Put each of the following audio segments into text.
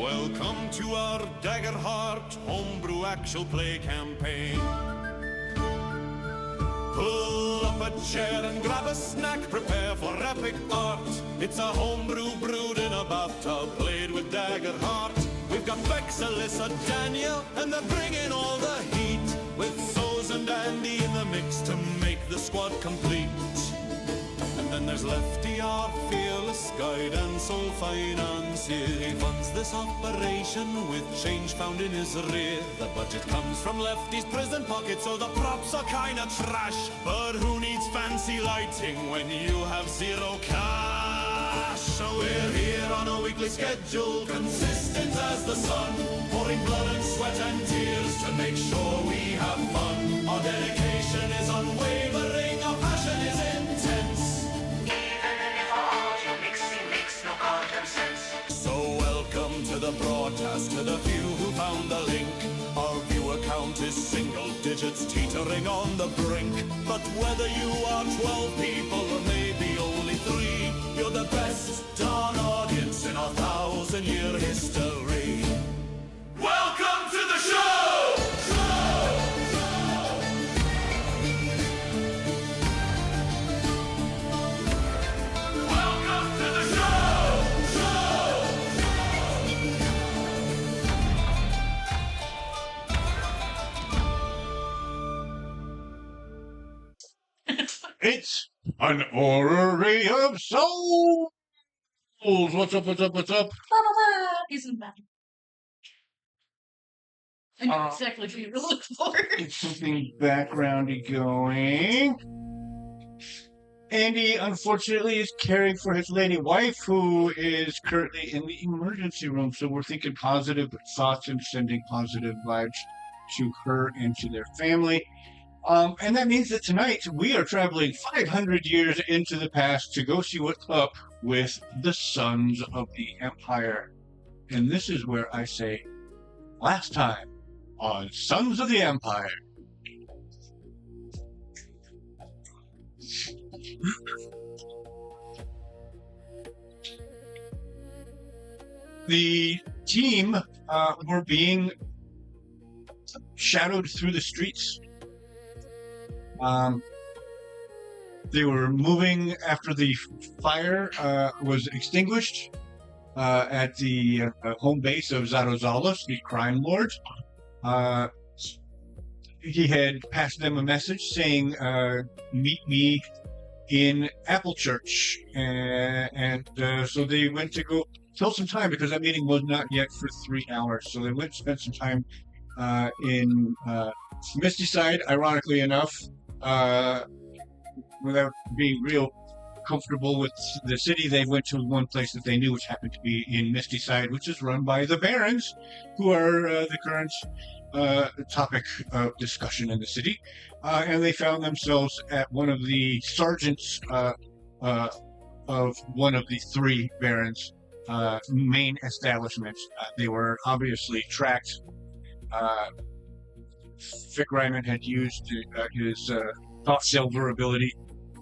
Welcome to our Daggerheart Homebrew actual play campaign. Pull up a chair and grab a snack, prepare for epic art. It's a homebrew brewed in a bathtub, played with Daggerheart. We've got Bex, Alyssa, Daniel, and they're bringing all the heat, with Soz and Andy in the mix to make the squad complete. And then there's Lefty, our fearless guide and sole financier. He funds this operation with change found in his rear. The budget comes from Lefty's prison pocket, so the props are kinda trash. But who needs fancy lighting when you have zero cash? So we're here on a weekly schedule, consistent as the sun, pouring blood and sweat and tears to make sure we have fun. Our dedication is unwavering, our passion is intense. So welcome to the broadcast, to the few who found the link. Our viewer count is single digits, teetering on the brink. But whether you are 12 people or maybe only 3, you're the best darn audience in our 1,000-year history. Welcome to the show! It's an orrery of souls. What's up? Isn't bad. I know exactly what you're looking for. It's something backgroundy going. Andy, unfortunately, is caring for his lady wife, who is currently in the emergency room. So we're thinking positive thoughts and sending positive vibes to her and to their family. And that means that tonight we are traveling 500 years into the past to go see what's up with the Sons of the Empire. And this is where I say, last time on Sons of the Empire. The team were being shadowed through the streets. They were moving after the fire was extinguished at the home base of Zarozalos, the crime lord. He had passed them a message saying, meet me in Apple Church. And so they went to go kill some time, because that meeting was not yet for 3 hours. So they went to spend some time in Misty Side, ironically enough. Without being real comfortable with the city, they went to one place that they knew, which happened to be in Misty Side, which is run by the Barons, who are the current topic of discussion in the city. And they found themselves at one of the sergeants of one of the 3 Barons' main establishments. They were obviously tracked. Vic Ryman had used his top silver ability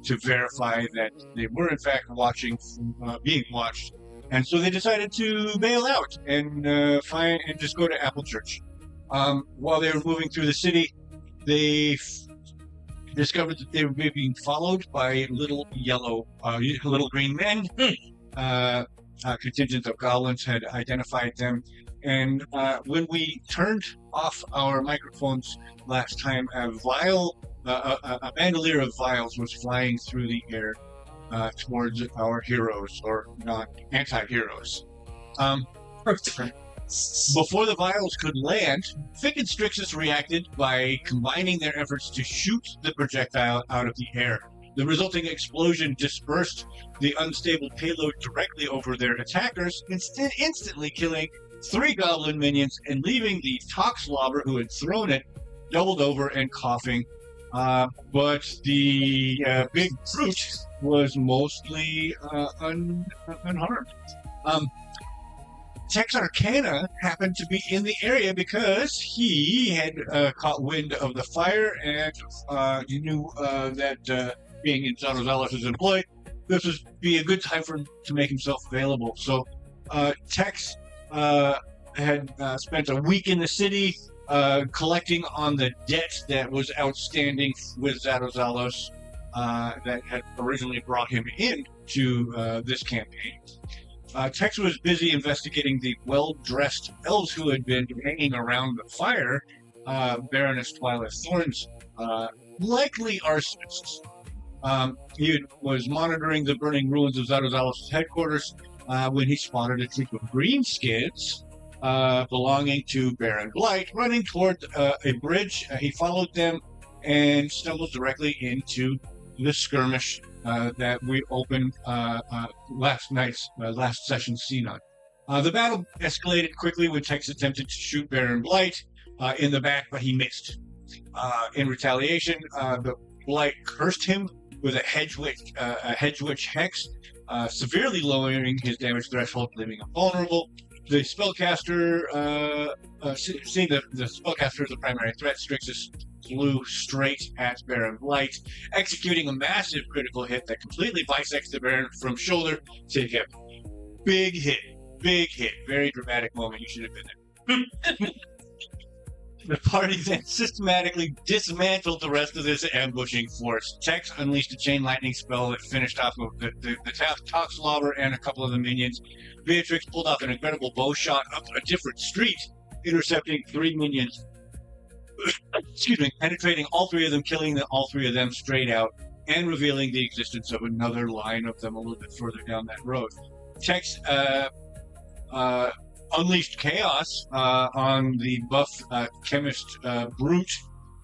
to verify that they were in fact being watched, and so they decided to bail out and just go to Apple Church. While they were moving through the city, they discovered that they were being followed by little green men. Contingent of goblins had identified them. And when we turned off our microphones last time, a bandolier of vials was flying through the air towards our heroes, or anti-heroes. Before the vials could land, Vic and Strix reacted by combining their efforts to shoot the projectile out of the air. The resulting explosion dispersed the unstable payload directly over their attackers, instantly killing 3 goblin minions and leaving the Toxlobber who had thrown it doubled over and coughing. But the big brute was mostly unharmed. Texarkana happened to be in the area because he had caught wind of the fire, and he knew that being in Zarozalos' employ, this would be a good time for him to make himself available. So Tex had spent a week in the city collecting on the debt that was outstanding with Zadozalos that had originally brought him in to this campaign. Tex was busy investigating the well-dressed elves who had been hanging around the fire, Baroness Twilight Thorns, likely arsonists. He was monitoring the burning ruins of Zadozalos' headquarters when he spotted a troop of greenskins belonging to Baron Blight running toward a bridge. He followed them and stumbled directly into the skirmish that we opened last session's scene on. The battle escalated quickly when Tex attempted to shoot Baron Blight in the back, but he missed. In retaliation, the Blight cursed him with a hedge witch hex, severely lowering his damage threshold, leaving him vulnerable. The spellcaster, seeing the spellcaster as the primary threat, Strixus flew straight at Baron Blight, executing a massive critical hit that completely bisects the Baron from shoulder to hip. Big hit. Very dramatic moment. You should have been there. The party then systematically dismantled the rest of this ambushing force. Tex unleashed a chain lightning spell that finished off of the Toxlobber and a couple of the minions. Beatrix pulled off an incredible bow shot up a different street, intercepting 3 minions. Penetrating all 3 of them, killing all 3 of them straight out, and revealing the existence of another line of them a little bit further down that road. Tex unleashed chaos on the buff chemist Brute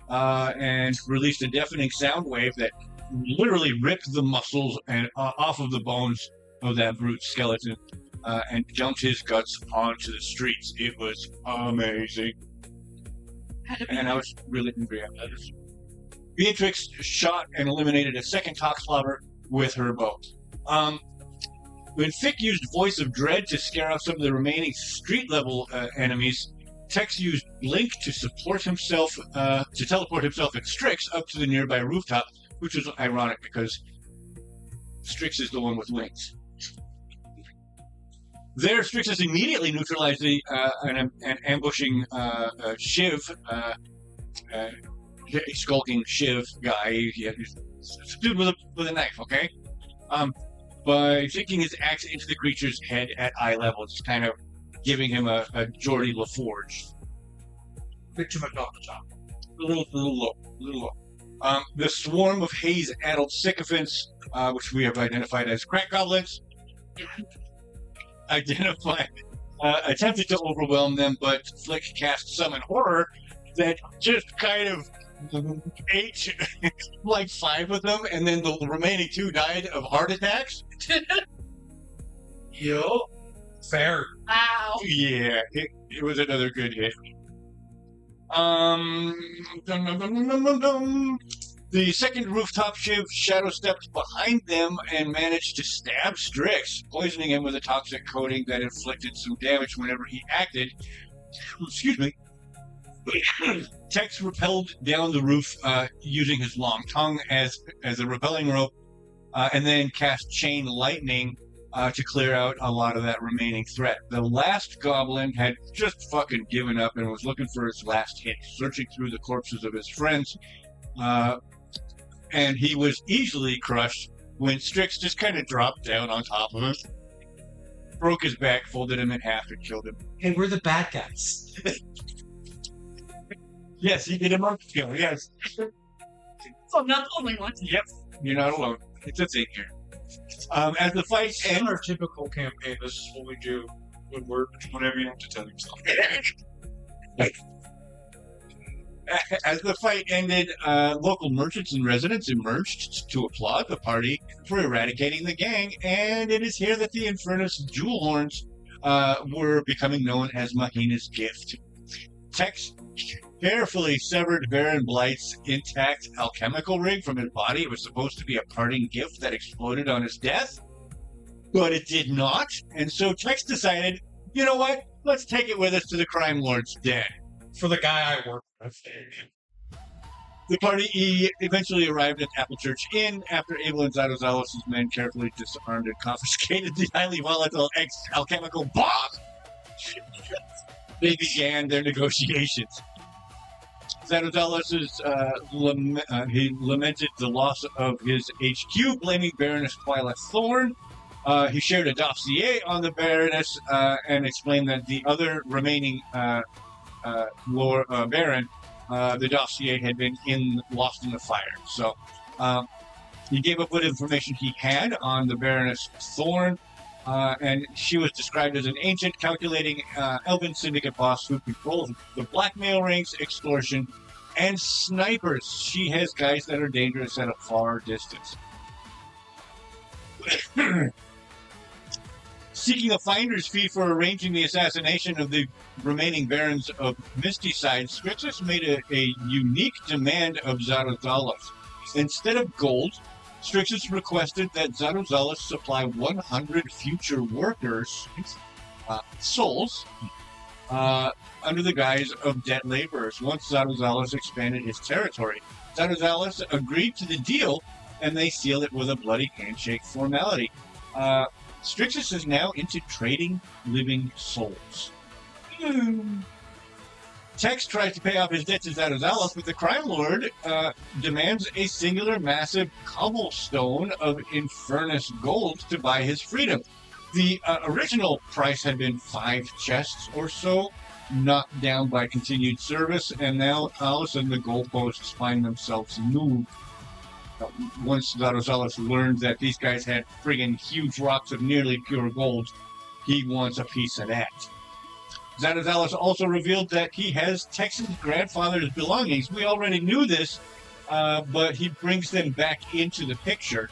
and released a deafening sound wave that literally ripped the muscles and off of the bones of that Brute skeleton and dumped his guts onto the streets. It was amazing. And I was really angry at that. Beatrix shot and eliminated a second Toxlobber with her bow. When Fick used Voice of Dread to scare off some of the remaining street-level enemies, Tex used Blink to teleport himself and Strix up to the nearby rooftop, which was ironic because Strix is the one with wings. There, Strixus immediately neutralized an ambushing Shiv, skulking Shiv guy. He's a dude with a knife, okay? By sinking his axe into the creature's head at eye level, just kind of giving him a Geordie LaForge. Bit too much off the top. A little low. The swarm of haze-addled sycophants, which we have identified as crack goblins, attempted to overwhelm them, but Flick cast Summon Horror that just kind of ate like 5 of them, and then the remaining 2 died of heart attacks. Yo, fair. Wow. Yeah, it was another good hit. The second rooftop Shiv shadow stepped behind them and managed to stab Strix, poisoning him with a toxic coating that inflicted some damage whenever he acted. Excuse me. Tex rappelled down the roof using his long tongue as a rappelling rope, and then cast Chain Lightning to clear out a lot of that remaining threat. The last goblin had just fucking given up and was looking for his last hit, searching through the corpses of his friends, and he was easily crushed when Strix just kind of dropped down on top of him, broke his back, folded him in half, and killed him. And we're the bad guys. Yes, he did a monkey kill, yes. So I'm not the only one. Yep, you're not alone. It's a thing here. As the fight In ends, our typical campaign, this is what we do whenever you have to tell yourself. as the fight ended, local merchants and residents emerged to applaud the party for eradicating the gang, and it is here that the Infernus jewel horns were becoming known as Mahina's gift. Tex carefully severed Baron Blight's intact alchemical ring from his body. It was supposed to be a parting gift that exploded on his death, but it did not. And so Tex decided, you know what? Let's take it with us to the crime lord's den. For the guy I work with. The party eventually arrived at Apple Church Inn after Abel and Zadozalos' men carefully disarmed and confiscated the highly volatile alchemical bomb. they began their negotiations. Zarazalas he lamented the loss of his HQ, blaming Baroness Twyla Thorn. He shared a dossier on the Baroness and explained that the other remaining Baron, the dossier had been lost in the fire. So he gave up what information he had on the Baroness Thorn, and she was described as an ancient, calculating elven syndicate boss who controls the blackmail rings, extortion, and snipers. She has guys that are dangerous at a far distance. Seeking a finder's fee for arranging the assassination of the remaining barons of Mistyside, Strixus made a unique demand of Zarazalas. Instead of gold, Strixus requested that Zarazalas supply 100 future workers, souls, under the guise of debt laborers once Zarazalas expanded his territory. Zarazalas agreed to the deal, and they sealed it with a bloody handshake formality. Strixus is now into trading living souls. Tex tries to pay off his debt to Zarazalas, but the crime lord demands a singular massive cobblestone of Infernus gold to buy his freedom. The original price had been 5 chests or so, knocked down by continued service, and now all of a sudden the goalposts find themselves moved. Once Zarazalas learned that these guys had friggin' huge rocks of nearly pure gold, he wants a piece of that. Zarazalas also revealed that he has Tex's grandfather's belongings. We already knew this, but he brings them back into the picture.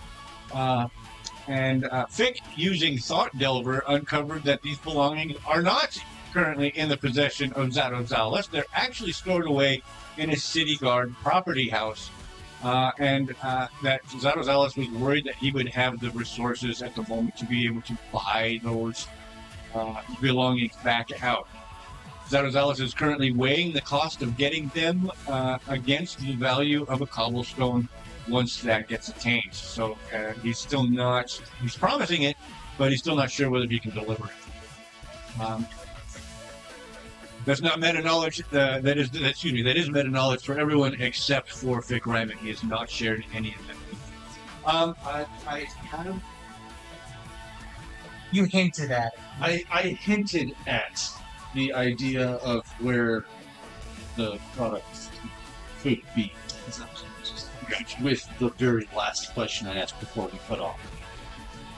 And Fick, using Thought Delver, uncovered that these belongings are not currently in the possession of Zarazalas. They're actually stored away in a city guard property house. And that Zarazalas was worried that he would have the resources at the moment to be able to buy those belongings back out. Zarazalas is currently weighing the cost of getting them against the value of a cobblestone once that gets attained. So he's still not, he's promising it, but he's still not sure whether he can deliver it. That's not meta knowledge. That is meta knowledge for everyone except for Fick Ryman. He has not shared any of that. I kind of. You hinted at it. I hinted at the idea of where the product could be. With the very last question I asked before we cut off,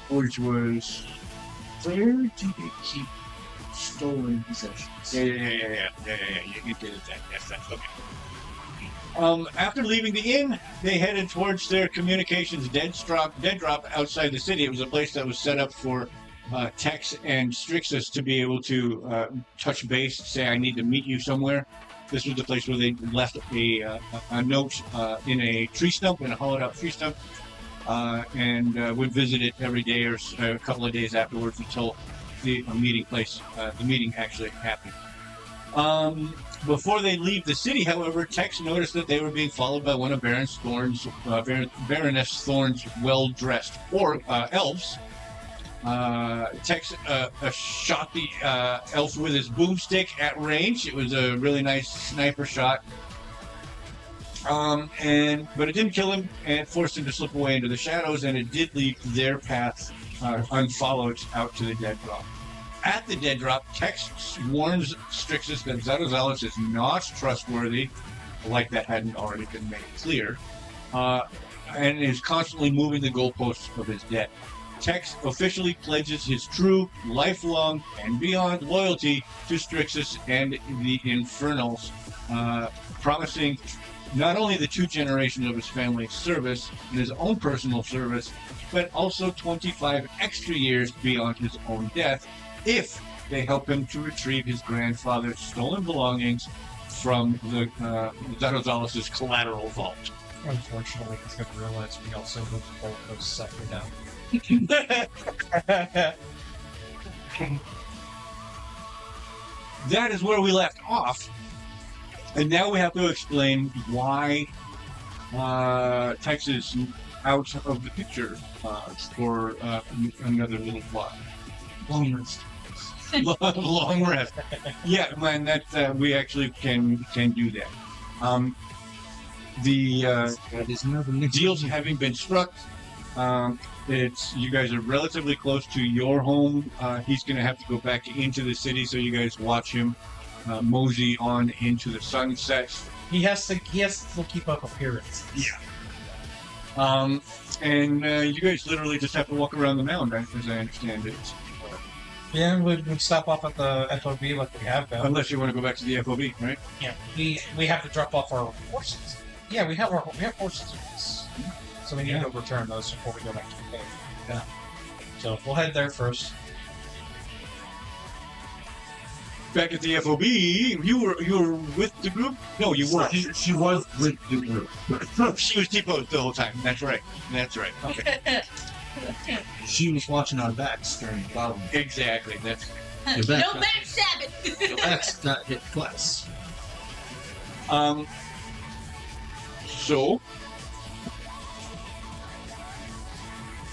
which was, where do they keep stolen possessions? Yeah. You did it that. Yes, that's okay. After leaving the inn, they headed towards their communications dead drop outside the city. It was a place that was set up for Tex and Strixus to be able to touch base, say, I need to meet you somewhere. This was the place where they left a note in a tree stump, in a hollowed out tree stump, and would visit it every day or a couple of days afterwards until the meeting actually happened. Before they leave the city, however, Tex noticed that they were being followed by one of Baroness Thorn's well-dressed elves. Tex shot the elf with his boomstick at range. It was a really nice sniper shot. But it didn't kill him, and it forced him to slip away into the shadows, and it did leave their path unfollowed out to the dead drop. At the dead drop, Tex warns Strixus that Zarazalas is not trustworthy, like that hadn't already been made clear, and is constantly moving the goalposts of his debt. Tex officially pledges his true, lifelong, and beyond loyalty to Strixus and the Infernals, promising not only the 2 generations of his family's service and his own personal service, but also 25 extra years beyond his own death, if they help him to retrieve his grandfather's stolen belongings from the Zarazalas' collateral vault. Unfortunately, I didn't realize we also moved both those separate down. That is where we left off, and now we have to explain why Tex is out of the picture for another little while. long rest. Yeah, man, that we actually can do that. The That is another new deals having been struck. It's you guys are relatively close to your home. He's going to have to go back into the city, so you guys watch him mosey on into the sunset. He has to keep up appearances. Yeah. And you guys literally just have to walk around the mound, as I understand it. Yeah, we'd stop off at the FOB like we have been. Unless you want to go back to the FOB, right? Yeah, we have to drop off our horses. Yeah, we have horses with us. So we need to return those before we go back to the cave. Yeah. So we'll head there first. Back at the FOB, you were with the group? No, you weren't. She was with the group. She was T-posed the whole time. That's right. Okay. She was watching our backs during the battle. Exactly. That's No backstabbing. The backs got hit twice. so.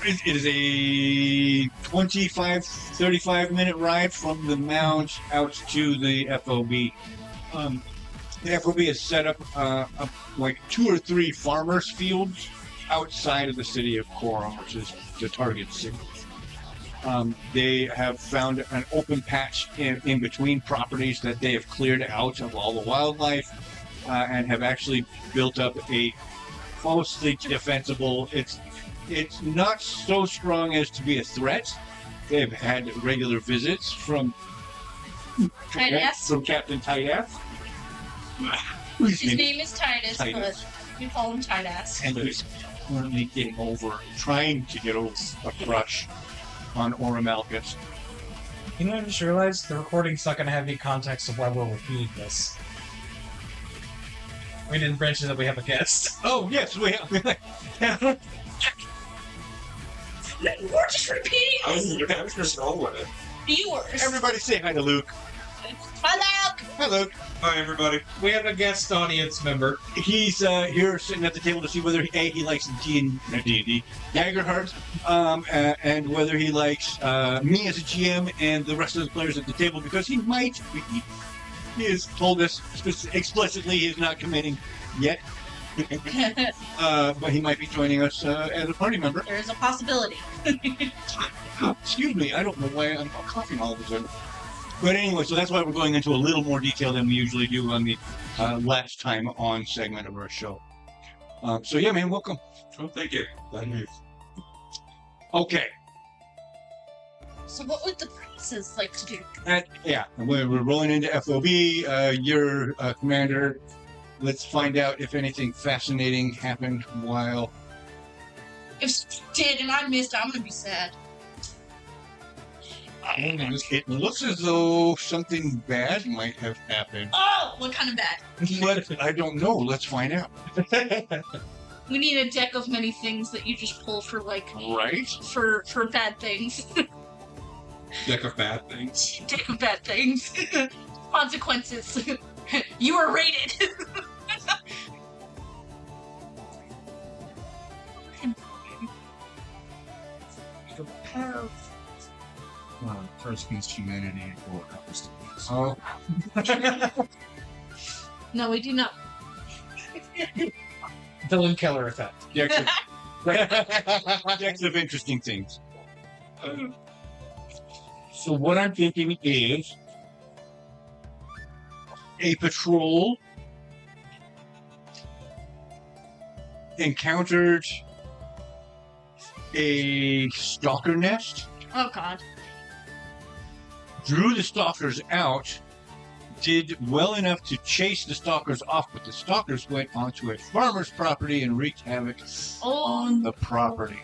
It is a 35 minute ride from the mound out to the FOB. The FOB is set up like 2 or 3 farmers' fields outside of the city of Corum, which is the target city. They have found an open patch in between properties that they have cleared out of all the wildlife and have actually built up a falsely defensible. It's not so strong as to be a threat. They've had regular visits from Captain Tight-Ass. His name is Titus, Titus. but we call him Tight-Ass. And he's currently trying to get over a crush on Orimalkus. You know, I just realized the recording's not going to have any context of why we're repeating this. We didn't mention that we have a guest. Oh, yes, we have. We're just repeating Just roll with it. viewers. Everybody say hi to Luke. Hi, Luke. Hi, Luke. Hi, everybody. We have a guest audience member. He's here sitting at the table to see whether he likes D&D, Daggerheart, and whether he likes me as a GM and the rest of the players at the table, because he might be. He has told us explicitly he is not committing yet, but he might be joining us as a party member. There is a possibility. Excuse me, I don't know why I'm coughing all of a sudden. But anyway, so that's why we're going into a little more detail than we usually do on the last time on segment of our show. So yeah, man, welcome. Oh, thank you. Okay. So what would the princes like to do? Yeah, we're rolling into FOB. You're commander. Let's find out if anything fascinating happened while... If you did and I missed, I'm gonna be sad. It looks as though something bad might have happened. Oh, what kind of bad? But I don't know. Let's find out. We need a deck of many things that you just pull for Right? for bad things. Deck of bad things. Deck of bad things. Consequences. You are rated. First piece humanity or opposite piece. Oh. No, we do not. Dylan Keller effect. Decks of interesting things. So what I'm thinking is a patrol encountered a stalker nest, Oh God. drew the stalkers out, did well enough to chase the stalkers off, but the stalkers went onto a farmer's property and wreaked havoc on the property.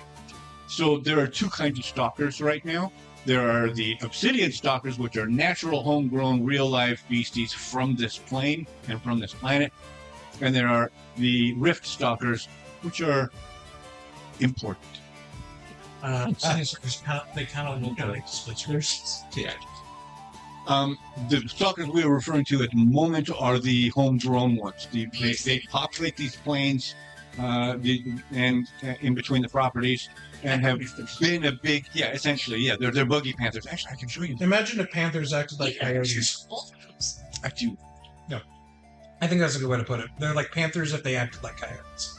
So there are 2 kinds of stalkers right now. There are the obsidian stalkers, which are natural, homegrown, real-life beasties from this plane and from this planet. And there are the rift stalkers, which are important. They kind of look like splitters. Yeah. The stalkers we were referring to at the moment are the homegrown ones. They populate these planes and in between the properties, and have been a big, essentially, they're buggy panthers. Actually, I can show you. Imagine if panthers acted like coyotes. I do. I think that's a good way to put it. They're like panthers if they acted like coyotes.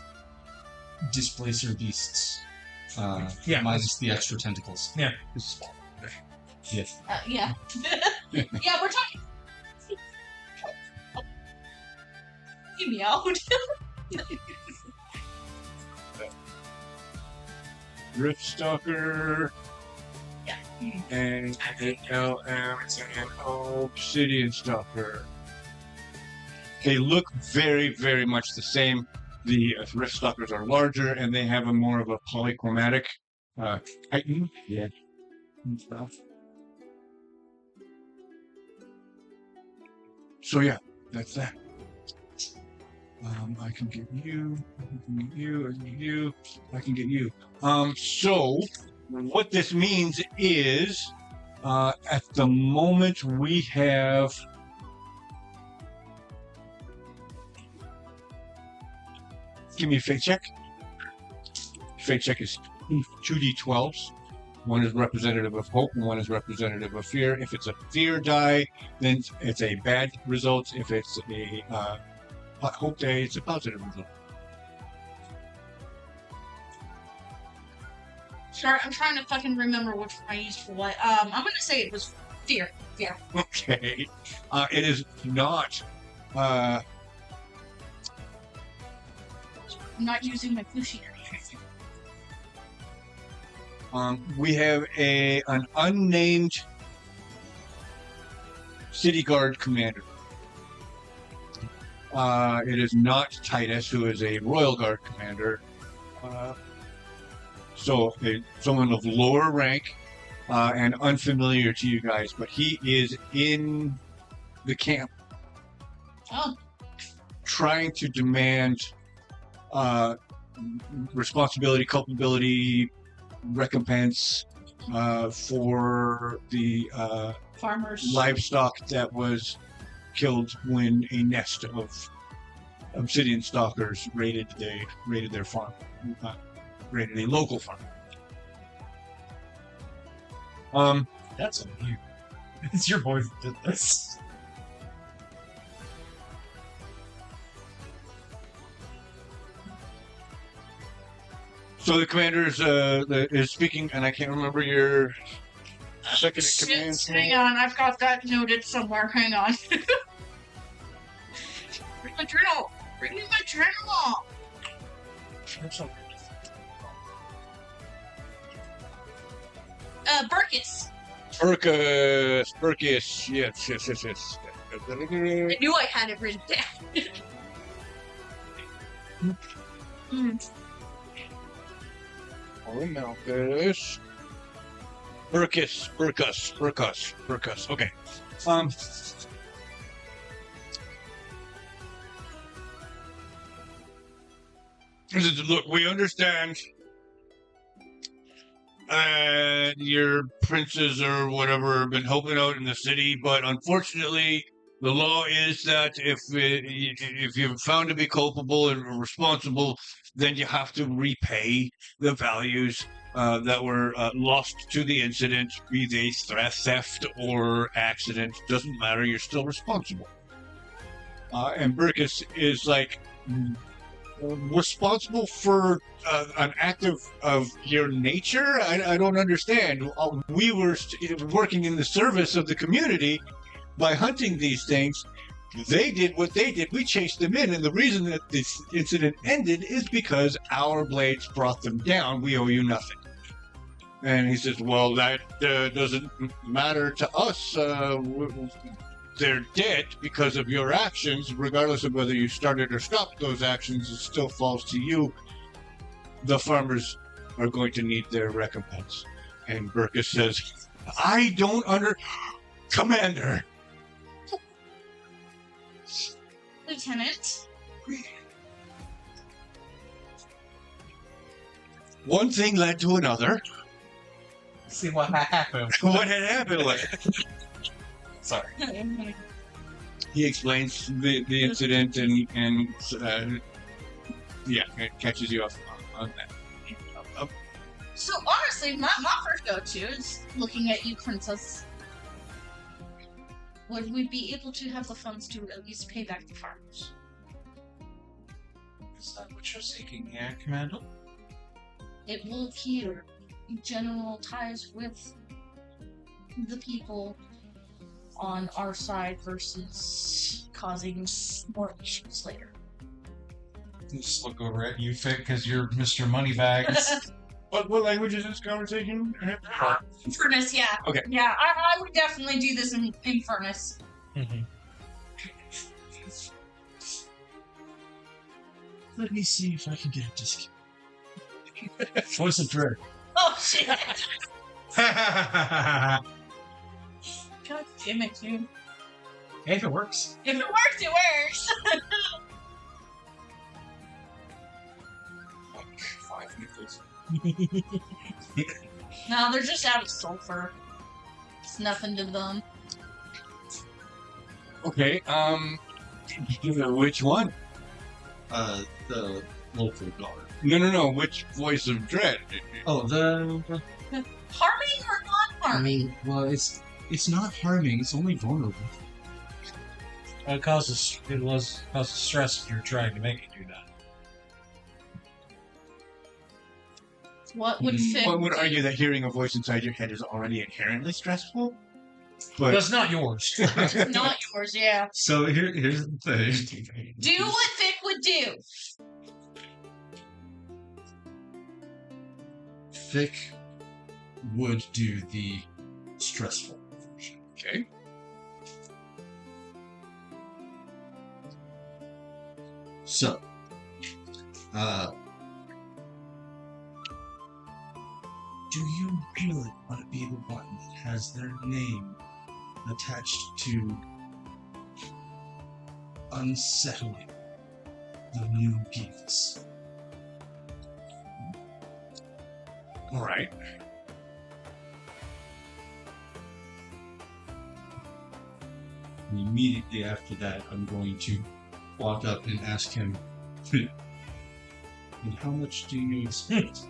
Displacer beasts. Yeah. Minus the extra tentacles. Yeah. Yes. Yeah. Yeah, we're talking. You meowed. Riftstalker. Yeah. And LM and Obsidian Stalker. They look very, very much the same. The Riftstalkers are larger and they have a more of a polychromatic heighten. Yeah. And stuff. So yeah, that's that. I can get you, I can get you, I can get you, I can get you. So what this means is, at the moment we have give me a fate check. Fate check is 2d12s. One is representative of hope and one is representative of fear. If it's a fear die, then it's a bad result. If it's a hope die, it's a positive result. Sorry, I'm trying to fucking remember which one I used for what. I'm gonna say it was fear. Yeah. Okay. It is not. I'm not using my pushy or anything. We have an unnamed city guard commander. It is not Titus, who is a royal guard commander. So someone of lower rank and unfamiliar to you guys, but he is in the camp Oh, trying to demand responsibility, culpability, recompense for the farmers. livestock that was killed when a nest of obsidian stalkers raided their farm, raided a local farm. That's on you. It's your boy that did this. So the commander is speaking, and I can't remember your second in command. Shit, hang on, I've got that noted somewhere. Hang on. Bring my journal. Bring me my journal. Burkus. Burkus, yes. I knew I had it written down. Orimalkus. Burkus. Okay. Look, we understand your princes or whatever have been helping out in the city, but unfortunately, the law is that if you're found to be culpable and responsible, then you have to repay the values that were lost to the incident, be they theft or accident. Doesn't matter, you're still responsible. And Burkus is like responsible for an act of your nature? I don't understand. We were working in the service of the community by hunting these things. They did what they did. We chased them in, and the reason that this incident ended is because our blades brought them down. We owe you nothing. And he says, well, that doesn't matter to us. They're dead because of your actions. Regardless of whether you started or stopped those actions, it still falls to you. The farmers are going to need their recompense. And Burkus says, I don't Commander! Lieutenant. One thing led to another. See what happened. What had happened was... Sorry. He explains the incident and Yeah, it catches you off on that. So honestly, my first go-to is looking at you, Princess. Would we be able to have the funds to at least pay back the farmers? Is that what you're seeking here, Commander? It will appear general ties with the people on our side versus causing more issues later. Just look over at you, Fick, because you're Mr. Moneybags. What language is this conversation? Furnace, yeah. Okay. Yeah, I would definitely do this in Furnace. Mm-hmm. Let me see if I can get a discount. Voice of Dread. Oh shit! Okay. God damn it, dude. Hey, if it works. If it works, it works. 5 nickels. No, they're just out of sulfur. It's nothing to them. Which one? The local guard. No. Which voice of dread? Oh, the Harming or non-harming? well, it's not harming. It's only vulnerable. It causes stress if you're trying to make it do that. What would fit? One would argue that hearing a voice inside your head is already inherently stressful. But That's not yours. Not yours, yeah. So here's the thing. Do what Vic would do. Vic would do the stressful version. okay. So, do you really want to be the one that has their name attached to unsettling the new geeks? All right. And immediately after that, I'm going to walk up and ask him, and how much do you expect?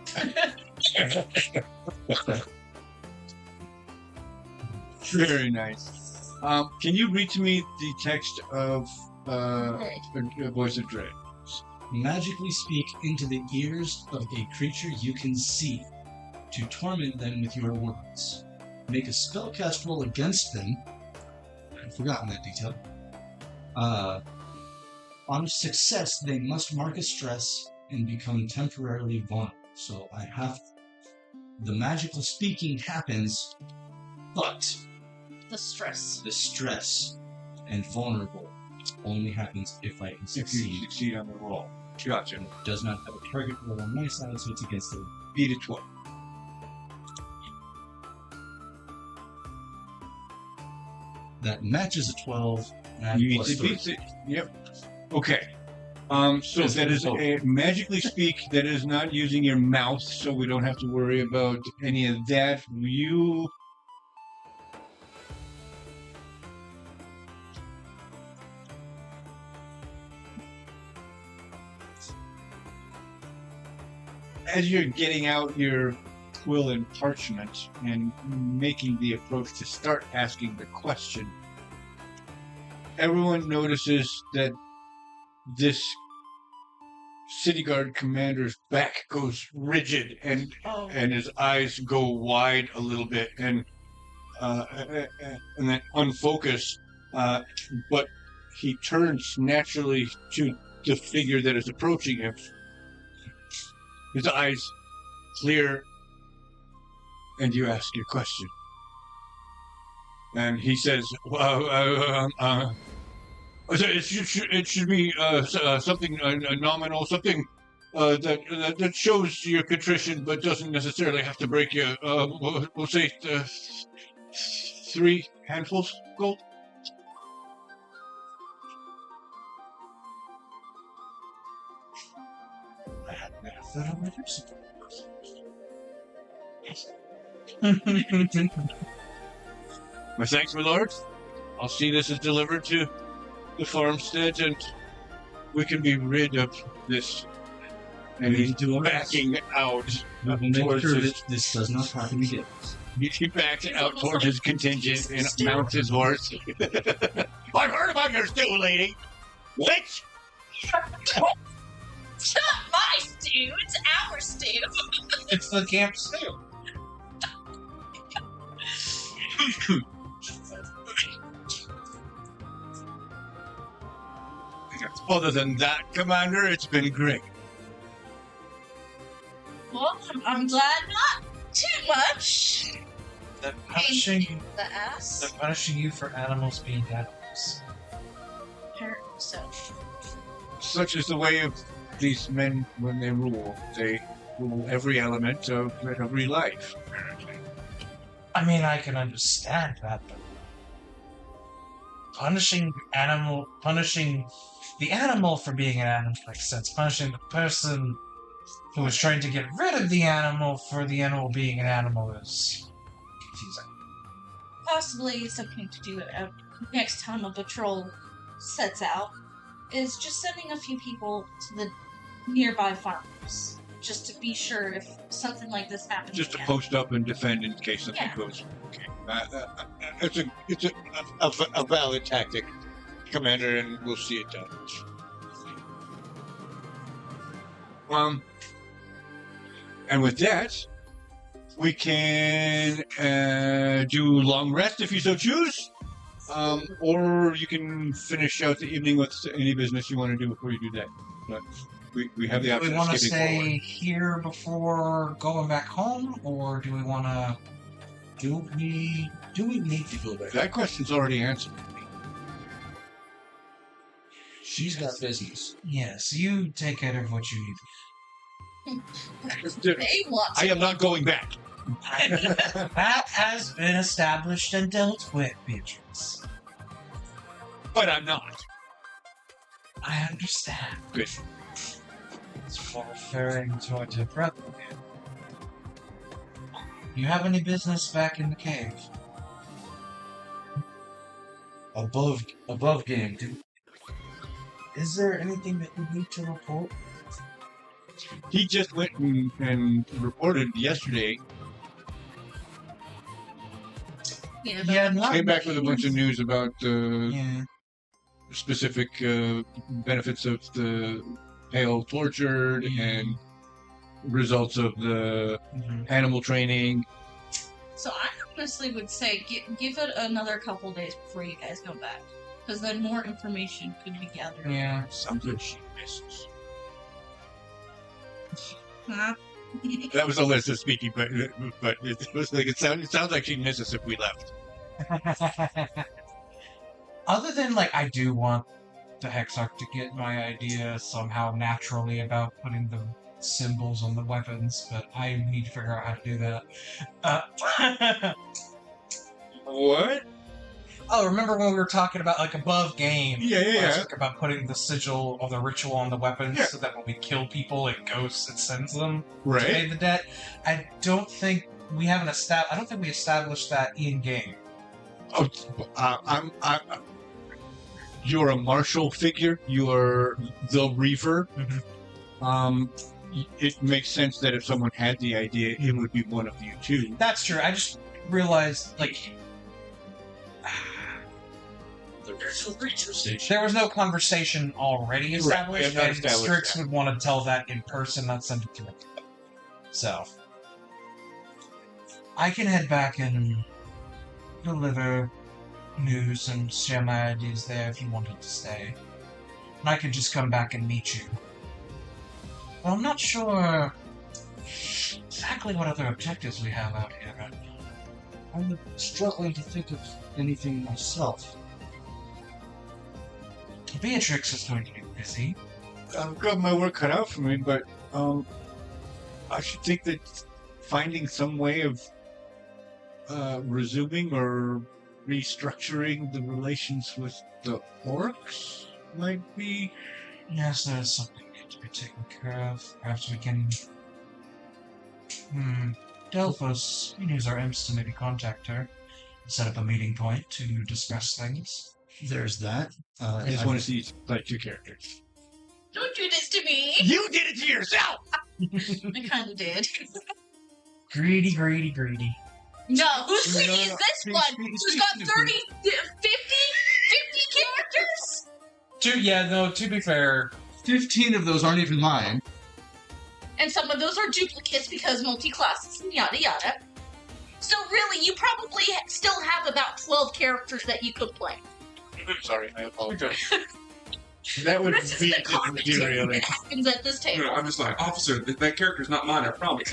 Very nice. Can you read to me the text of a voice of dread? Magically speak into the ears of a creature you can see to torment them with your words. Make a spellcast roll against them. I've forgotten that detail. On success, they must mark a stress and become temporarily vulnerable. So I have the magical speaking happens, but The stress. the stress and vulnerable only happens if I can If you succeed. succeed on the roll. Gotcha. It does not have a target roll on my side, so it's against the Beat a 12. that matches a 12. And I have You need plus to 3. beat it. Yep. Okay. So Yes, that is oh. a magically speak that is not using your mouth, so we don't have to worry about any of that. You as you're getting out your quill and parchment and making the approach to start asking the question, everyone notices that this city guard commander's back goes rigid and Oh. his eyes go wide a little bit and then unfocus, but he turns naturally to the figure that is approaching him. His eyes clear, and you ask your question. And he says, it should be something nominal, something that shows your contrition, but doesn't necessarily have to break you. We'll say 3 handfuls gold. I hadn't asked that on my lips. My thanks, my lord. I'll see this is delivered to the farmstead, and we can be rid of this and he's do our best. backing out We will make towards sure his, that this does not happen again. he backs out towards his contingent and mounts his horse. I've heard about your stew, lady. Which? It's not my stew, it's our stew. It's the camp stew. Other than that, Commander, it's been great. Well, I'm glad not too much. They're punishing, The ass. they're punishing you for animals being animals. So, Such is the way of these men when they rule. They rule every element of every life, apparently. I mean, I can understand that, but punishing the animal for being an animal makes sense. Punishing the person who is trying to get rid of the animal for the animal being an animal is confusing. possibly something to do next time a patrol sets out is just sending a few people to the nearby farms, just to be sure if something like this happens. Just to again. post up and defend in case something Yeah. goes. Okay, it's a valid tactic, Commander, and we'll see it done. And with that, we can do long rest if you so choose, or you can finish out the evening with any business you want to do before you do that. But we have the Do option we of want to skipping stay forward. here before going back home, or do we want to? Do we need to go back? That question's already answered. She's got business. Yes, you take care of what you need. They want to. I am not going back. That has been established and dealt with, Beatrice. But I'm not. I understand. Good. It's for referring to our dear brother. You have any business back in the cave? Above game. Is there anything that you need to report? He just went and reported yesterday. Yeah, not Came back with a bunch of news about Yeah. specific benefits of the Pheal tortured and results of the animal training. So I honestly would say give it another couple days before you guys go back, because then more information could be gathered. Yeah. Something she misses. Huh? That was Alyssa speaking, but it was like it sounds like she misses if we left. Other than, like, I do want the Hexarch to get my idea somehow naturally about putting the symbols on the weapons, but I need to figure out how to do that. What? Oh, remember when we were talking about, like, above game? Yeah. I was talking about putting the sigil of the ritual on the weapons Yeah. so that when we kill people, it goes and sends them to Right. pay the debt. I don't think we established that in game. Oh, you're a martial figure. You're the Reaver. It makes sense that if someone had the idea, it would be one of you two. That's true. I just realized, like, there was no conversation already established, not and established Strix that. would want to tell that in person, not send it to me. So, I can head back and deliver news and share my ideas there if you wanted to stay. And I could just come back and meet you. Well, I'm not sure exactly what other objectives we have out here right now. I'm struggling to think of anything myself. Beatrix is going to be busy. I've got my work cut out for me, but I should think that finding some way of resuming or restructuring the relations with the orcs might be. Yes, there's something to be taken care of. Perhaps we can. Delphos, we can use our imps to maybe contact her, set up a meeting point to discuss things. There's that. I just want to see like two characters. Don't do this to me. You did it to yourself! I kind of did. Greedy, greedy, greedy. No, whose No, greedy no, is no. this one? Who's got 30, 50 characters? To be fair, 15 of those aren't even mine. And some of those are duplicates because multi-classes and yada yada. So really, you probably still have about 12 characters that you could play. I'm sorry, I apologize. That would This is be the conversation derailing. that happens at this table. I'm just like, officer, that character's not mine, I promise.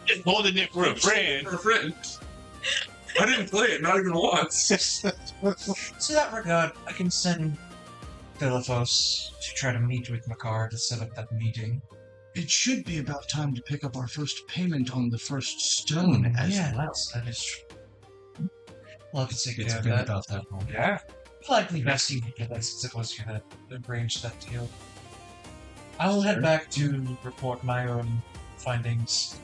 Just holding it for a friend. For a friend. I didn't play it, not even once. to that regard, I can send Philippos to try to meet with Makara to set up that meeting. It should be about time to pick up our first payment on the first stone as well. That is true. Well, I could take It's care of been that. about that long. Yeah. Likely best you did that since it was you that arranged that deal. I will head back to report my own findings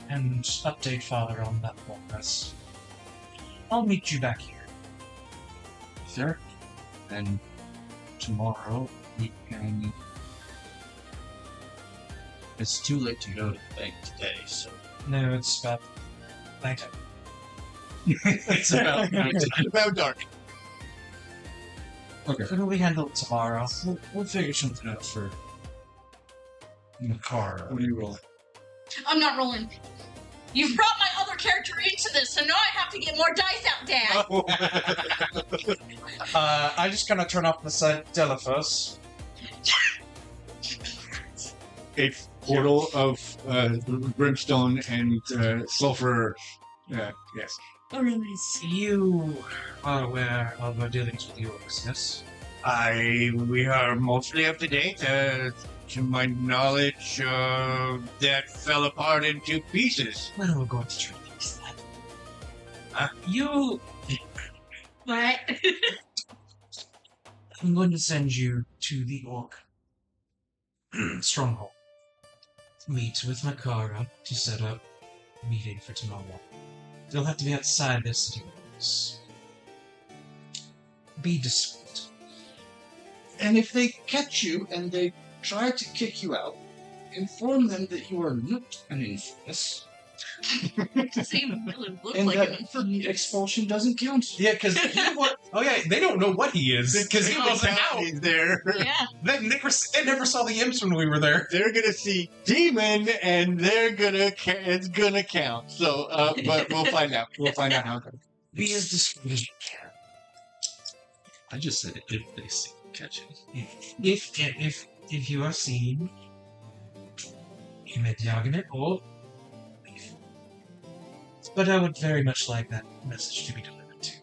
and update Father on that progress. I'll meet you back here. Sure. And tomorrow we can. It's too late to go to the bank today, so. No, it's about nighttime. It's about It's about dark. Okay. It'll be handled tomorrow. We'll figure something out for Makara. What are you rolling? I'm not rolling. You've brought my other character into this, so now I have to get more dice out, Dad. I just kind of turn off the side Delphos. A portal of brimstone and sulfur. Yes. You are aware of our dealings with the orcs, yes? We are mostly up to date. To my knowledge, that fell apart in 2 pieces. Well, we're going to try to fix that. You... What? I'm going to send you to the orc stronghold. Meet with Makara to set up a meeting for tomorrow. They'll have to be outside their city limits. Be discreet. And if they catch you and they try to kick you out, inform them that you are not an infamous, Doesn't even really look and like that the expulsion doesn't count. Yeah, because oh yeah, they don't know what he is because he wasn't out. He's there. Yeah. They never saw the imps when we were there. They're gonna see demon, and they're gonna it's gonna count. So, but we'll find out. We'll find out how it goes. Be as discreet as you can. I just said it if they see catch it. If you are seen, you may the argument or leave. But I would very much like that message to be delivered to.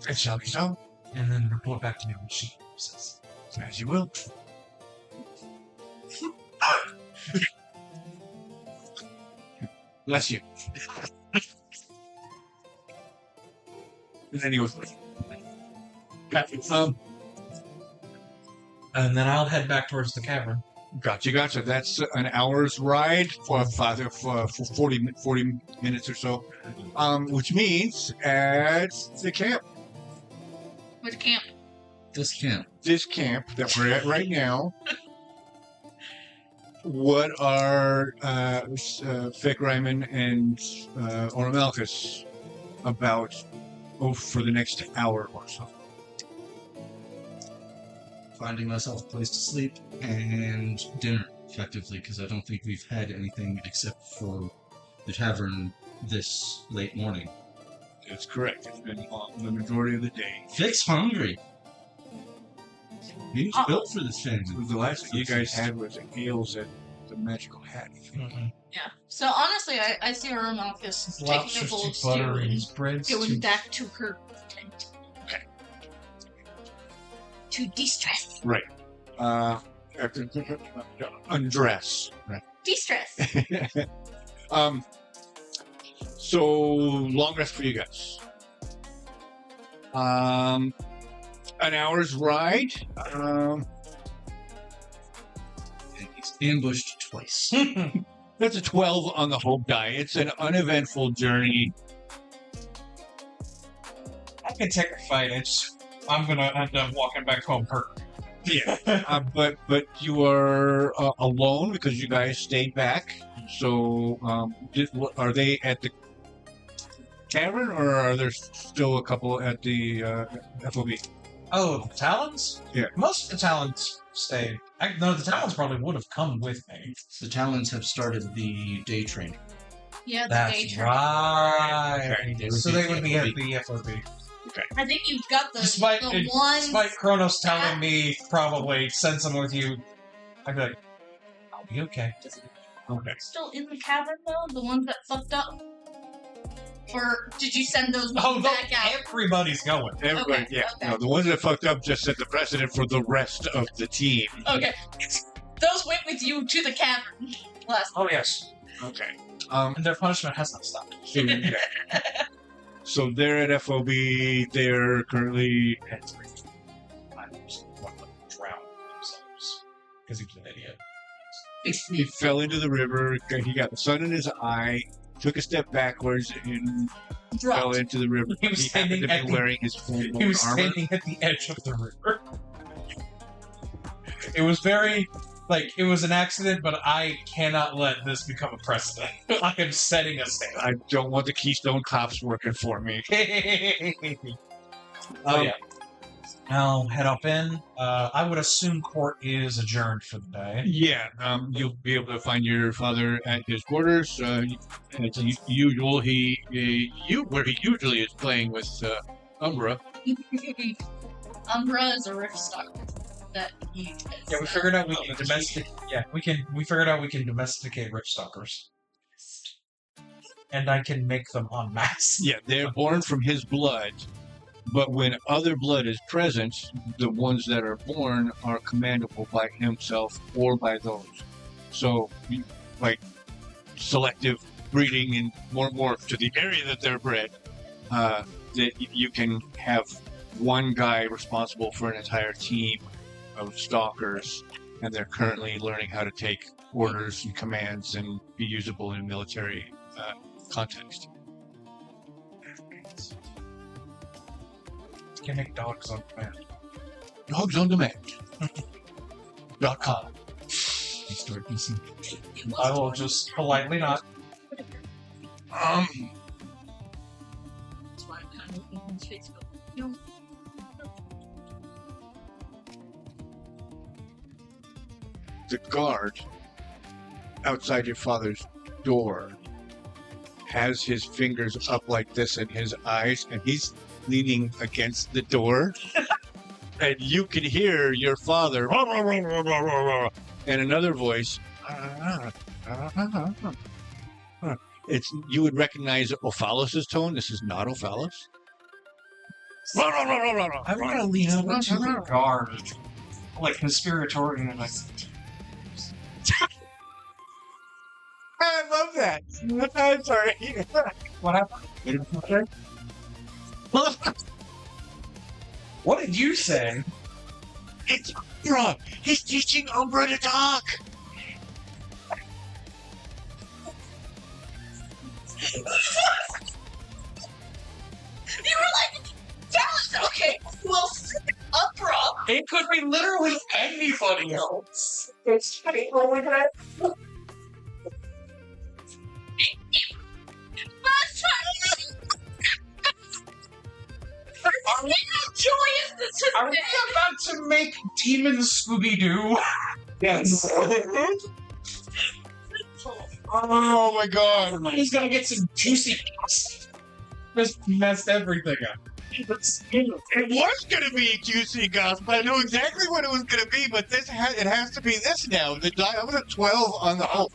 It shall be so, And then report back to me when she says. as you will. Bless you. And then he goes, And then I'll head back towards the cavern. Gotcha. That's an hour's ride for 40 minutes or so. Which means at the camp. Which camp? This camp. This camp that we're at right now. What are Fick Ryman and Orimalkus about for the next hour or so? Finding myself a place to sleep and dinner, effectively, because I don't think we've had anything except for the tavern this late morning. That's correct. It's been the majority of the day. Fick's hungry. He's built for this family. The last thing you guys had was ales and the magical hat. Yeah. So honestly, I see Orimalkus taking a Lobsters bowl of to butter stew and and breads going to... back to her tent. Okay. To de-stress. Undress. Right. De-stress. So long rest for you guys. An hour's ride. And he's ambushed twice. That's a 12 on the whole die. It's an uneventful journey. I can take a fight. I'm gonna end up walking back home hurt. Yeah. But you are alone because you guys stayed back. So, are they at the tavern, or are there still a couple at the FOB? Oh, the Talons? Yeah. Most of the Talons stayed. No, the Talons probably would have come with me. The Talons have started the day train. Yeah, the day That's train. right. They would So be they would be at FOB. the FOB. I think you've got the Despite ones Kronos telling me probably send someone with you, I'd be like, I'll be okay. Okay. still in the cavern though. The ones that fucked up. Or did you send those ones Oh, no, back out? everybody's going. Everybody, Okay, yeah. okay. No, the ones that fucked up just set the precedent for the rest of the team. Okay. Those went with you to the cavern last. Oh, yes. Okay. And their punishment has not stopped. So they're at FOB. They're currently Drowned themselves. Because he was an idiot. he fell into the river. He got the sun in his eye. Took a step backwards and fell Dropped. into the river. He was happened standing to at be the- wearing his full He was armor. standing at the edge of the river. It was very, it was an accident, but I cannot let this become a precedent. I am setting a standard. I don't want the Keystone Cops working for me. Oh, yeah. Now, head up in. I would assume court is adjourned for the day. Yeah, you'll be able to find your father at his quarters. As usual, where he usually is playing with Umbra. Umbra is a rift stalker that he. Yeah, we figured out we can domesticate. Yeah, we figured out we can domesticate rich stalkers, and I can make them en masse. Yeah, they're born from his blood, but when other blood is present, the ones that are born are commandable by himself or by those. So, like selective breeding and more to the area that they're bred, that you can have one guy responsible for an entire team of stalkers, and they're currently learning how to take orders and commands and be usable in military context. Can make dogs on command. Dogs on demand. .com. I will just politely not. That's why I'm kind of looking at his face. You know, The guard outside your father's door has his fingers up like this in his eyes, and he's leaning against the door. And you can hear your father and another voice. You would recognize Ophalos' tone. This is not Ophalos. I want to lean over to the guard, like conspiratorial, and like. I love that. I'm sorry. What happened? What did you say? It's Umbra. He's teaching Umbra to talk. You were like, Dallas, okay, well, Umbra. It could be literally anybody else. Last time. Are we joyous this Are we about to make Demon Scooby Doo? Yes. Oh my god. He's gonna get some juicy. Just messed everything up. It was going to be juicy gossip. I know exactly what it was going to be, but it has to be this now. That was a 12 on the hope.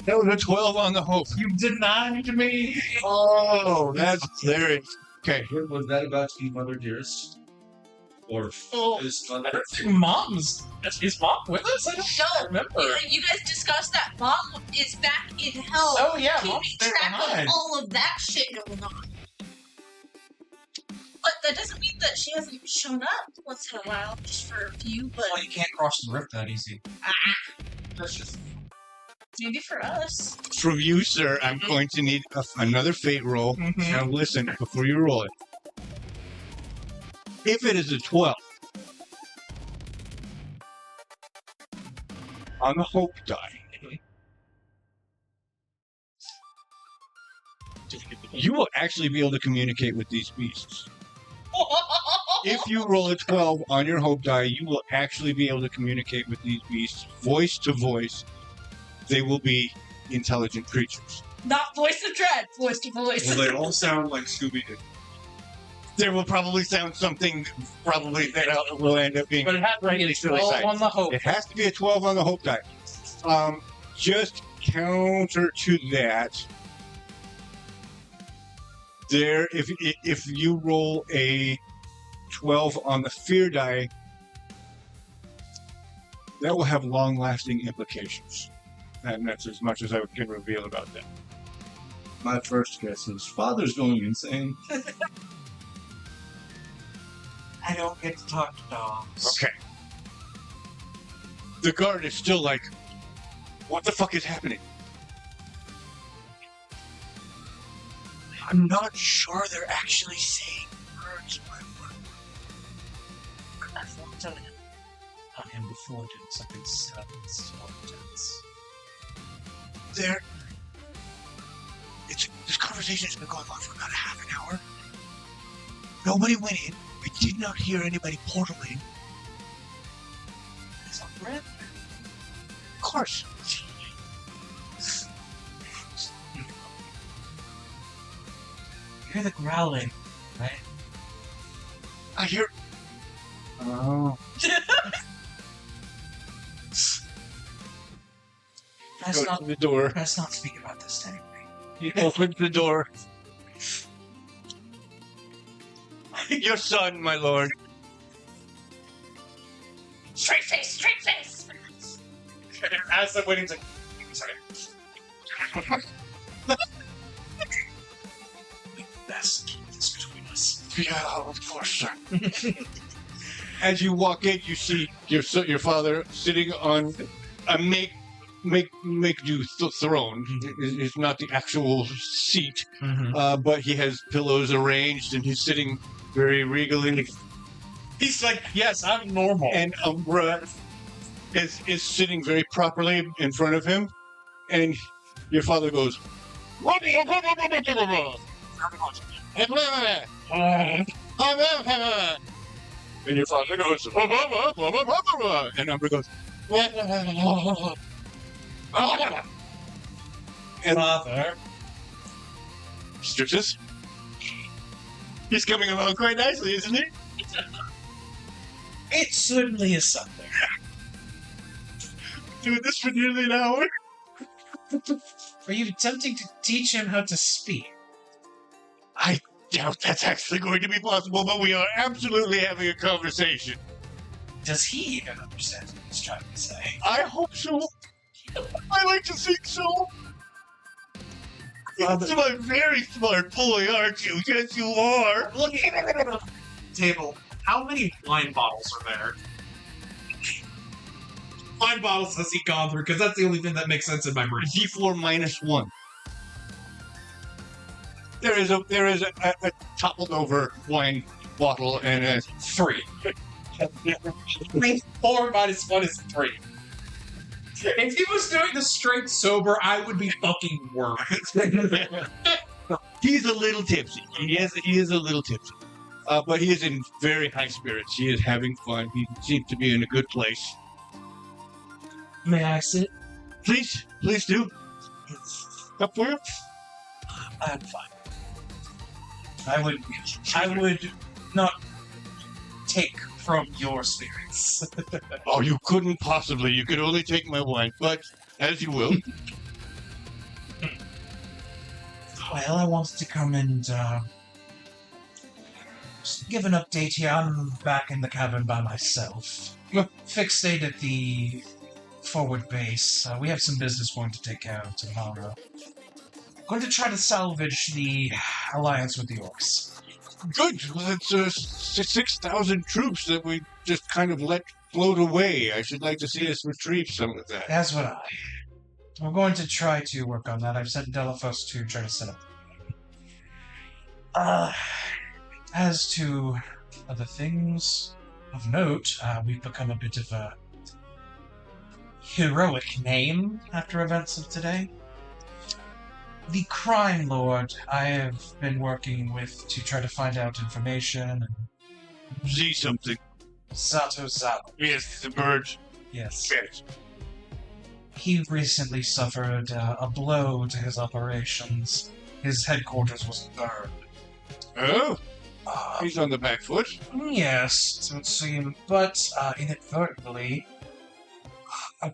That was a 12 on the hope. You denied me. Oh, that's there. Okay. Was that about to be Mother Dearest? Or is Mother? Mom's. Is his mom with us? I don't remember. You guys discussed that Mom is back in hell. Oh yeah, keeping Mom's there track behind. of all of that shit going on. But that doesn't mean that she hasn't shown up once in a while, just for a few. But Well, you can't cross the rift that easy. That's just. maybe for us. From you, sir, I'm going to need another fate roll. Now listen, before you roll it. If it is a 12, on the hope die, you will actually be able to communicate with these beasts. If you roll a 12 on your hope die, you will actually be able to communicate with these beasts voice to voice. They will be intelligent creatures. Not voice of dread, voice to voice. Well, they all sound like Scooby-Doo. There will probably sound something that will end up being But it has to be a 12 on the hope. It has to be a 12 on the hope die. Just counter to that. There, if you roll a 12 on the fear die, that will have long-lasting implications. And that's as much as I can reveal about that. My first guess is father's going insane. I don't get to talk to dogs. Okay. The guard is still like, what the fuck is happening? I'm not sure they're actually saying words, my lord. I won't tell him. Tell him before doing something so intense. This conversation has been going on for about a half an hour. Nobody went in. I did not hear anybody portaling. Is that red? Of course. You hear the growling, right? I hear. Oh. Let's Go to the door. not speak about this to anybody. He opens the door. Your son, my lord. Straight face, straight face! As the wedding's like, sorry. Best keep this between us. Yeah, of course, sir. As you walk in, you see your father sitting on a make do throne. It's not the actual seat, but he has pillows arranged, and he's sitting very regally. He's like, yes, I'm normal. And Umbra is sitting very properly in front of him, and your father goes, and your father goes, and Umbra goes, and Father. Strix, he's coming along quite nicely, isn't he? It certainly is something. Doing this for nearly an hour. Are you attempting to teach him how to speak? I doubt that's actually going to be possible, but we are absolutely having a conversation. Does he even understand what he's trying to say? I hope so. I like to think so. You're a very smart boy, aren't you? Yes, you are. Look at the table. How many wine bottles are there? Wine bottles has he gone through? Because that's the only thing that makes sense in my brain. D4 -1. There is a toppled over wine bottle and a 3. 4 minus 1 is 3. If he was doing the straight sober, I would be fucking worried. He's a little tipsy. He is a little tipsy. But he is in very high spirits. He is having fun. He seems to be in a good place. May I sit? Please do. Up for you? I'm fine. I would not take from your spirits. Oh, you couldn't possibly. You could only take my wine, but as you will. Well, I wanted to come and just give an update here. I'm back in the cavern by myself. Fixed stayed at the forward base. We have some business going to take care of tomorrow. Going to try to salvage the alliance with the orcs. Good. Well, that's 6,000 troops that we just kind of let float away. I should like to see us retrieve some of that. That's what I'm going to try to work on that. I've sent Delafos to try to set up. As to other things of note, we've become a bit of a heroic name after events of today. The Crime Lord I have been working with to try to find out information. See something. Zato Zala. Yes, the bird. Yes. Yes. He recently suffered a blow to his operations. His headquarters was burned. Oh, he's on the back foot. Yes, it would seem. But inadvertently,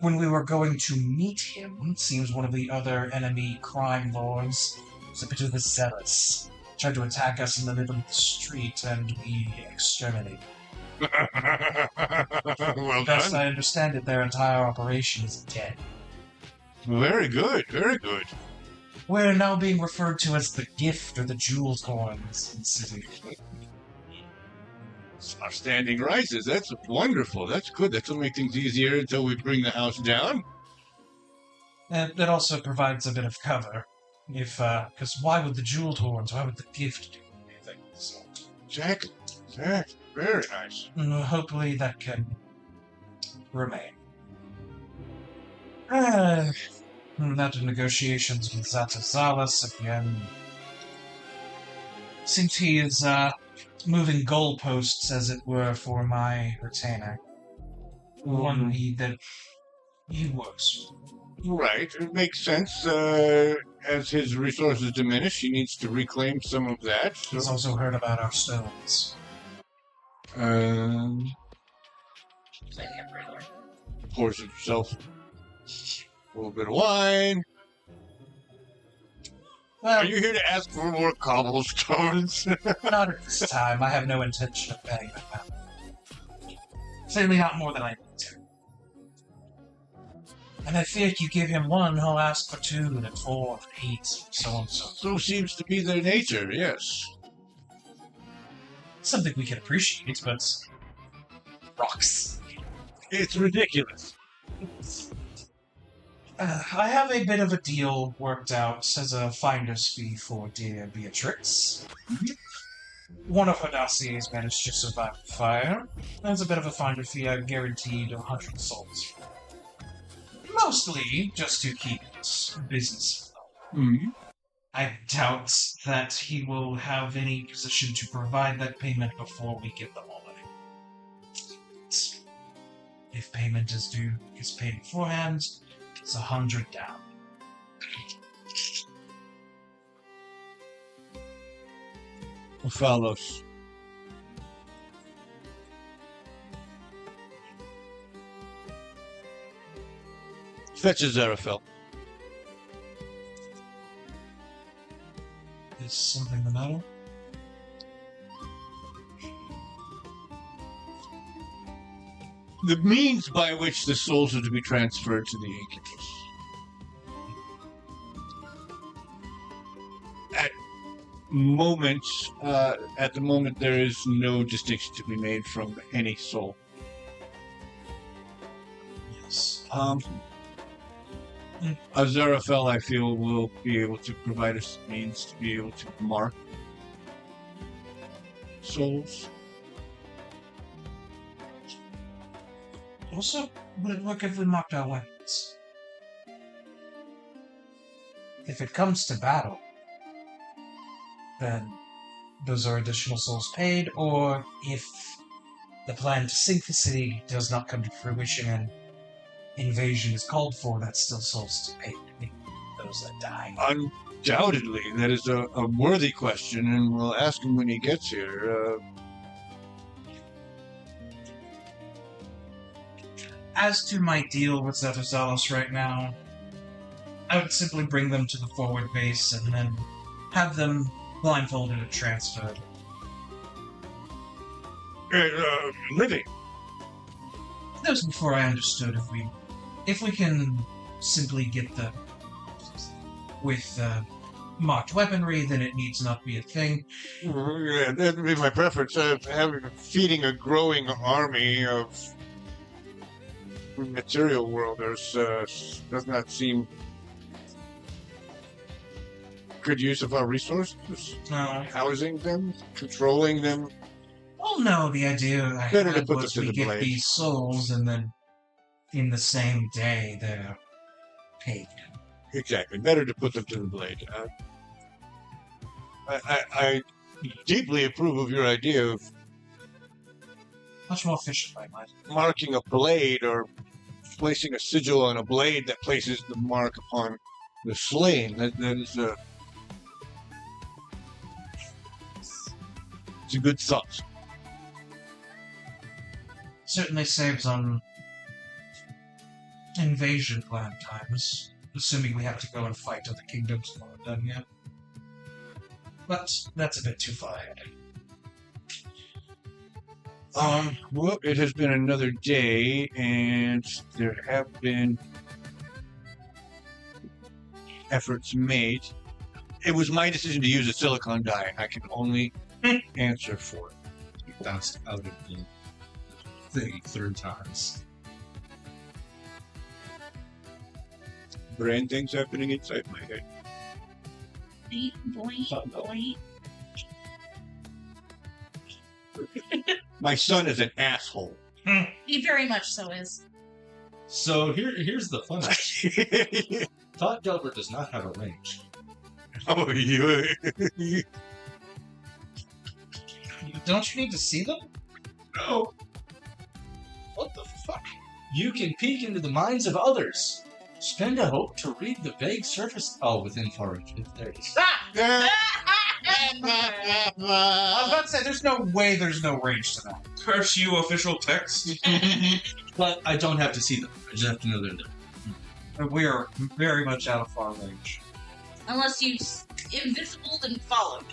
when we were going to meet him, it seems one of the other enemy crime lords was a bit overzealous. Tried to attack us in the middle of the street, and we exterminated. Well Best done. I understand it, their entire operation is dead. Very good, very good. We're now being referred to as the Gift or the Jeweled Horns in the city. Standing rises. That's wonderful. That's good. That'll make things easier until we bring the house down. And that also provides a bit of cover. Because why would the Jeweled Horns, why would the Gift do anything? So, Exactly. Exactly. Very nice. hopefully that can remain. After negotiations with Zatazalas again. Seems he is moving goalposts, as it were, for my retainer. One that he works. Right. It makes sense. As his resources diminish, he needs to reclaim some of that. He's So, also heard about our stones. pours himself a little bit of wine. Well, Are you here to ask for more cobblestones? not at this time. I have no intention of paying them out. Certainly not more than I need to. And I fear if you give him one, he'll ask for 2, then 4, then 8, so on and so forth. So seems to be their nature, yes. Something we can appreciate, but rocks. It's ridiculous. I have a bit of a deal worked out as a finder's fee for dear Beatrix. One of her dossiers managed to survive the fire. As a bit of a finder fee, I've guaranteed 100 souls. Mostly just to keep it business. Mm-hmm. I doubt that he will have any position to provide that payment before we get the holiday. If payment is due, is paid beforehand, it's 100 down. Follows. Fetches Zarafel. Is something the matter? The means by which the souls are to be transferred to the incubus. At the moment, there is no distinction to be made from any soul. Yes. Azarafel, I feel, will be able to provide us means to be able to mark souls. Also, would it work if we marked our weapons? If it comes to battle, then those are additional souls paid, or if the plan to sink the city does not come to fruition and invasion is called for, that's still souls to pay to those that die. Undoubtedly, that is a worthy question, and we'll ask him when he gets here. As to my deal with Zetazalos right now, I would simply bring them to the forward base and then have them blindfolded and transferred. Living. That was before I understood if we can simply get the with marked weaponry, then it needs not be a thing. Yeah, that'd be my preference. Feeding a growing army of material worlders does not seem good use of our resources. No. Housing them, controlling them. Well, no, the idea I Better to had put was this to we the get blade. these souls and then in the same day they're paid. Exactly. Better to put them to the blade. I deeply approve of your idea of Much more efficient, I might. marking a blade or placing a sigil on a blade that places the mark upon the slain. That is it's a good thought. Certainly saves on invasion plan times, assuming we have to go and fight other kingdoms when we're done yet. But that's a bit too far ahead. Well, it has been another day, and there have been efforts made. It was my decision to use a silicon die. I can only answer for it. You bounced out of the thing 3 times. Brain things happening inside my head. Boing, boing, boing. My son is an asshole. He very much so is. So here's the fun. Thought Delver does not have a range. Oh, you. Don't you need to see them? No. What the fuck? You can peek into the minds of others. Spend a hope to read the vague surface. Oh, within far reach. There it is. I was about to say, there's no way there's no range to that. Curse you, official text. But I don't have to see them. I just have to know they're there. But we are very much out of far range. Unless you invisible and followed.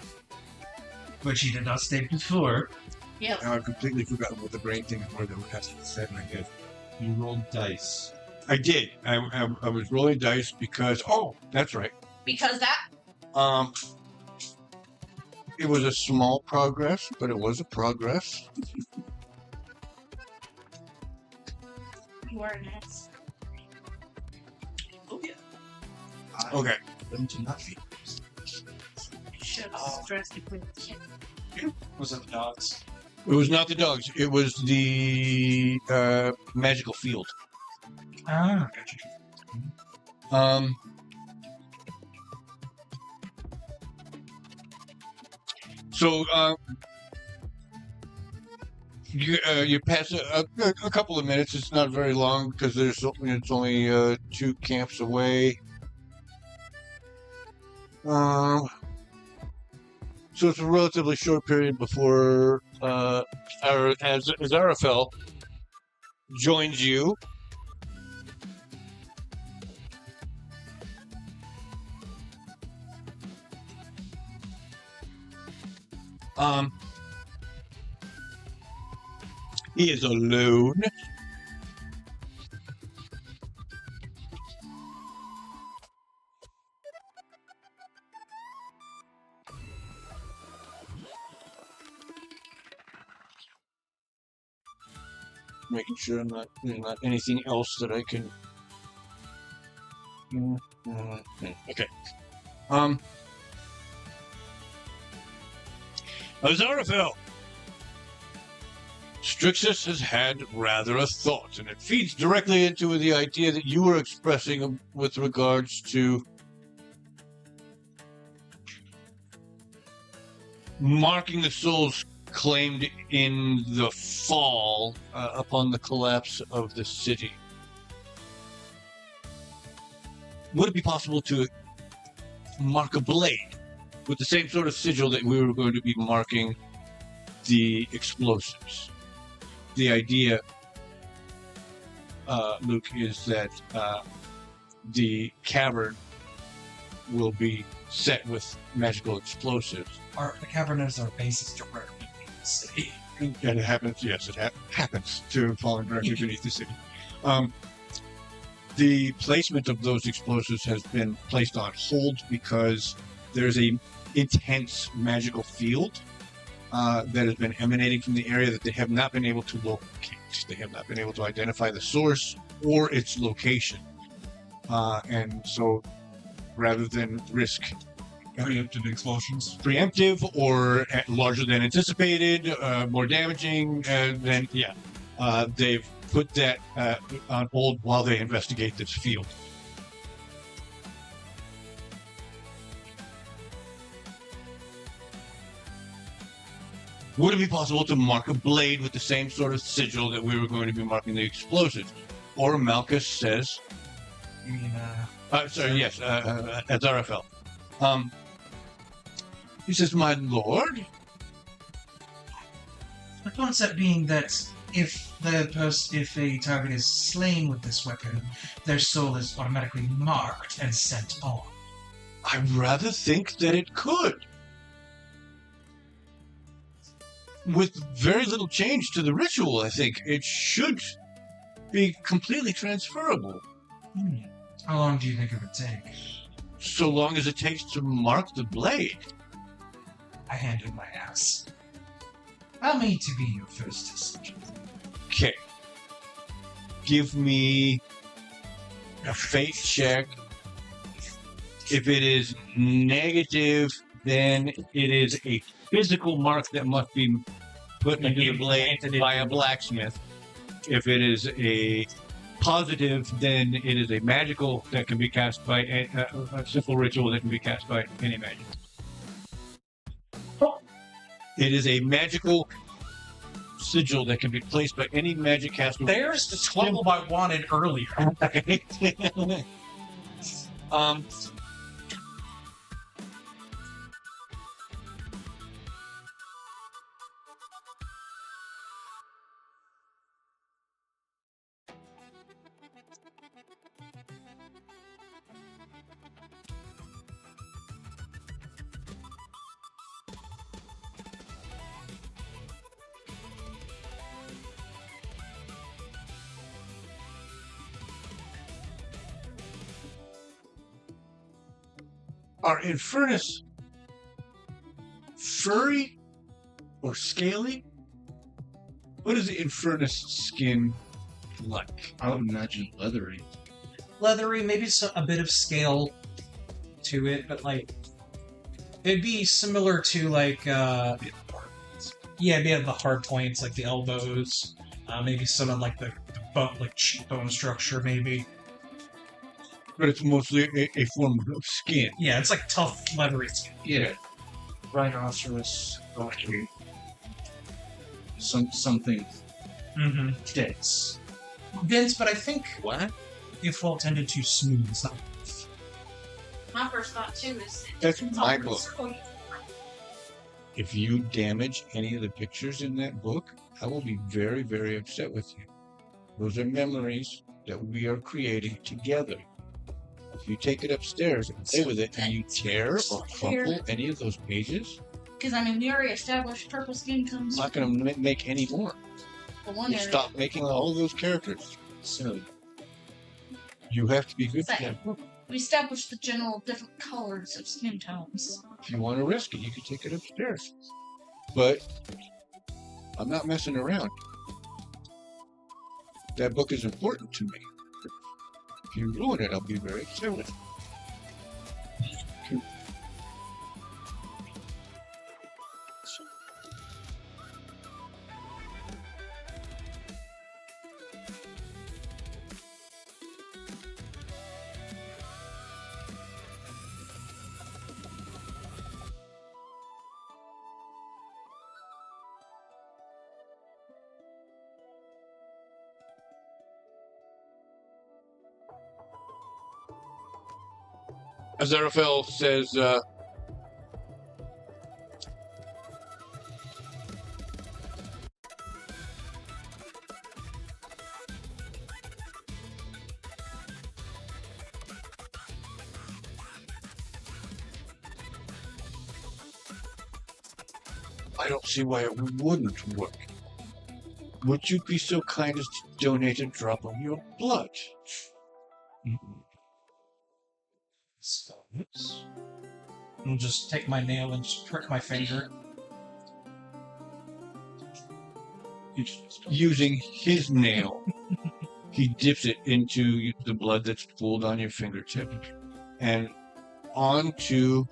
Which he did not state before. Yep. Now I've completely forgotten what the brain things were that has to say in my head. You rolled dice. I did. I was rolling dice because that's right. Because that It was a small progress, but it was a progress. you are an ass. Oh, yeah. Okay. Them to not be. Should have drastically. Was it the dogs? It was not the dogs. It was the magical field. Ah, gotcha. So you pass a couple of minutes. It's not very long because it's only 2 camps away. So it's a relatively short period before Azarafel joins you. He is alone. Making sure there's not anything else that I can. Okay. Azarafel. Strixus has had rather a thought, and it feeds directly into the idea that you were expressing with regards to marking the souls claimed in the fall upon the collapse of the city. Would it be possible to mark a blade with the same sort of sigil that we were going to be marking the explosives? The idea, Luke, is that the cavern will be set with magical explosives. The cavern is our basis to where we need the city. And it happens, yes, it happens to have fallen directly beneath the city. The placement of those explosives has been placed on hold because there's a intense magical field that has been emanating from the area that they have not been able to locate. They have not been able to identify the source or its location. And so, rather than risk Preemptive explosions. preemptive or larger than anticipated, more damaging, they've put that on hold while they investigate this field. Would it be possible to mark a blade with the same sort of sigil that we were going to be marking the explosives? Orimalkus says, You mean, yes, Azarafel. He says, my lord? the concept being that if a target is slain with this weapon, their soul is automatically marked and sent on. I rather think that it could. With very little change to the ritual, I think it should be completely transferable. How long do you think it would take? So long as it takes to mark the blade. I handed my ass. Allow me to be your first decision. Okay. Give me a faith check. If it is negative, then it is a physical mark that must be put into the blade by a blacksmith. If it is a positive, then it is a magical that can be cast by a simple ritual that can be cast by any magic. It is a magical sigil that can be placed by any magic caster. There's the 12 I wanted earlier. Are Infernus furry or scaly? What is the Infernus skin like? I would imagine leathery. Leathery, maybe a bit of scale to it, but like it'd be similar to like it'd be the hard points, like the elbows, maybe some of like the bone, like cheekbone structure, maybe. But it's mostly a form of skin. Yeah, it's like tough, leathery skin. Yeah. Rhinoceros. Okay. Something Mm-hmm. dense. Dense, but I think What? if well tended to smooth, it's not. My first thought too is That's it's my all book. circle. If you damage any of the pictures in that book, I will be very, very upset with you. Those are memories that we are creating together. If you take it upstairs and play with it and you tear or crumple any of those pages, Because I mean, we already established purple skin comes I'm not going to make any more. from one You area. stop making all of those characters. So, You have to be good for Same. that book. We established the general different colors of skin tones. If you want to risk it, you can take it upstairs. But I'm not messing around. That book is important to me. If you ruin it, I'll be very upset with you. Azarafel says, I don't see why it wouldn't work. Would you be so kind as to donate a drop of your blood? I'll just take my nail and just prick my finger. Using his nail, he dips it into the blood that's pooled on your fingertip and onto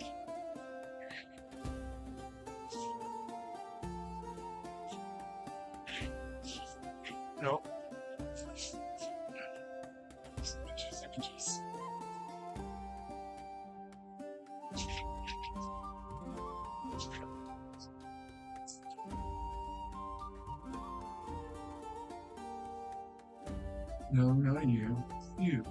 No, not you. You.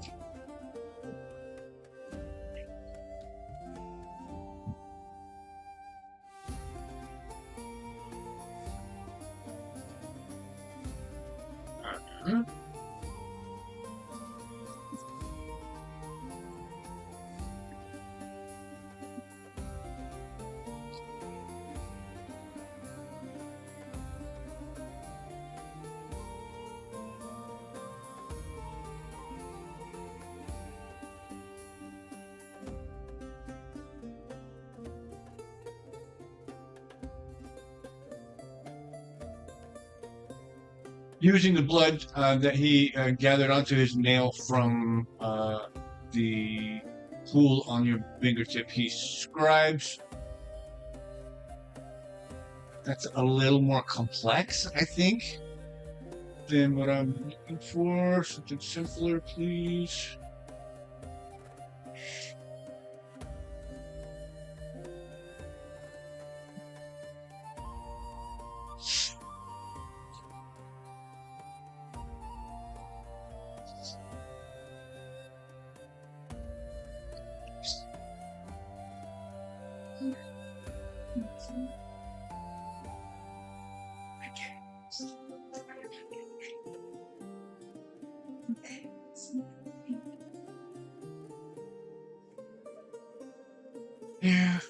Using the blood that he gathered onto his nail from the pool on your fingertip, he scribes. That's a little more complex, I think, than what I'm looking for. Something simpler, please. Yeah.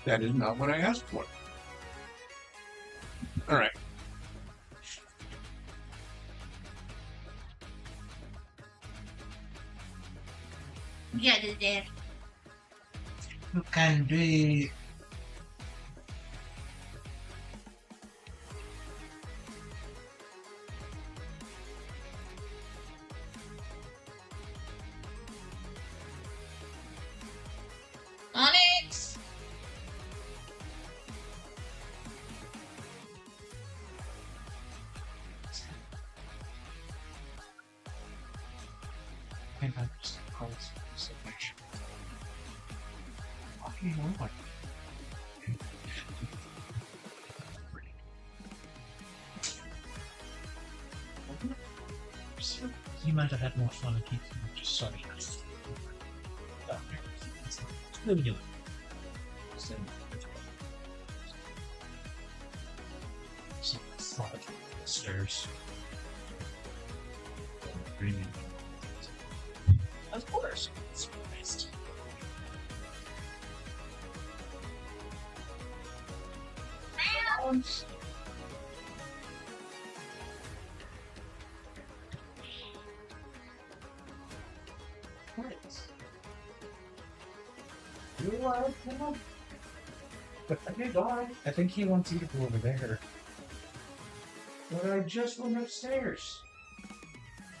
That is not what I asked for. All right. Yeah, it did. You can do it. Onyx! I think I just called so much. Fucking Lord. You might have had more fun keeping just sorry. Let me do it. So, slide stairs. Of course. It's nice. You are come okay, bye. I think he wants you to go over there. But I just went upstairs.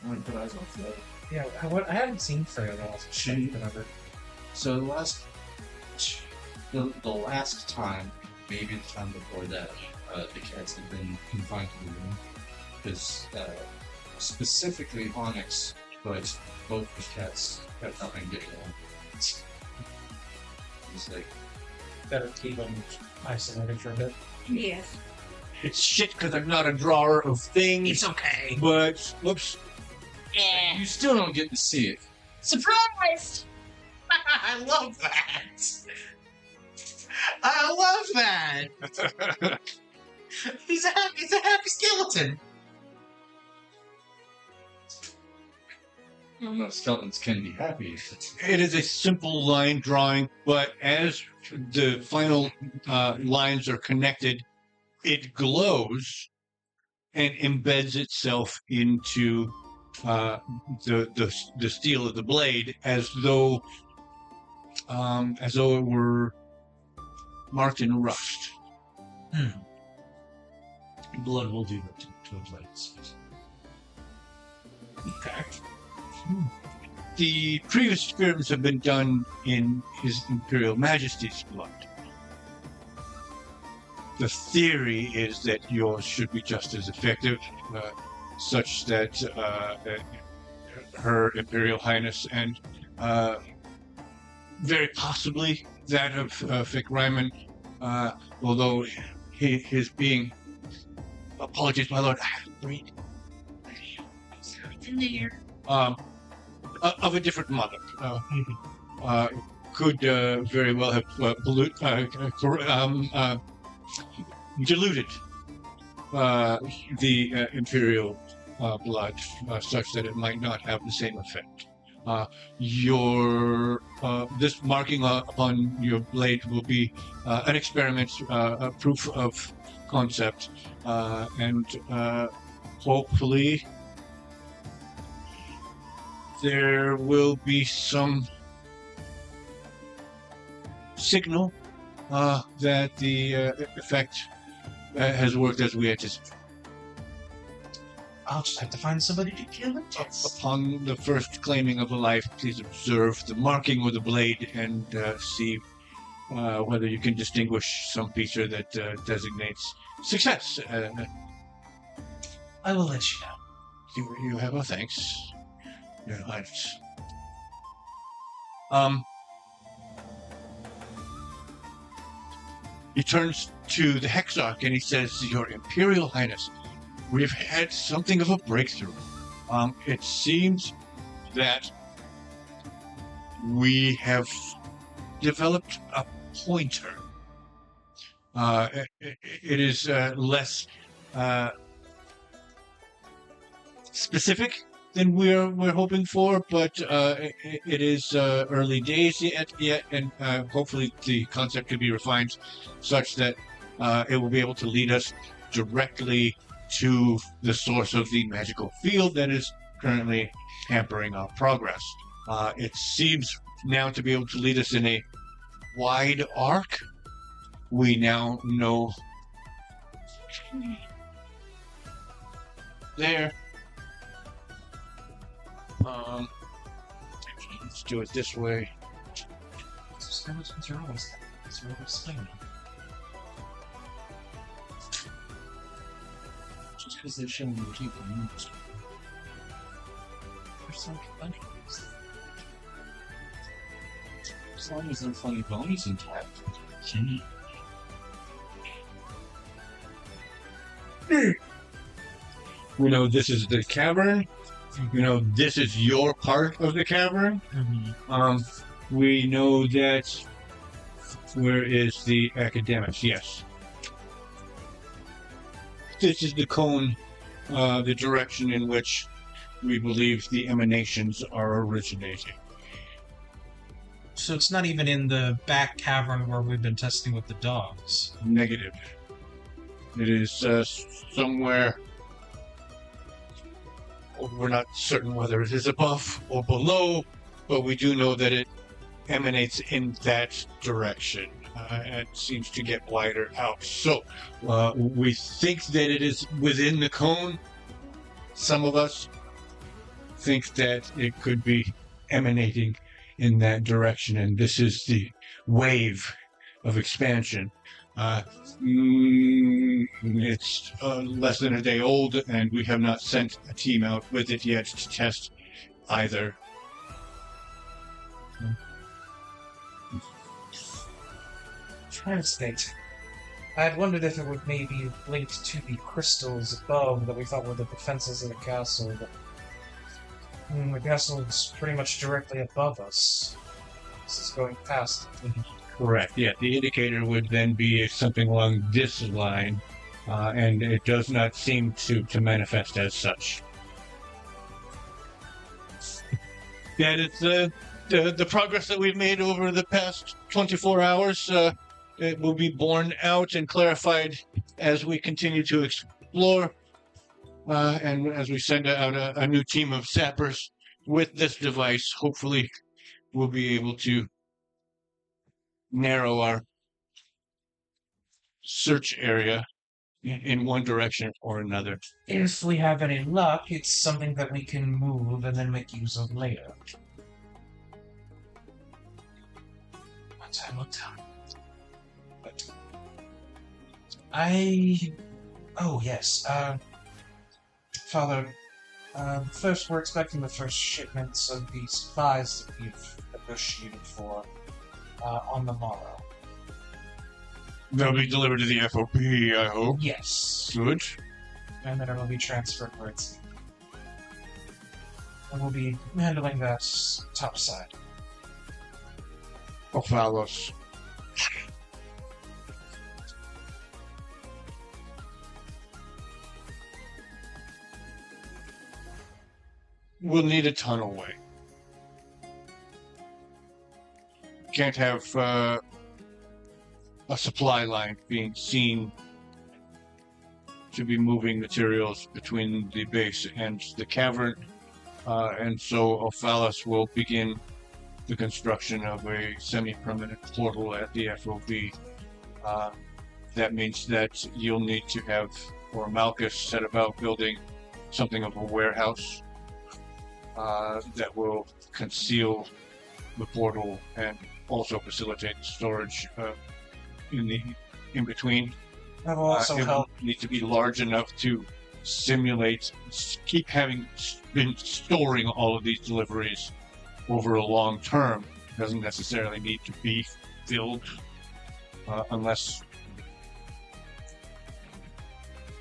I'm gonna put eyes on Flo. Yeah, I haven't seen Freya in a while. She- Whatever. So the last time, maybe the time before that, the cats had been confined to the room because specifically Onyx, but both the cats have not been getting along. It's like Better keep them isolated for a bit. Yes. It's shit because I'm not a drawer of things. It's okay. But, whoops. Yeah. you still don't get to see it. Surprise! I love that. I love that. He's a happy skeleton. Skeletons can be happy. It is a simple line drawing, but as the final lines are connected, it glows and embeds itself into the steel of the blade, as though it were marked in rust. Blood will do that to blades. Okay. The previous experiments have been done in His Imperial Majesty's blood. The theory is that yours should be just as effective, such that Her Imperial Highness and very possibly that of Fick Ryman, although his being, apologies, my lord, read. In the ear. Of a different mother, could very well have diluted the imperial blood, such that it might not have the same effect. This marking upon your blade will be an experiment, a proof of concept, and hopefully there will be some signal that the effect has worked as we anticipate. I'll just have to find somebody to kill it. Upon the first claiming of a life, please observe the marking with the blade and see whether you can distinguish some feature that designates success. I will let you know. You have a thanks, Your Highness. He turns to the Hexarch and he says, Your Imperial Highness, we've had something of a breakthrough. It seems that we have developed a pointer. It is less specific than we're hoping for, but it is early days yet, and hopefully the concept can be refined such that it will be able to lead us directly to the source of the magical field that is currently hampering our progress. It seems now to be able to lead us in a wide arc. We now know there. Let's do it this way. Skeletons are always that. It's really explaining. Just because they're showing you people moves. They're so funny. As long as their funny bones intact. We know this is the cavern. You know, this is your part of the cavern. We know that. Where is the academics? Yes. This is the cone, the direction in which we believe the emanations are originating. So it's not even in the back cavern where we've been testing with the dogs. Negative. It is somewhere. We're not certain whether it is above or below, but we do know that it emanates in that direction and seems to get wider out. So we think that it is within the cone. Some of us think that it could be emanating in that direction, and this is the wave of expansion. It's less than a day old, and we have not sent a team out with it yet to test either. Translate. I had wondered if it would maybe linked to the crystals above that we thought were the defenses of the castle, but the castle is pretty much directly above us. This is going past. Correct. Yeah, the indicator would then be something along this line, and it does not seem to manifest as such. That is the progress that we've made over the past 24 hours. It will be borne out and clarified as we continue to explore, and as we send out a new team of sappers with this device. Hopefully, we'll be able to narrow our search area in one direction or another. If we have any luck, it's something that we can move and then make use of later. What time? But oh yes, Father, first we're expecting the first shipments of the supplies that we've negotiated for on the morrow. They'll be delivered to the FOP, I hope. Yes. Good. And then it will be transferred where it's needed. And we'll be handling that topside. Ophalos. We'll need a tunnelway. Can't have a supply line being seen to be moving materials between the base and the cavern, and so Ophalos will begin the construction of a semi-permanent portal at the FOB. That means that you'll need to have Orimalkus set about building something of a warehouse that will conceal the portal and also facilitate storage in between. That will also It help. will need to be large enough to simulate, keep having been storing all of these deliveries over a long term. It doesn't necessarily need to be filled unless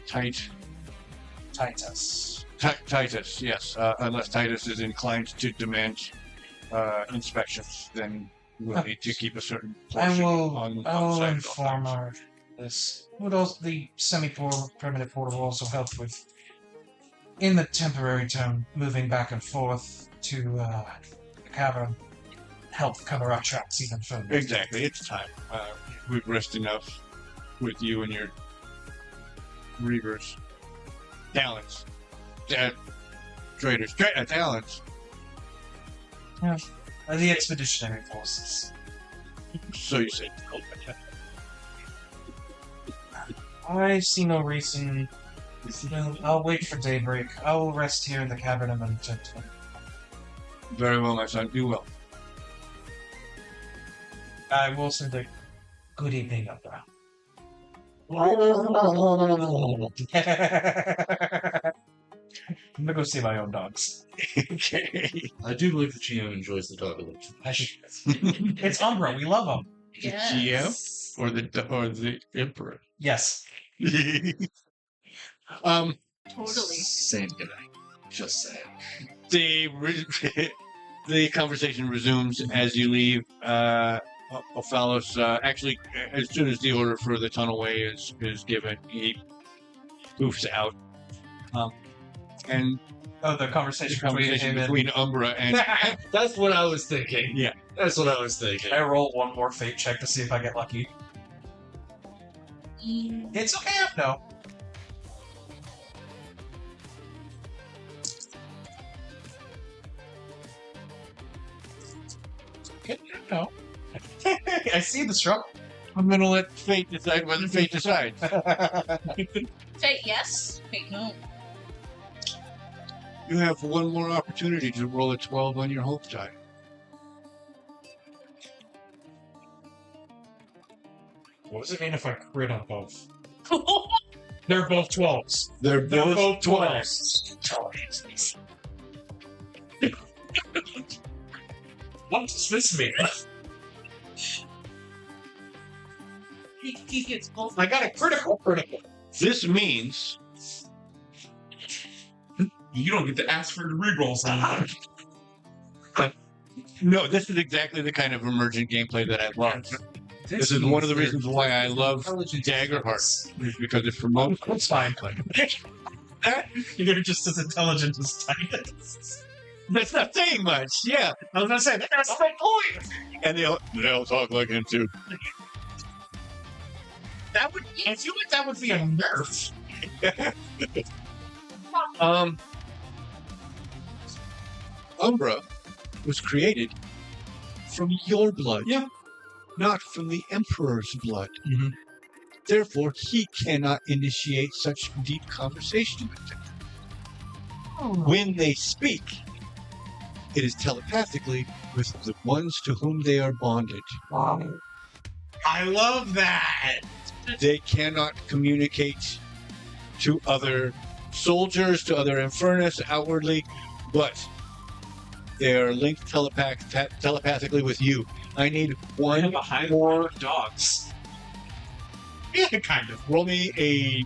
Titus. Titus, yes. Unless Titus is inclined to demand inspections, then we'll need to keep a certain portion on I will site. inform our this. Would also the semi-permanent portal will also help with, in the temporary term, moving back and forth to the cavern. Help cover our tracks even further. Exactly, it's time. We've risked enough with you and your Reavers. Talents. Traders. Talents. The expeditionary forces. So you say. I see no reason. Well, I'll wait for daybreak. I will rest here in the cavern of Ungentle. Very well, my son. Do well. I will send a good evening up there. I'm gonna go see my own dogs. Okay. I do believe the GM enjoys the dog a little. It's Umbra. We love them. Yes. Or the Emperor. Yes. Um, Totally. Same guy. Just saying. the conversation resumes as you leave. Ophalos, actually, as soon as the order for the tunnelway is given, he poofs out. And Oh, the the conversation conversation between Umbra and That's what I was thinking. Yeah. That's what I was thinking. I roll one more fate check to see if I get lucky. It's okay if no. No. I see the struggle. I'm gonna let fate decide whether fate decides. Fate yes, fate no. You have one more opportunity to roll a 12 on your hope die. What does it mean if I crit on both? They're both 12s. They're They're both 12s. 12s. What does this mean? He gets both. I got a critical. This means You don't get to ask for the rerolls. no. This is exactly the kind of emergent gameplay that I love. This is one of the reasons why I love Daggerheart, is because it promotes. That's fine. You're just as intelligent as Titus. That's not saying much. Yeah, I was gonna say that's my point. And they'll talk like him too. That would, I feel like that would be a nerf. Umbra was created from your blood. Yeah. Not from the Emperor's blood. Mhm. Therefore, he cannot initiate such deep conversation with them. When they speak, it is telepathically with the ones to whom they are bonded. I love that. They cannot communicate to other soldiers, to other Infernus outwardly, but they are linked telepathically with you. I need one more dogs. Yeah, kind of. Roll me a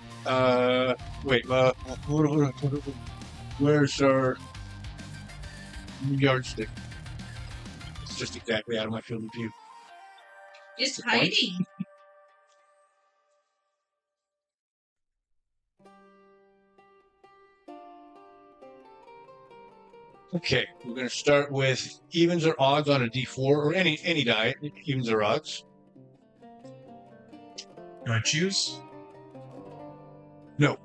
where's our yardstick? It's just exactly out of my field of view. It's hiding. Okay, we're going to start with evens or odds on a d4 or any die. Evens or odds. Do I choose? No,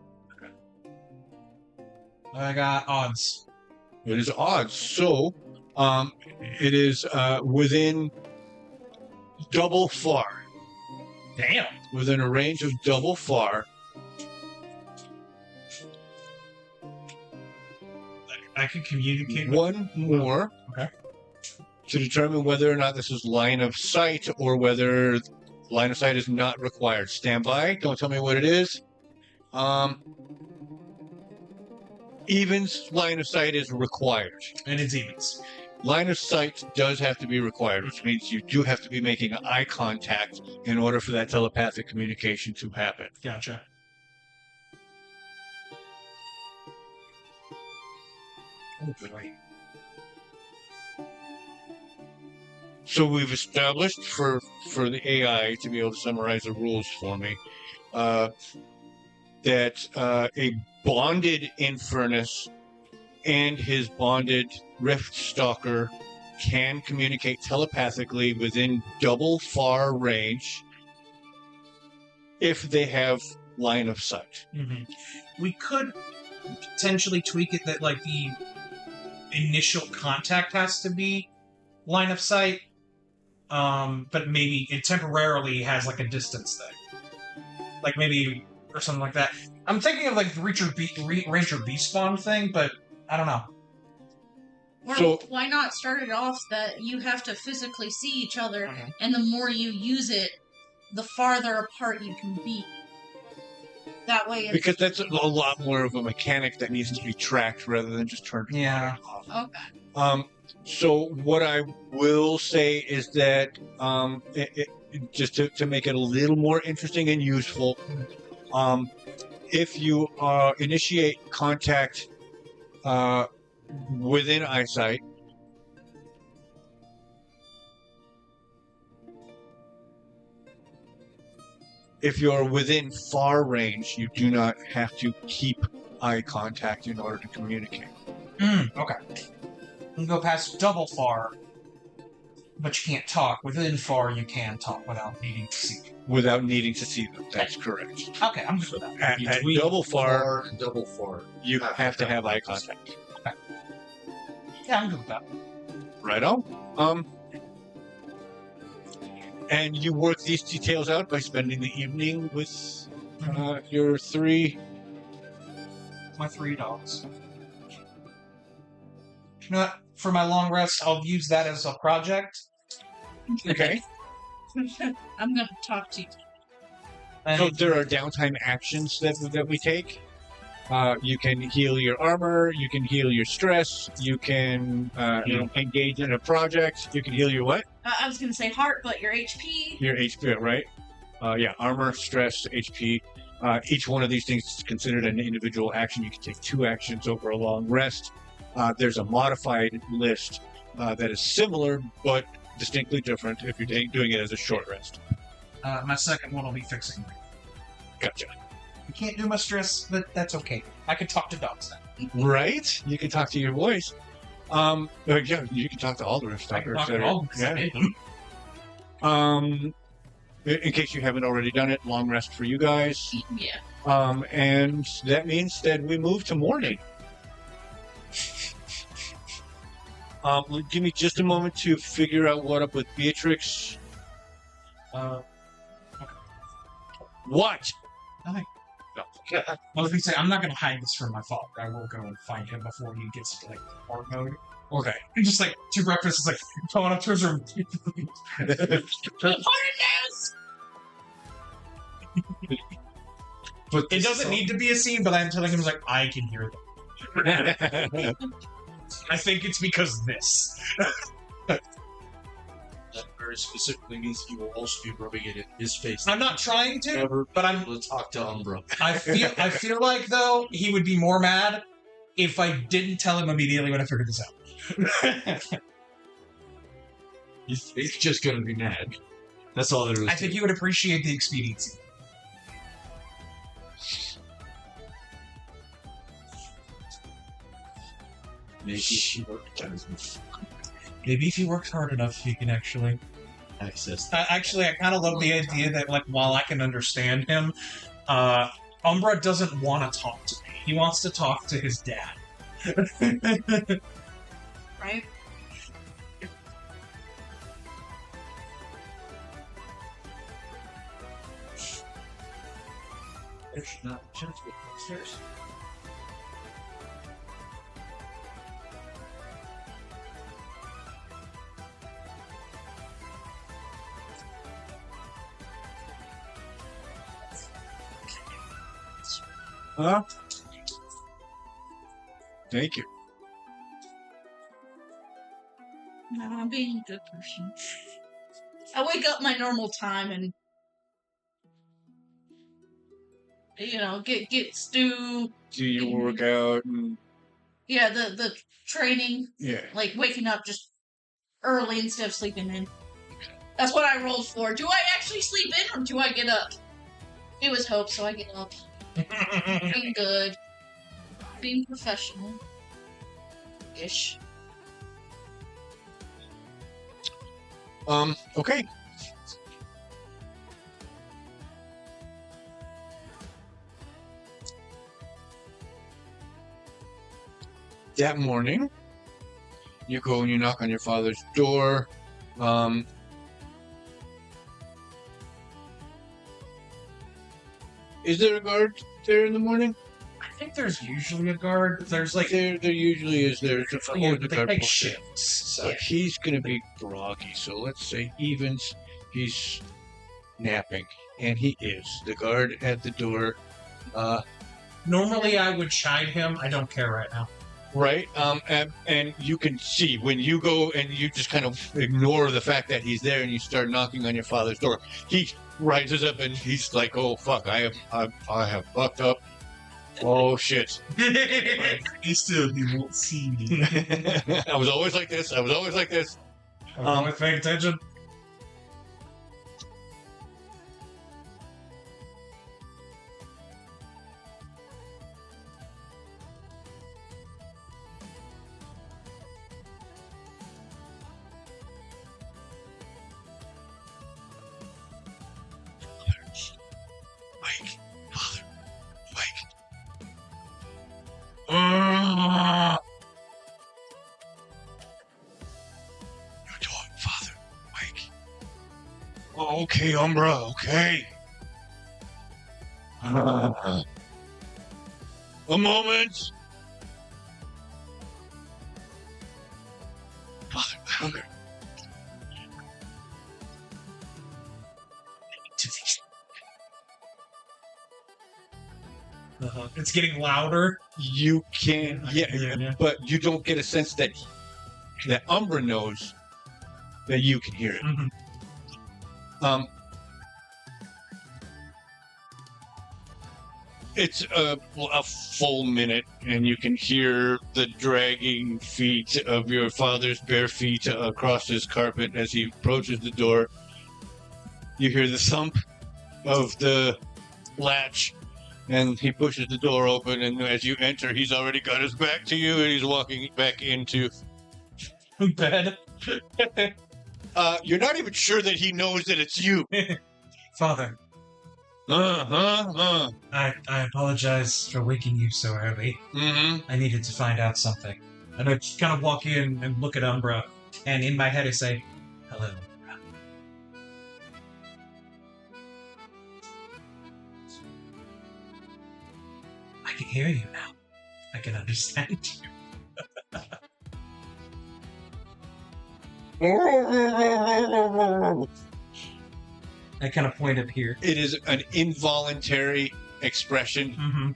I got odds. it is odds. So, it is within double far. Damn. Within a range of double far. I can communicate with One more. Okay. To determine whether or not this is line of sight or whether line of sight is not required. Stand by. Don't tell me what it is. Evens line of sight is required. and it's evens. Line of sight does have to be required, which means you do have to be making eye contact in order for that telepathic communication to happen. Gotcha. Oh boy. So we've established for the AI to be able to summarize the rules for me that a bonded Infernus and his bonded Rift Stalker can communicate telepathically within double far range if they have line of sight. Mm-hmm. We could potentially tweak it that like the initial contact has to be line of sight, but maybe it temporarily has like a distance thing, like maybe or something like that. I'm thinking of like the Ranger B-spawn thing, but I don't know. Or So- why not start it off that you have to physically see each other, Mhm. and the more you use it, the farther apart you can be. That way it's... Because that's a lot more of a mechanic that needs to be tracked rather than just turned Yeah. off. Okay. So what I will say is that just to make it a little more interesting and useful, if you initiate contact within eyesight, if you're within far range, you do not have to keep eye contact in order to communicate. Okay. You can go past double far, but you can't talk. Within far, you can talk without needing to see. Without needing to see them. That's correct. Okay, I'm good with that. At Between double far, and double far. you have to have eye contact. Yeah, I'm good with that. Right on. And you work these details out by spending the evening with your three. My 3 dogs. You know what? For my long rest, I'll use that as a project. Okay. I'm gonna talk to you. And So there are downtime actions that we take. You can heal your armor. You can heal your stress. You can engage in a project. You can heal your what? I was gonna say heart, but your HP. Your HP, right? Yeah, armor, stress, HP. Each one of these things is considered an individual action. You can take 2 actions over a long rest. There's a modified list that is similar but distinctly different if you're doing it as a short rest. my second one will be fixing. Gotcha. I can't do my stress, but that's okay. I can talk to dogs now. Right? You can talk to your voice. Yeah, you can talk to Alder. I can talk to all In case you haven't already done it, long rest for you guys. Yeah. And that means that we move to morning. Give me just a moment to figure out what up with Beatrix. What? Nothing. No. I was going to say, I'm not going to hide this from my father. I will go and find him before he gets to, like, hard mode. Okay. And just, like, to breakfast, it's like, going up to his room. But It doesn't need to be a scene, but I'm telling him, like, I can hear them. I think it's because of this. That very specifically means he will also be rubbing it in his face. I'm not trying to, Never but I'm able to talk to Umbra. I feel like though he would be more mad if I didn't tell him immediately when I figured this out. He's just gonna be mad. That's all there is. I think he would appreciate the expediency. Maybe he worked Maybe if he works hard enough, he can actually. access. Actually, I kind of love the idea that, like, while I can understand him, Umbra doesn't want to talk to me. He wants to talk to his dad. Right? There's not a chance to get upstairs. Huh? Thank you. No, I'm being a good person. I wake up my normal time and get stew. Do your workout and Yeah, the training, yeah. like waking up just early instead of sleeping in. That's what I rolled for. Do I actually sleep in or do I get up? It was hope, so I get up. Being good. Being professional. Ish. Okay. That morning, you go and you knock on your father's door. Is there a guard there in the morning? I think there's usually a guard. There's like There usually is. There's a they guard take posted. shifts. So He's going to be groggy, so let's say evens. He's napping, and he is. The guard at the door. normally I would chide him. I don't care right now. Right, and you can see when you go and you just kind of ignore the fact that he's there and you start knocking on your father's door. He rises up and he's like, "Oh fuck, I have fucked up. Oh shit." He won't see me. I was always like this. I'm paying attention. Mike, father, Mike. Your door, father, Mike. Oh, okay, Umbra, okay. A moment. Father, my hunger. To these. It's getting louder. You can, Yeah. but you don't get a sense that Umbra knows that you can hear it. Mhm. It's a full minute, and you can hear the dragging feet of your father's bare feet across his carpet as he approaches the door. You hear the thump of the latch, and he pushes the door open, and as you enter, he's already got his back to you, and he's walking back into Bed. You're not even sure that he knows that it's you. Father, I apologize for waking you so early. Mm-hmm. I needed to find out something. And I just kind of walk in and look at Umbra, and in my head I say, hello, Umbra. I can hear you now. I can understand you. I kind of point up here. It is an involuntary expression. Mm-hmm.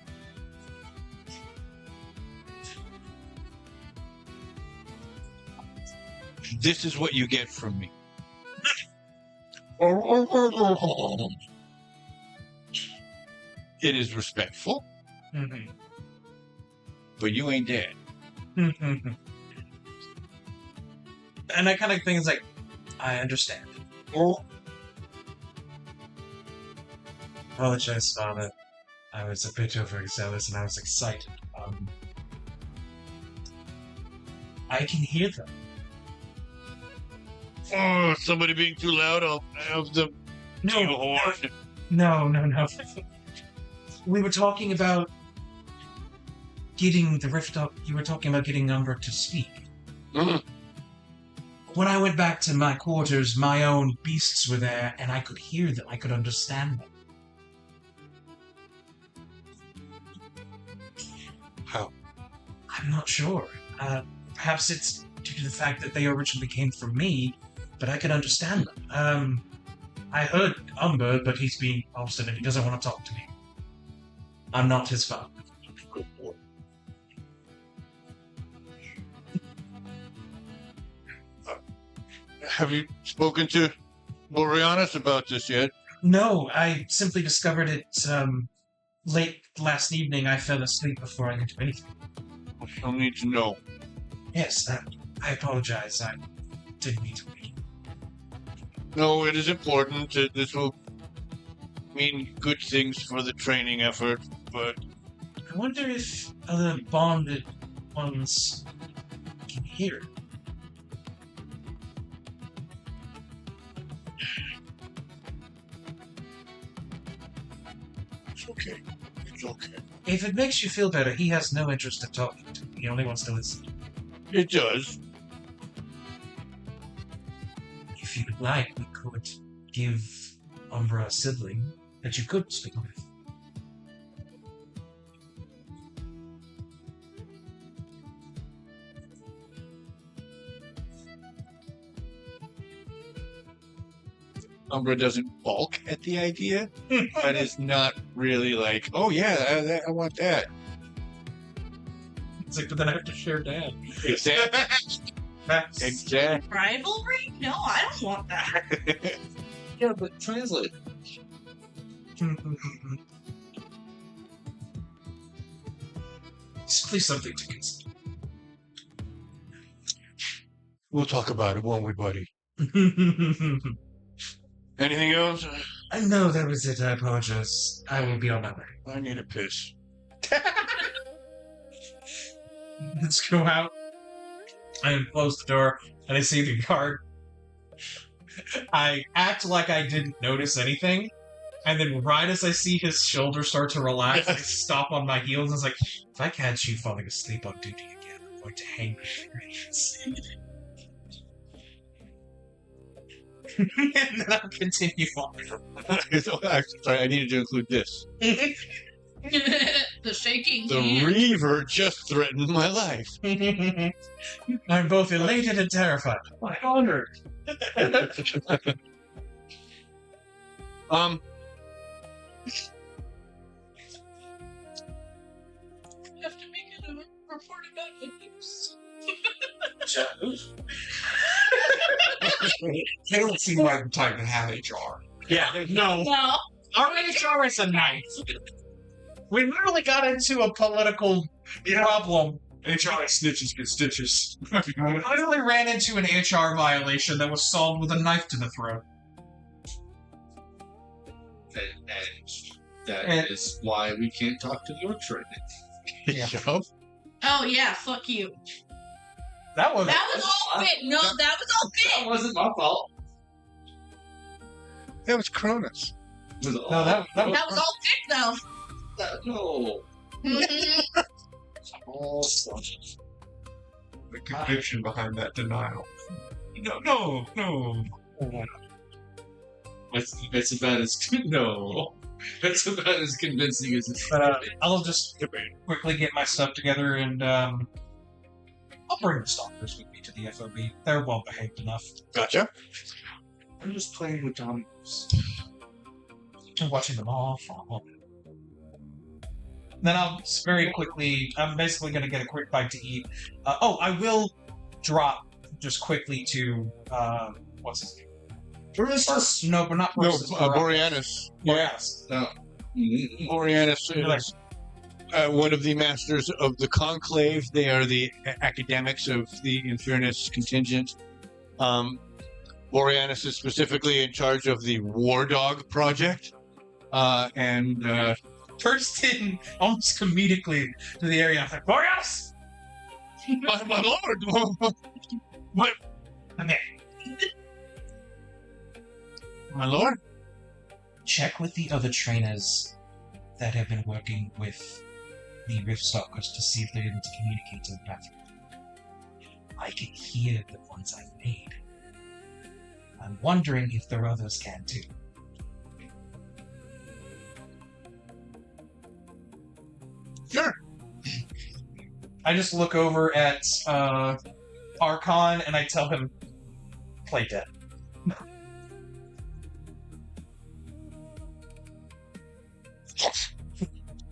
This is what you get from me. It is respectful, Mm-hmm. but you ain't dead. Mm-hmm. And I kind of think it's like, I understand. Apologize, Father. I was a bit overzealous and I was excited. I can hear them. Oh, somebody being too loud, I'll have them No. No. We were talking about getting the rift up. You were talking about getting Umbra to speak. Mhm. When I went back to my quarters, my own beasts were there, and I could hear them. I could understand them. How? I'm not sure. Perhaps it's due to the fact that they originally came from me, but I could understand them. I heard Umber, but he's being obstinate. He doesn't want to talk to me. I'm not his father. Good boy. Have you spoken to Boreanus about this yet? No, I simply discovered it late last evening. I fell asleep before I could do anything. I'll need to know. Yes, I apologize. I didn't mean to wake you. No, it is important. This will mean good things for the training effort, but I wonder if other bonded ones can hear. it's okay. It's okay. If it makes you feel better, he has no interest in talking to me. He only wants to listen. It does. If you'd like, we could give Umbra a sibling that you could speak with. Umbra doesn't balk at the idea, but it's not really like, oh yeah, I want that. It's like, but then I have to share dad. Exactly. Exactly. Rivalry? No, I don't want that. Yeah, but translate. Simply something to consider. We'll talk about it, won't we, buddy? Anything else? No, that was it. I apologize. I will be on my way. I need a piss. Let's go out. I close the door, and I see the guard. I act like I didn't notice anything, and then right as I see his shoulder start to relax, I stop on my heels and it's like, if I catch you falling asleep on duty again, I'm going to hang your hands. And then I'll continue on. Sorry, I needed to include this. The shaking The hand. Reaver just threatened my life. I'm both elated and terrified. My honor. You have to make it a report about the news. They don't seem like the type to have HR. Yeah, no. No. Our HR is a knife. We literally got into a political problem. HR snitches get stitches. I literally ran into an HR violation that was solved with a knife to the throat. And that is why we can't talk to the orcs right now. Yeah. Yup. Oh yeah, fuck you. That was all bit. No, that was all That bit. wasn't my fault. That was Cronus. It was no, that That was all bit, though. no. Mhm. Oh, The conviction behind that denial. No. That's about as no. That's about as convincing as it. But I'll just quickly get my stuff together and I'll bring the stalkers with me to the FOB. They're well behaved enough. Gotcha. I'm just playing with dominoes. And watching them all fall. Then I'll very quickly. I'm basically going to get a quick bite to eat. I will drop just quickly to what's his name? Baristas. No, but not No, Baristas, Boreanus. Yes. No. Boreanus is one of the masters of the Conclave. They are the academics of the Infernus contingent. Boreanus is specifically in charge of the Wardog project. And Burst in almost comedically to the area. I'm like, Boreas! my lord, what? I'm there. My lord? Check with the other trainers that have been working with the Rift Stalkers to see if they're able to communicate telepathically. I can hear the ones I've made. I'm wondering if the others can too. Sure. I just look over at Archon and I tell him, play dead.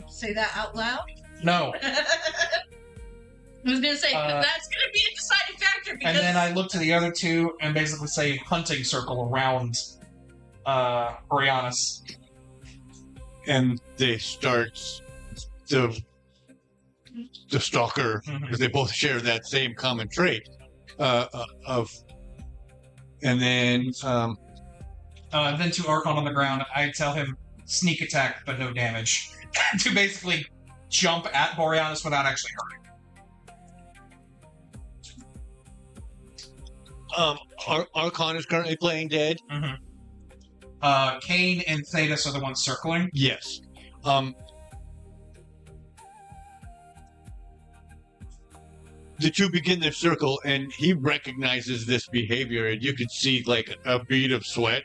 Say that out loud. No. I was gonna say Uh, that's gonna be a deciding factor because. And then I look to the other two and basically say hunting circle around Orianus. And they start the stalker, because they both share that same common trait and then Then to Archon on the ground, I tell him sneak attack but no damage. To basically jump at Boreanus without actually hurting. Archon is currently playing dead. Kane and Thetis are the ones circling. Yes. The two begin their circle, and he recognizes this behavior, and you can see like a bead of sweat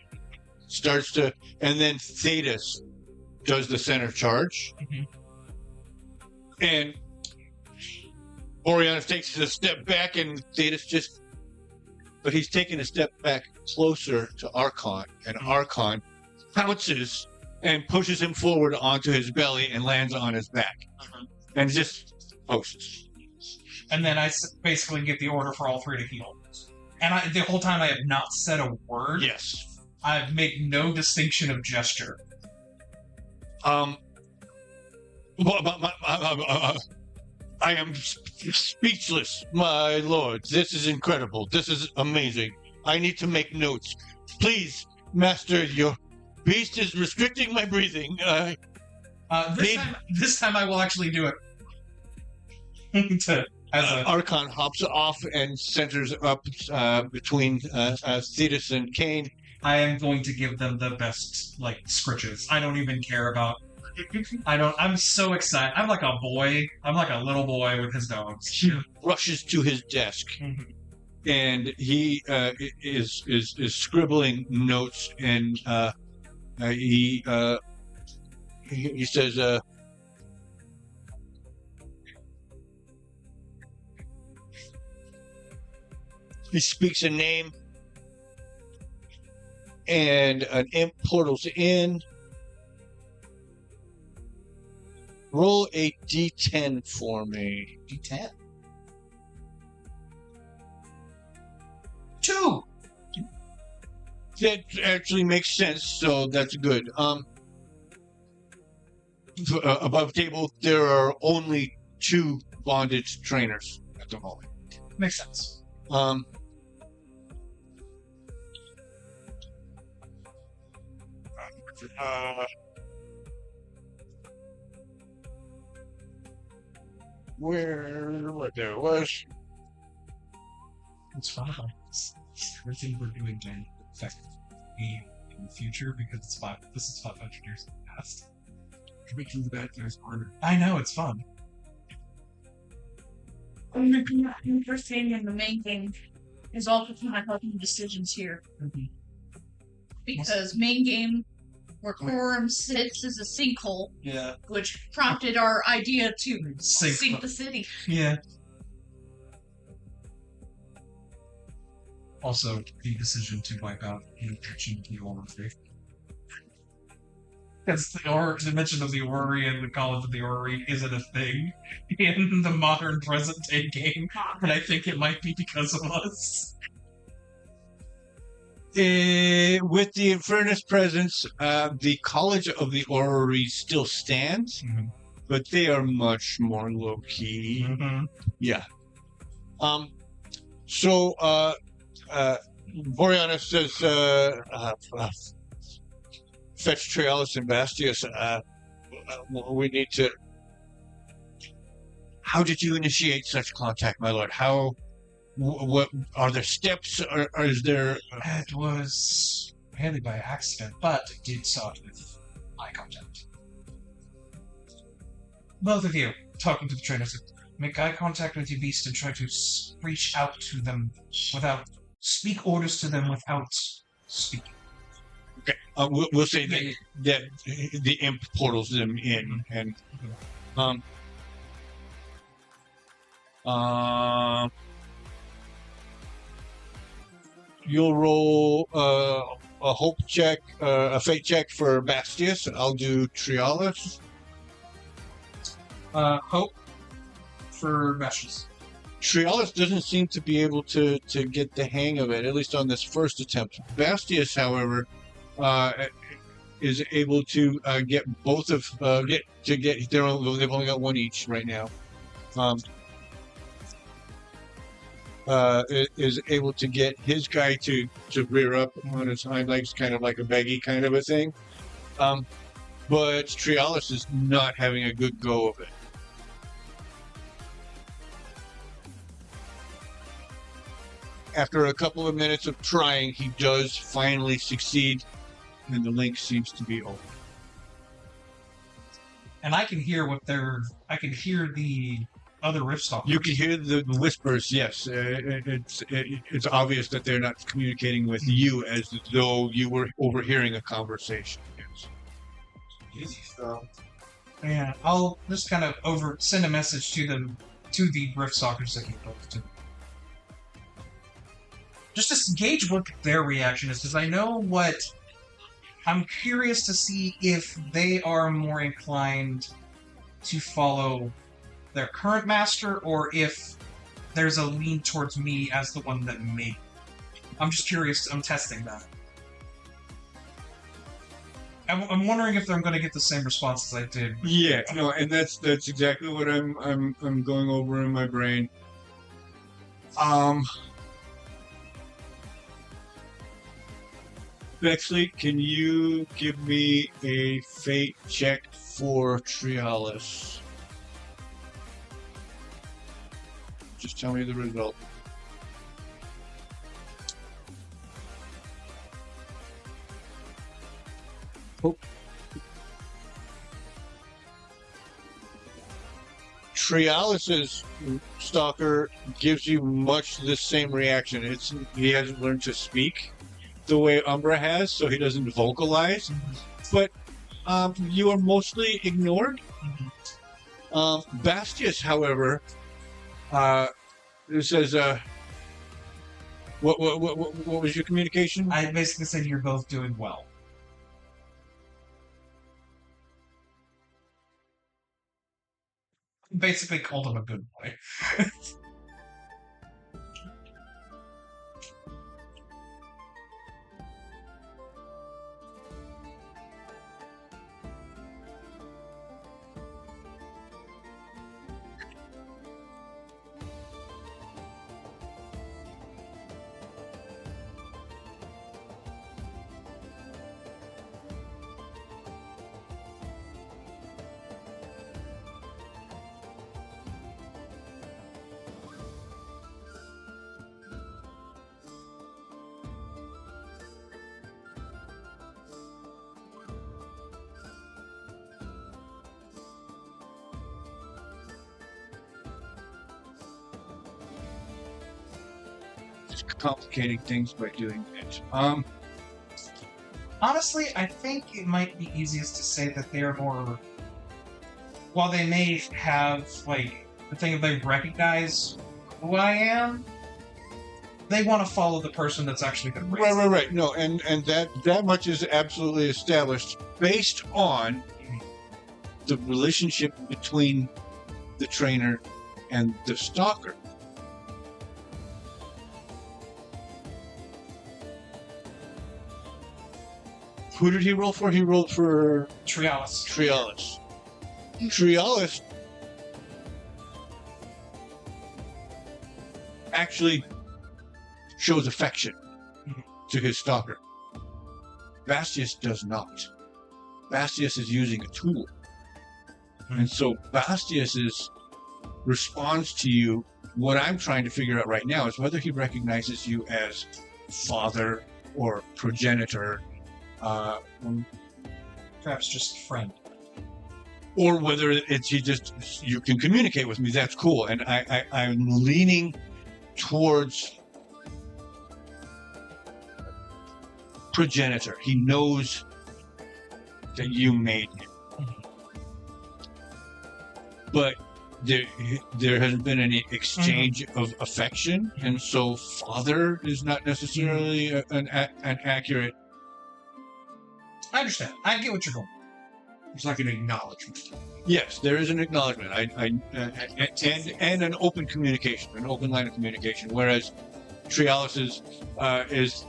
starts to, and then Thetis does the center charge, and Orianus takes a step back, and Thetis but he's taking a step back closer to Archon, and Archon pounces and pushes him forward onto his belly and lands on his back, and just posts. And then I basically give the order for all three to heal. And the whole time I have not said a word. Yes. I've made no distinction of gesture. I am speechless, my lord. This is incredible. This is amazing. I need to make notes. Please, master, your beast is restricting my breathing. This time I will actually do it. Archon hops off and centers up between Thetis and Kane. I am going to give them the best, scritches. I don't even care about... I'm so excited. I'm like a boy. I'm like a little boy with his dogs. He rushes to his desk, and he is scribbling notes, and he says, he speaks a name, and an imp portals in. Roll a d10 for me. D10. 2! That actually makes sense, so that's good. Above table, there are only 2 bondage trainers at the moment. Makes sense. What there was. What's fun about everything we're doing can affect me in the future because this is 500 years in the past. You're making the bad guys harder. I know, it's fun. Interesting in the main game is also kind of helping decisions here. Because main game, where Quorum sits, is a sinkhole, Yeah. which prompted our idea to sink the city. Yeah. Also, the decision to wipe out the infection of the Orrery. Because the mention of the Orrery and the College of the Orrery isn't a thing in the modern present-day game, and I think it might be because of us. With the Infernus presence, the College of the Orrery still stands, but they are much more low-key. Yeah. So, Boreanaz says, fetch Trialis and Bastius. We need to... How did you initiate such contact, my lord? What are there steps, or is there... It was mainly by accident, but it did start with eye contact. Both of you, talking to the trainers, make eye contact with your beast and try to reach out to them speak orders to them without speaking. Okay, we'll say that the imp portals them in, and you'll roll a hope check, a fate check for Bastius. I'll do Trialis. Hope for Bastius. Trialis doesn't seem to be able to get the hang of it, at least on this first attempt. Bastius, however, is able to get both of they've only got one each right now. Is able to get his guy to rear up on his hind legs, kind of like a beggy kind of a thing. But Trialis is not having a good go of it. After a couple of minutes of trying, he does finally succeed, and the link seems to be over. And I can hear I can hear the other Riftstalkers. You can hear the whispers, yes. It's obvious that they're not communicating with you as though you were overhearing a conversation. Yes. Easy stuff. Yeah, I'll just kind of send a message to them, to the Riftstalkers that can both to them. Just to gauge what their reaction is, because I know I'm curious to see if they are more inclined to follow their current master, or if there's a lean towards me as the one that made. I'm just curious. I'm testing that. I'm wondering if I'm going to get the same response as I did. Yeah, no, and that's exactly what I'm going over in my brain. Bexley, can you give me a fate check for Trialis? Just tell me the result. Oh. Trialis's stalker gives you much the same reaction. He hasn't learned to speak the way Umbra has, so he doesn't vocalize. But you are mostly ignored. Bastius, however, says, what was your communication? I basically said you're both doing well. Basically called him a good boy. complicating things by doing it. Honestly, I think it might be easiest to say that they are more. While they may have like the thing that they recognize who I am, they want to follow the person that's actually going to raise them. Right. No, and that much is absolutely established based on the relationship between the trainer and the stalker. Who did he roll for? He rolled for Trialis. Trialis. Trialis actually shows affection to his stalker. Bastius does not. Bastius is using a tool. And so Bastius's response to you, what I'm trying to figure out right now is whether he recognizes you as father or progenitor, Perhaps just friend. or whether it's he just, you can communicate with me. That's cool. And I'm leaning towards progenitor. He knows that you made him. But there hasn't been any exchange of affection, and so father is not necessarily an accurate. I understand. I get what you're going. It's like an acknowledgement. Yes, there is an acknowledgement. And an open communication, an open line of communication. Whereas Trialis is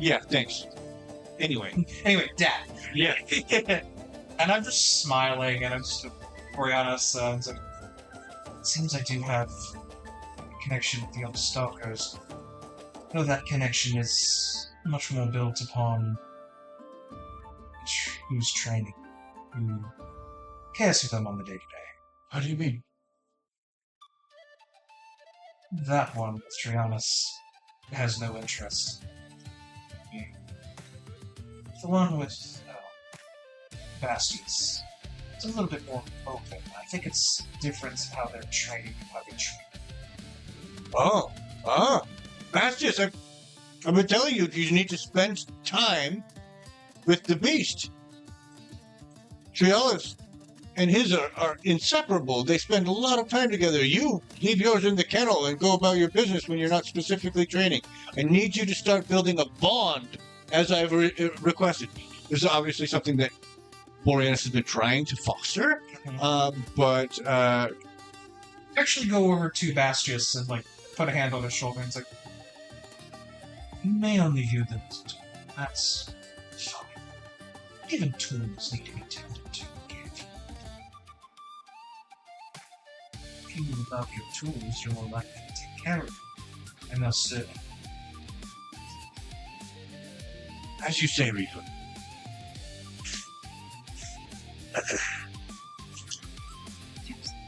yeah, thanks. Anyway, Dad. yeah. And I'm just smiling, and I'm just Oriana says, it seems I do have a connection with the other stalkers. Though that connection is much more built upon who's training, who cares for them on the day-to-day. How do you mean? That one, with Trianus, has no interest. The one with Bastius, it's a little bit more open. I think it's different in how they're training and how they train. Bastius, I've been telling you, you need to spend time with the beast. Trialis and his are inseparable. They spend a lot of time together. You leave yours in the kennel and go about your business when you're not specifically training. I need you to start building a bond, as I've requested. This is obviously something that Boreanaz has been trying to foster, but Actually go over to Bastius and, put a hand on his shoulder and it's like, you may only view them as a tool. That's fine. Even tools need to be tended to and cared for. If you love your tools, you're more likely to take care of them, and they'll serve you. as you say, Reaper.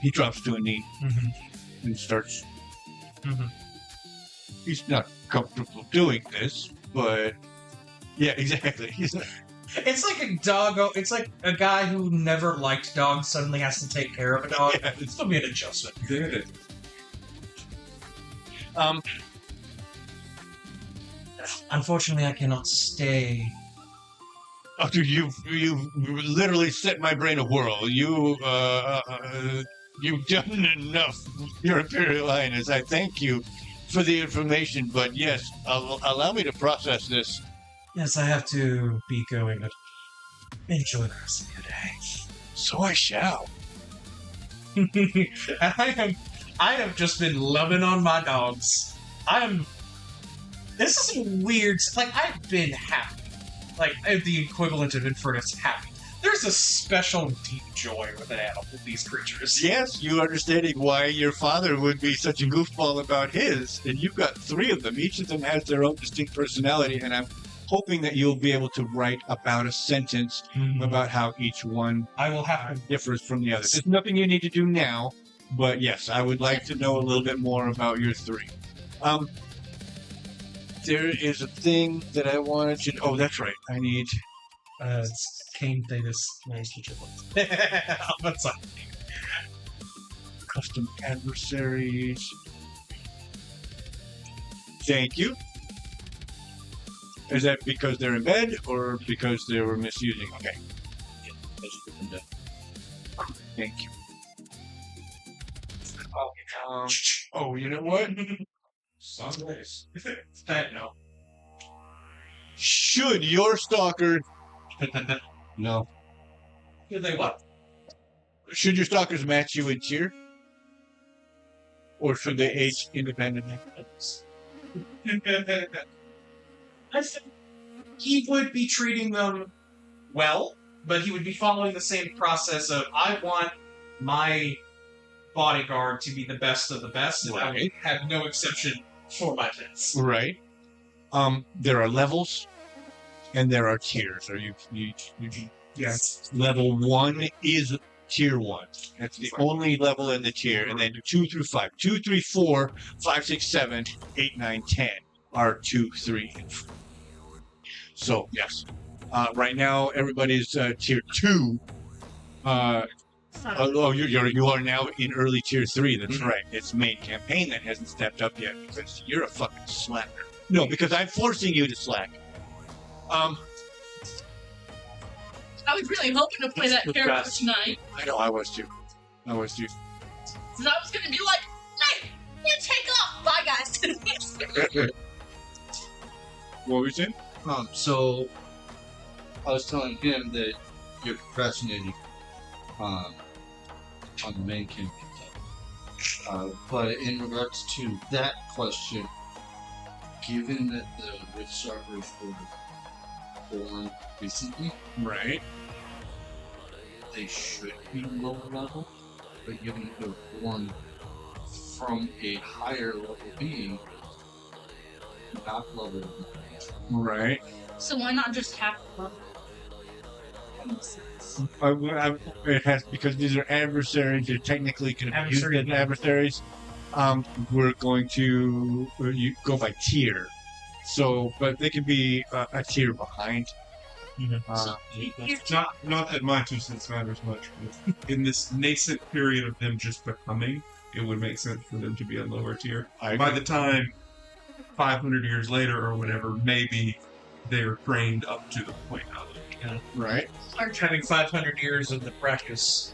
He drops to a knee and starts. He's not comfortable doing this, but yeah, exactly. It's like a dog. It's like a guy who never liked dogs suddenly has to take care of a dog. Yeah. It's gonna be an adjustment. Unfortunately, I cannot stay. After you literally set my brain awhirl. You've done enough, Your Imperial Highness. I thank you for the information, but yes, allow me to process this. Yes, I have to be going, but enjoy the rest of your day. So I shall. I have just been loving on my dogs. This is weird. I've been happy. The equivalent of Infernus happy. There's a special deep joy with these creatures. Yes, you understanding why your father would be such a goofball about his, and you've got 3 of them. Each of them has their own distinct personality, and I'm hoping that you'll be able to write about a sentence about how each one I will have differs from the other. There's nothing you need to do now, but yes, I would like to know a little bit more about your 3. There is a thing that I wanted to... Oh, that's right. I need... it's Kane Thetis That's custom adversaries. Thank you. Is that because they're in bed or because they were misusing? Okay. I just put them down. Thank you. Oh, you know what? Sundays. It's bad now. Should your stalker, No. Did they what? should your stalkers match you in tier? Or should they age independently? I think he would be treating them well, but he would be following the same process of I want my bodyguard to be the best of the best, and I would Right. have no exception for my pets. Right. There are levels and there are tiers. Yes. Level 1 is tier 1. That's the only level in the tier. And then 2 through 5. 2, 3, 4, 5, 6, 7, 8, 9, 10 are 2, 3, and 4. So, yes. Right now, everybody's tier 2. You are now in early tier 3. That's right. It's main campaign that hasn't stepped up yet because you're a fucking slacker. No, because I'm forcing you to slack. I was really hoping to play that character tonight. I know, I was too. Because I was going to be like, hey, you take off. Bye, guys. What were you saying? So I was telling him that you're procrastinating on the main campaign. But in regards to that question, given that the Rift Starters were born recently, Right. they should be lower level, but given that they're born from a higher level being, not level. Right. So why not just half the level? It has, because these are adversaries. They're technically going to be used as adversaries. We're going to you go by tier. So, but they can be a tier behind. Not that my 2 cents matters much, but in this nascent period of them just becoming, it would make sense for them to be a lower tier. By the time 500 years later or whatever, maybe they're trained up to the point of it. Right. Having 500 years of the practice.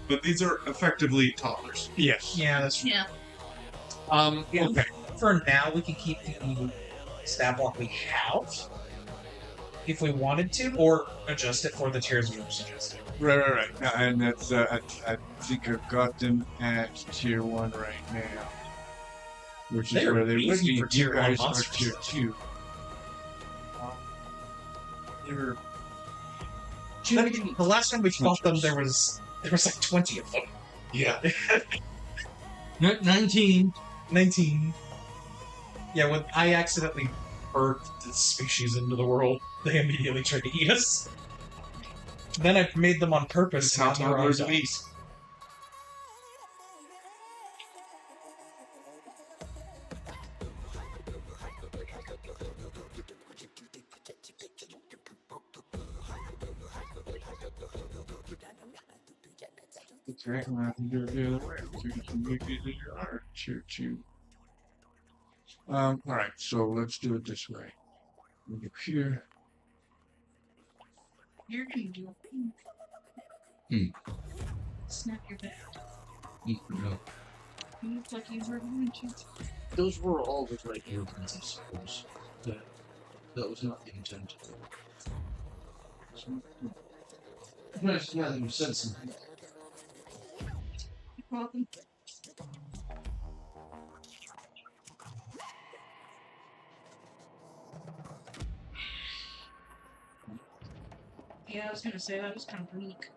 But these are effectively toddlers. Yes. Yeah, that's Yeah. Okay. For now, we can keep the stat block we have, if we wanted to, or adjust it for the tiers we were suggesting. Right. And that's I think I've got them at tier 1 right now, which is They're where they would easy be. for tier You 1 guys are monsters. tier 2. The last time we fought them, there was like 20 of them. Yeah. 19. 19. Yeah, when I accidentally birthed this species into the world, they immediately tried to eat us. Then I made them on purpose. That's how toddlers died. eat. That's right. We'll have to do it the other way. Tier 2. Alright, so let's do it this way. We go here. You're going to do Hmm. Snap your back. No. You look like you were going to. Those were all the right movements, I suppose. That was not the intent. Nice, yeah, you said something. Welcome. Yeah, I was gonna say that was kind of weak.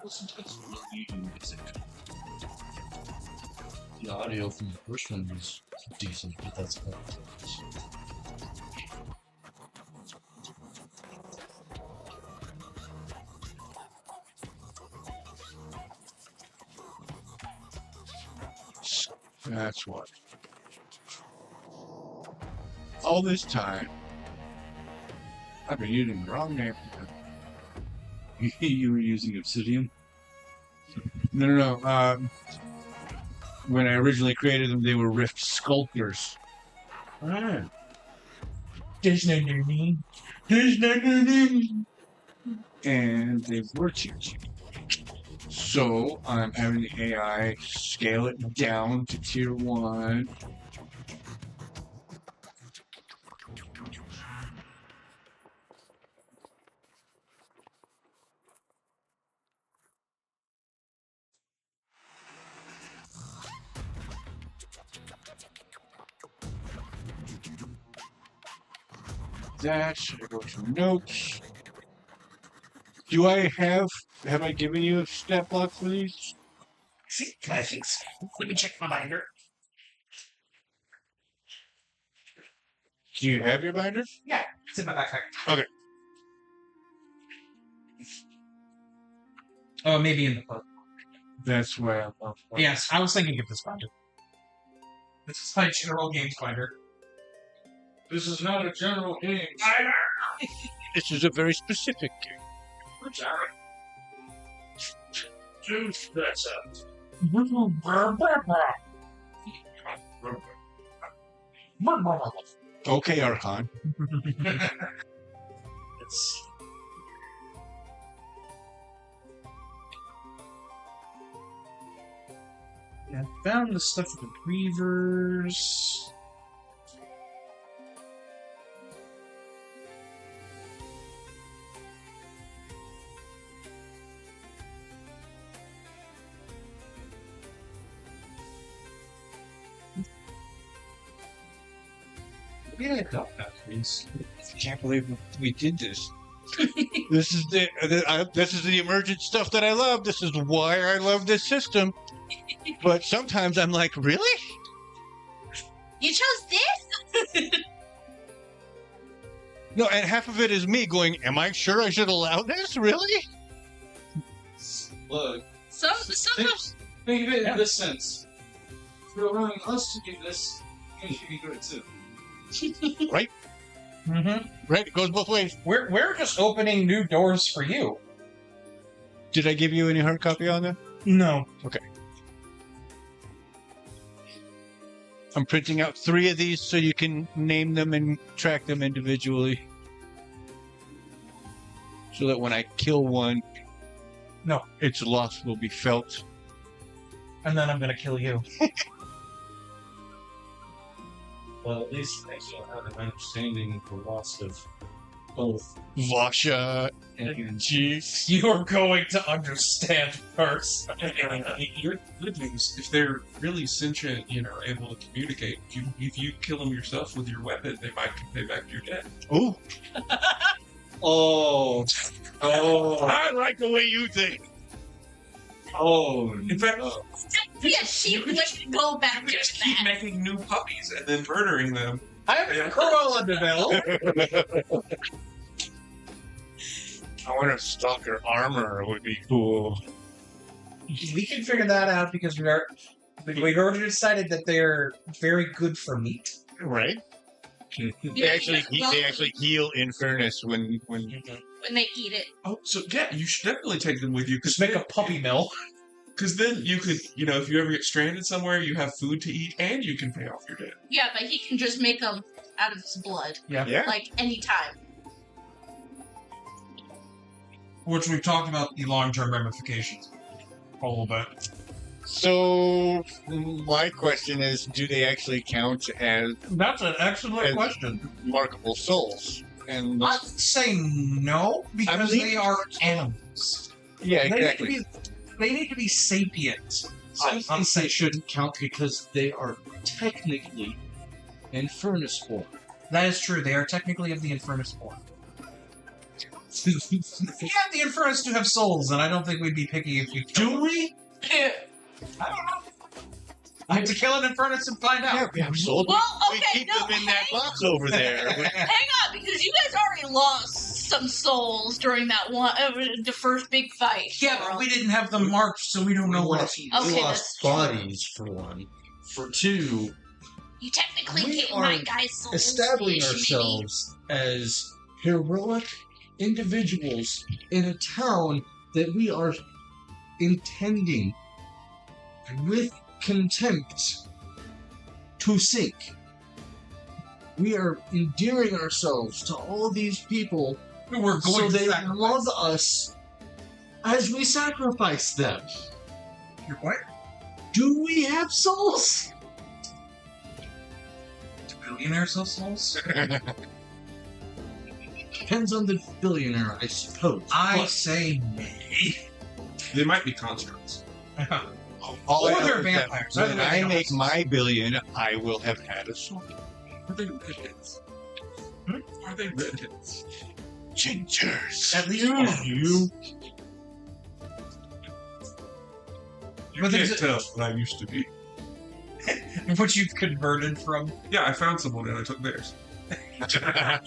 Listen to this leading music. The audio from the first one was decent, but that's about it. That's what. All this time, I've been using the wrong name. You were using Obsidian? No. When I originally created them, they were Rift Sculptors. There's no name. And they were tier 2. So I'm having the AI scale it down to tier 1. That should I go to notes? Do I have I given you a stat block for these? I think so. Let me check my binder. Do you have your binder? Yeah, it's in my backpack. Okay. Oh, maybe in the book. That's why I'm up. Yes, I was thinking of this binder. This is my general games binder. This is not a general game. This is a very specific game. Juice that's Okay, Archon. It's... Yeah, I found the stuff with the Reavers. Yeah, I thought that, please. I can't believe we did this. This is the emergent stuff that I love. This is why I love this system. But sometimes I'm like, really? You chose this? No, and half of it is me going, am I sure I should allow this? Really? Look, Sometimes think of it in this sense. If you're allowing us to do this, you should be good too. Right? Mm-hmm. Right? It goes both ways. We're just opening new doors for you. Did I give you any hard copy on that? No. Okay. I'm printing out 3 of these so you can name them and track them individually. So that when I kill one, No. its loss will be felt. And then I'm gonna kill you. Well, at least I still have an understanding of the loss of both. Vasha and Jeez. You're going to understand first. Your good news, if they're really sentient, able to communicate, if you kill them yourself with your weapon, they might pay back your debt. Ooh. Oh, I like the way you think. In fact, yeah, she would go back to just keep that. making new puppies and then murdering them. I have a Corolla develop. I wonder if stalker armor would be cool. We can figure that out because we've already decided that they're very good for meat. Right? They actually heal in fairness when When they eat it. Oh, so yeah, you should definitely take them with you. Just make a puppy mill. Because then you could, if you ever get stranded somewhere, you have food to eat and you can pay off your debt. Yeah, but he can just make them out of his blood. Yeah. Like, anytime. Which we've talked about the long-term ramifications a little bit. So my question is, do they actually count as That's an excellent And- question. markable souls? And I'd say no, because leaning they are animals. yeah, They exactly. need to be sapient. I think they shouldn't count because they are technically Infernus born. That is true. They are technically of the Infernus born. Yeah, the Infernus do have souls, and I don't think we'd be picky if we Do we? I don't know. I have to kill an Infernus and find out. Yeah, sold. Well, We okay, keep no, them in that hang box over there. Hang on, because you guys already lost some souls during that one, the first big fight. Yeah, but we didn't have them marked, so we don't know what it's. Okay, we that's lost true. bodies for one. For two, You technically We gave are my guys souls. establishing ish, ourselves as heroic individuals in a town that we are intending with contempt to sink. We are endearing ourselves to all these people We're so going they to sacrifice. love us as we sacrifice them. You're what? Do we have souls? Billionaires of souls? Depends on the billionaire, I suppose. I But say nay. They might be constructs. All Or I know they're is that vampires. when I make my billion, I will have had a soul. Are they redheads? Are they redheads? Gingers. At least you. You But can't there's tell what I used to be. what you've converted from. Yeah, I found someone and I took theirs. I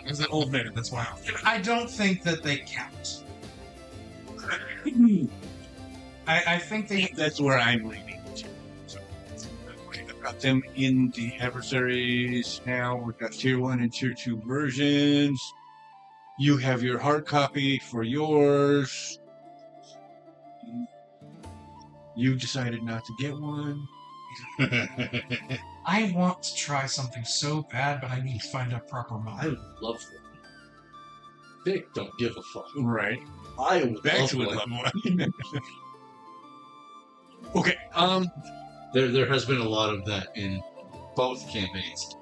was an old man, that's why. I don't think that they count. I think they. That's where I'm leaning to. So, okay, I've got them in the adversaries now. We've got tier 1 and tier 2 versions. You have your hard copy for yours. You decided not to get one. I want to try something so bad, but I need to find a proper I mod. would love one. Vic don't give a fuck. Right. I would Back love to one. one. Okay. There has been a lot of that in both campaigns.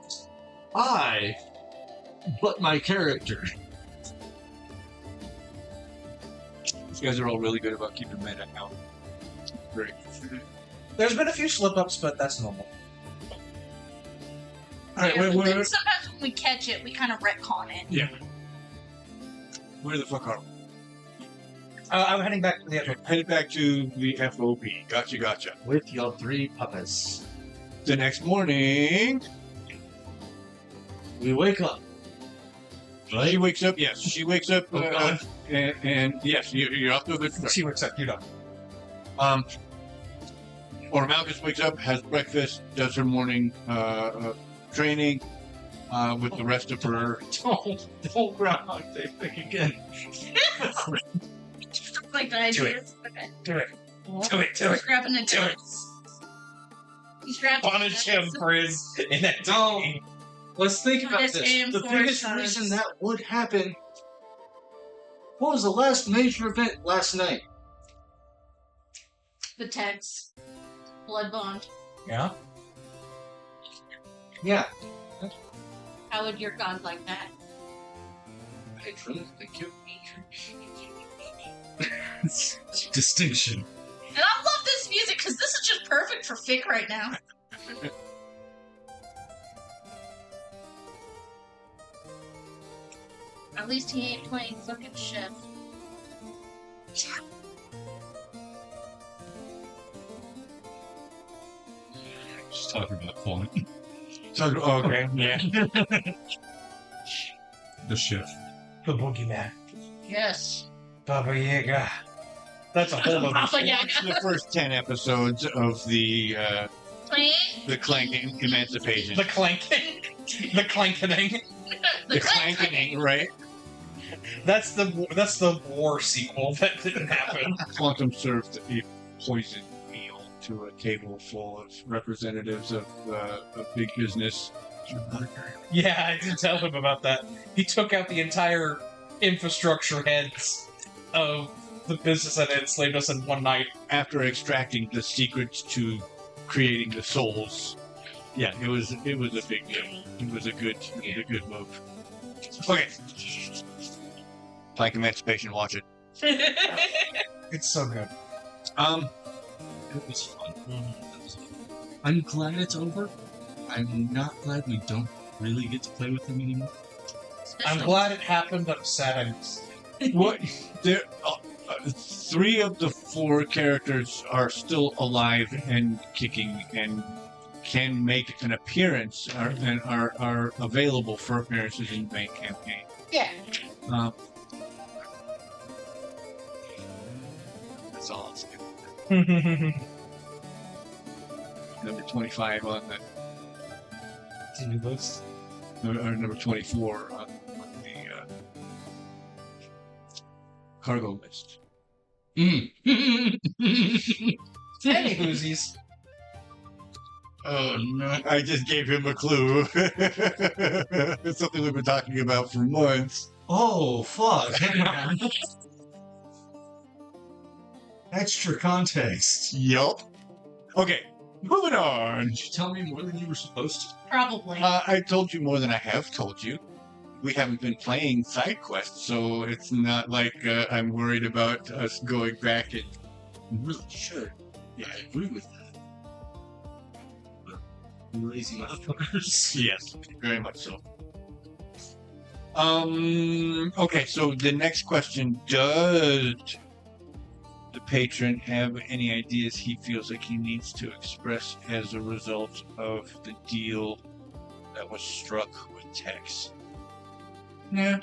But my character. These guys are all really good about keeping meta out. Great. There's been a few slip-ups, but that's normal. All right. Yeah, Where, but then where, sometimes when we catch it, we kind of retcon it. where the fuck are we? I'm heading back to the edge. Headed back to the FOB. Gotcha. With your 3 puppets. The next morning, We wake up. she wakes up. Yes, she wakes up. Oh, God. And yes, you're off to a good start. She wakes up, you don't. Orimalkus wakes up, has breakfast, does her morning training with the rest of her. Don't Groundhog Day thing again. Like the idea. Do it. Okay. Do it. Well, Do it. Do it. He's grabbing a Do it. He's grabbing Punish him for his inactivity. Don't. Let's think about Yes, this. and The for biggest sons. reason that would happen. What was the last major event last night? the text. Blood bond. Yeah? Yeah. How would your god like that? Patron, thank you. Distinction. And I love this music because this is just perfect for Fick right now. At least he ain't playing fucking chef. Just talking about fun. Okay, yeah. The shift. The boogeyman. Yes. Baba Yaga. That's a whole other Baba Yaga. The first 10 episodes of the Clank Emancipation. The clanking. The clankening. The clanking, right? That's the war sequel that didn't happen. Quantum served a poisoned meal to a table full of representatives of big business. Yeah, I did tell him about that. He took out the entire infrastructure heads of the business that had enslaved us in one night. After extracting the secrets to creating the souls. Yeah, it was a big deal. It was a good move. Okay. Clank Emancipation, watch it. It's so good. It was fun. I'm glad it's over. I'm not glad we don't really get to play with them anymore. I'm glad it happened, but I'm sad I missed it. What? There, 3 of the 4 characters are still alive and kicking and can make an appearance and are available for appearances in the main campaign. Yeah. That's all I'll say. Number 25 on the TV list. or number 24 on the cargo list. Any whoosies. Oh no. I just gave him a clue. It's something we've been talking about for months. Oh, fuck. Hang on. Extra context. Yup. Okay, moving on. Did you tell me more than you were supposed to? Probably. I told you more than I have told you. We haven't been playing side quests, so it's not like I'm worried about us going back and... You really should. Yeah, I agree with that. But lazy motherfuckers. Yes, very much so. Okay, so the next question, does the patron have any ideas he feels like he needs to express as a result of the deal that was struck with Tex? Yeah.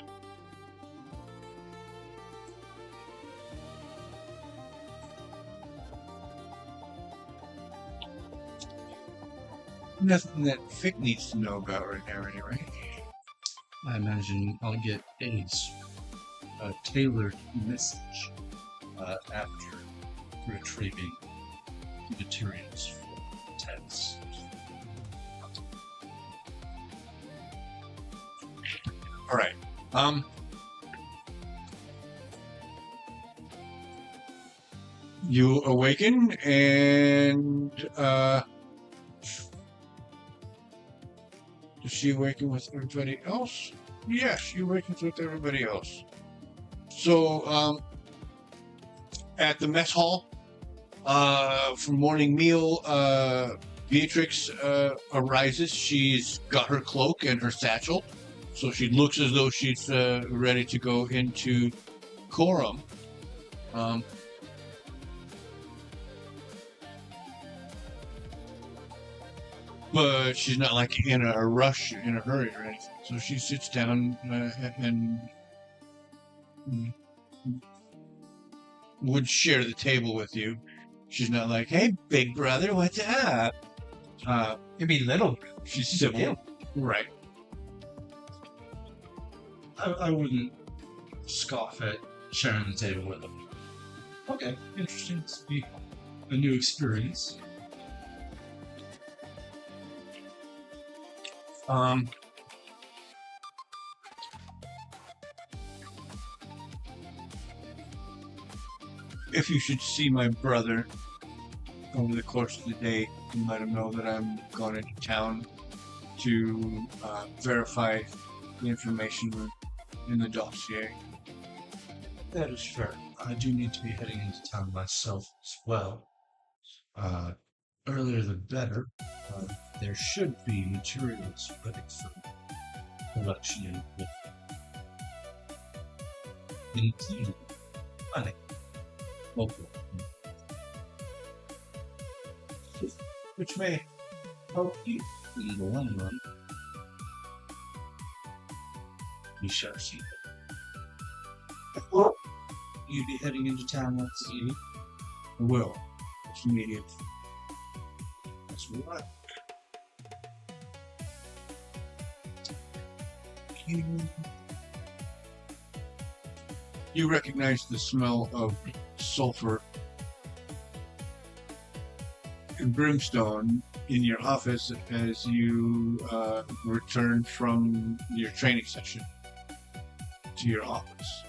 Nothing that Fick needs to know about right now, anyway. I imagine I'll get a tailored message after retrieving the materials for tests. All right. You awaken, and does she awaken with everybody else? Yes, she awakens with everybody else. So, at the mess hall, for morning meal, Beatrix arises. She's got her cloak and her satchel, so she looks as though she's ready to go into quorum. But she's not like in a rush, in a hurry or anything. So she sits down and would share the table with you. She's not like, "Hey, big brother, what's up?" It'd be little. She's civil, right? I wouldn't scoff at sharing the table with them. Okay, interesting. This will be a new experience. If you should see my brother over the course of the day, and let him know that I'm going into town to verify the information in the dossier. That is fair. I do need to be heading into town myself as well. Earlier the better. There should be materials ready for production including money. Okay. Which may help you in the long run. We shall see. You'd be heading into town once evening? Well, it's immediate. That's right. You recognize the smell of sulfur and brimstone in your office as you return from your training session to your office.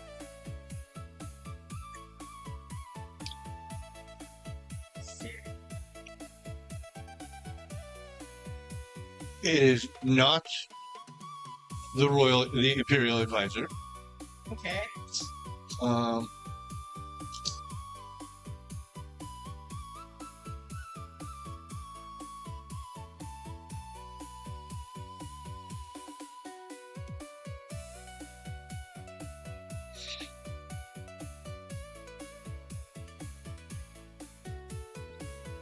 It is not the Imperial Advisor. Okay.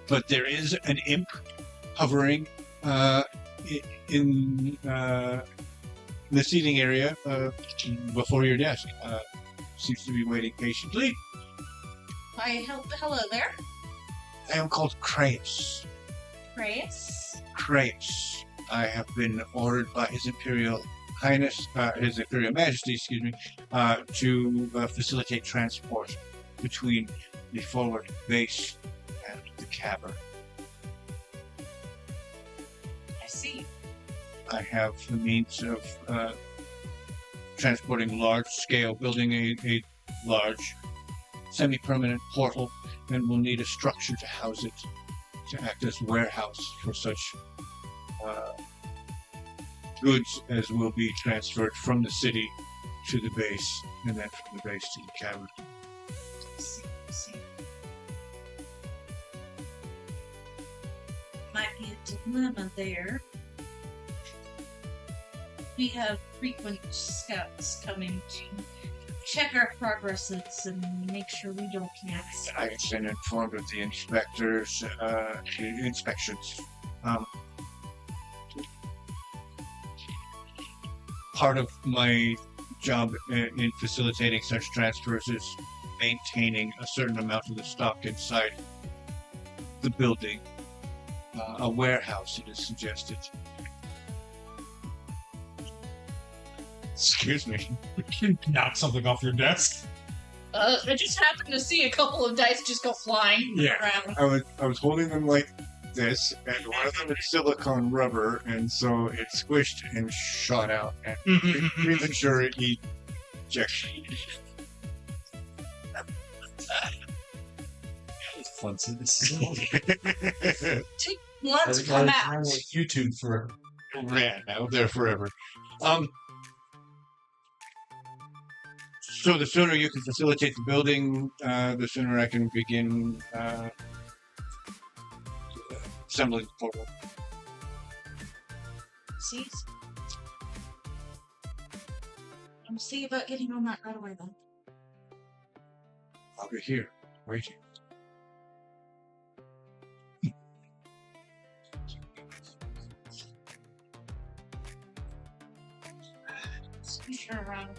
But there is an imp hovering in the seating area before your desk. Seems to be waiting patiently. Hello there. I am called Kratos. Grace. Kratos. I have been ordered by His Imperial Highness, His Imperial Majesty, excuse me, to facilitate transport between the forward base and the cavern. I see. I have the means of transporting large scale, building a large semi-permanent portal, and we'll need a structure to house it, to act as warehouse for such goods as will be transferred from the city to the base, and then from the base to the cavern. I see. Might be a dilemma there. We have frequent scouts coming to check our progresses and make sure we don't miss. I have been informed of the inspectors' inspections. Part of my job in facilitating such transfers is maintaining a certain amount of the stock inside the building. A warehouse, it is suggested. Excuse me. Knock something off your desk. I just happened to see a couple of dice just go flying around. I was holding them like this, and one of them is silicone rubber, and so it squished and shot out, and premature ejection. Fun to this. Let's come out. YouTube forever. Yeah, now there forever. So the sooner you can facilitate the building, the sooner I can begin assembling the portal. See? I'm see about getting on that right away then. I'll be here, waiting. Sure around.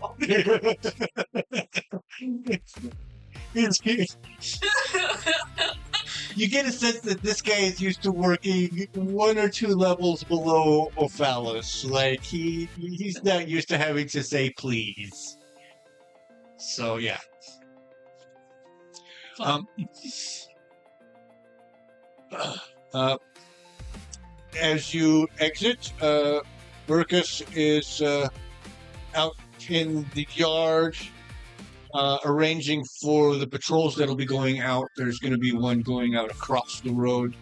You get a sense that this guy is used to working 1 or 2 levels below Ophalos. Like, he's not used to having to say please. So, yeah. As you exit, Burkus is out in the yard arranging for the patrols that'll be going out. There's going to be one going out across the road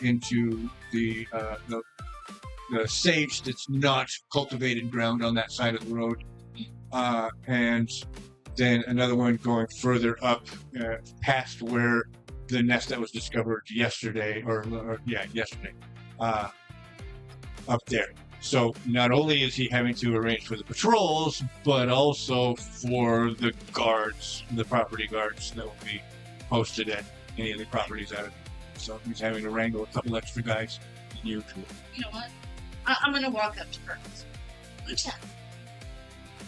into the sage that's not cultivated ground on that side of the road. And then another one going further up past where the nest that was discovered yesterday, yesterday, up there. So not only is he having to arrange for the patrols, but also for the guards, the property guards that will be posted at any of the properties out of it. So he's having to wrangle a couple extra guys than usual. You know what? I'm gonna walk up to Burns. Lieutenant,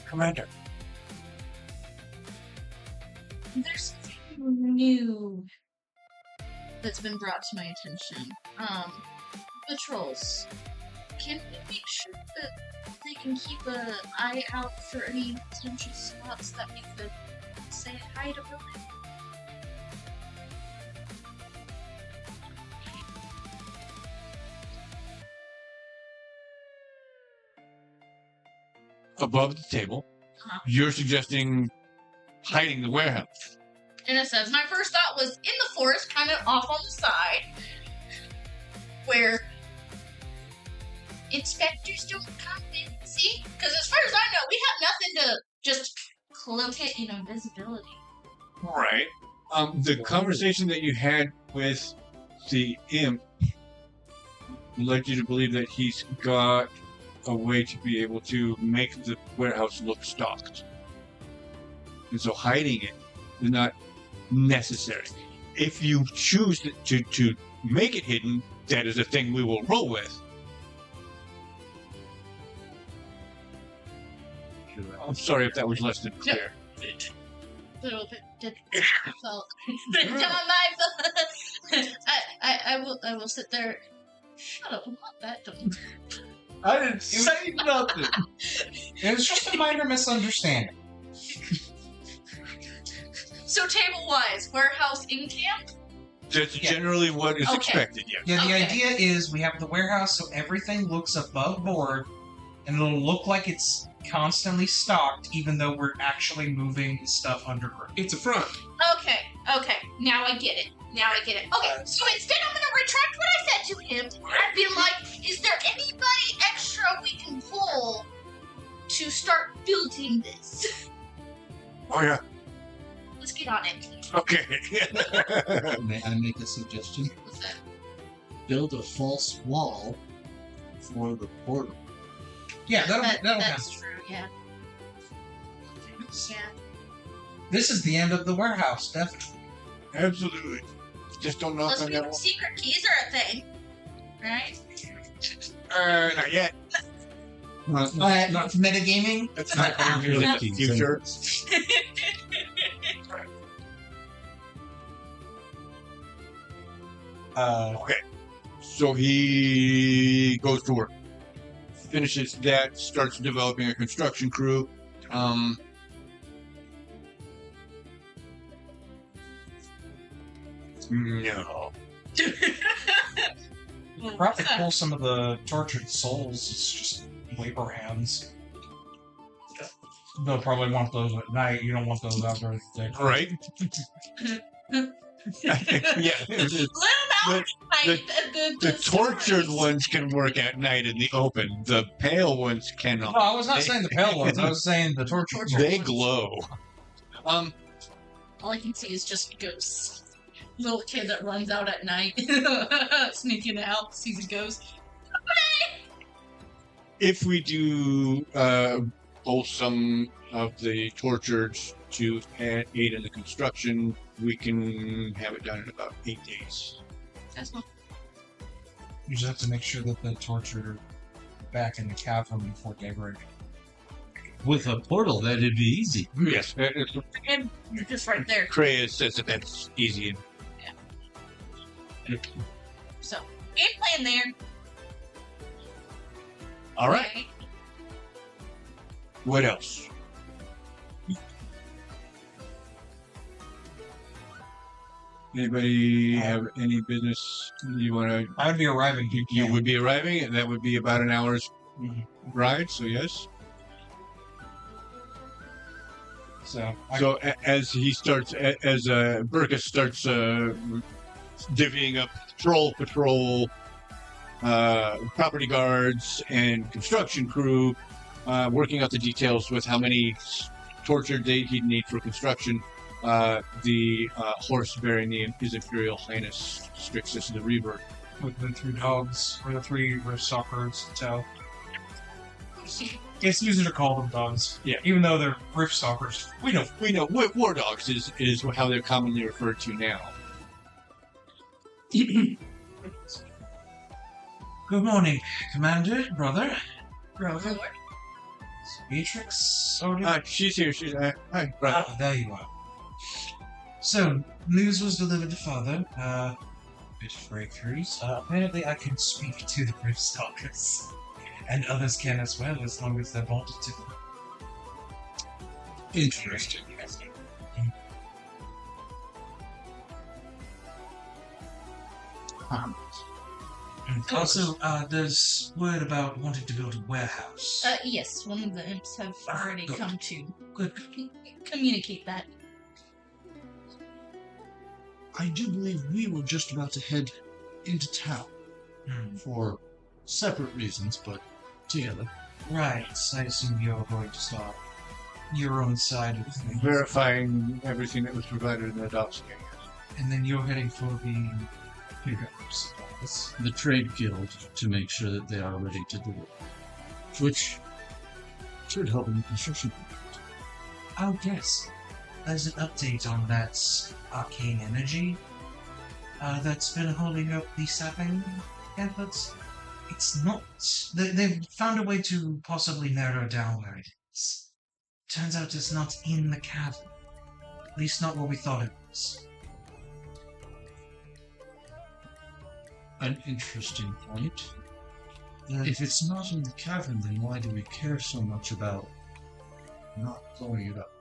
Commander. there's something new that's been brought to my attention. Patrols. Can we make sure that they can keep an eye out for any potential spots that we could say hi to building? Above the table, you're suggesting hiding the warehouse. In a sense, my first thought was in the forest, kind of off on the side, where inspectors don't come in. See? Because as far as I know, we have nothing to just cloak it in invisibility. Right. The conversation that you had with the imp led you to believe that he's got a way to be able to make the warehouse look stocked. And so hiding it is not necessary. If you choose to make it hidden, that is a thing we will roll with. I'm sorry if that was less than clear. Little bit difficult. I will sit there. Shut up! I'm not that dumb. I didn't say nothing. It's just a minor misunderstanding. So table-wise, warehouse in camp. That's Yeah. generally what is Okay. expected, yes. Yeah, the Okay. idea is we have the warehouse so everything looks above board and it'll look like it's constantly stocked even though we're actually moving stuff underground. It's a front. Okay, now I get it. Okay, so instead I'm gonna retract what I said to him and be like, is there anybody extra we can pull to start building this? Oh, yeah. Let's get on it. Okay. May I make a suggestion? What's that? Build a false wall for the portal. Yeah, that'll count. That's true, yeah. Yeah. This is the end of the warehouse, definitely. Absolutely. Just don't knock Plus, on that wall. secret keys are a thing, right? Not yet. Not metagaming. That's not part of your No. future. Okay. So he goes to work. Finishes that, starts developing a construction crew. No. Probably pull some of the tortured souls. It's just labor hands. They'll probably want those at night. You don't want those out during the day. Right? Yeah. Let them out. The tortured ones can work at night in the open. The pale ones cannot. No, I was not saying the pale ones. I was saying the tortured. They glow. All I can see is just ghosts. Little kid that runs out at night, sneaking out, sees a ghost. If we do pull some of the tortured to aid in the construction, we can have it done in about 8 days. That's not. You just have to make sure that the tortured are back in the cavern before daybreak. With a portal, that'd be easy. Yes. And you're just right there. Kreia says that that's easy. So, game plan there. All right. Okay. What else? Anybody have any business you want to? I would be arriving. You would be arriving, and that would be about an hour's Mhm. ride. So yes. So, So as he starts, as Burkus starts divvying up patrol, property guards, and construction crew, working out the details with how many tortured he'd need for construction. The horse bearing his Imperial Highness Strixus the Reaver. with the 3 dogs, or the 3 stalkers to tell. It's easier to call them dogs. Yeah. Even though they're rift stalkers. We know Wardogs is how they're commonly referred to now. Good morning, Commander, brother. Beatrix? She's here. She's hi, brother. Ah, there you are. So, news was delivered to Father. Bit of breakthroughs. Apparently I can speak to the rift stalkers. And others can as well, as long as they wanted to. Interesting. Also, there's word about wanting to build a warehouse. Yes, one of the imps have already good. come to Good. communicate that. I do believe we were just about to head into town for separate reasons, but together. Right, I assume you're going to start your own side of things. Verifying everything that was provided in the dossier. And then you're heading for the pickup supplies. The trade guild to make sure that they are ready to deliver, which should help in the construction. Oh, yes. There's an update on that arcane energy that's been holding up the sapping efforts. It's not. They've found a way to possibly narrow down where it is. Turns out it's not in the cavern. At least not what we thought it was. An interesting point. If it's not in the cavern, then why do we care so much about not blowing it up?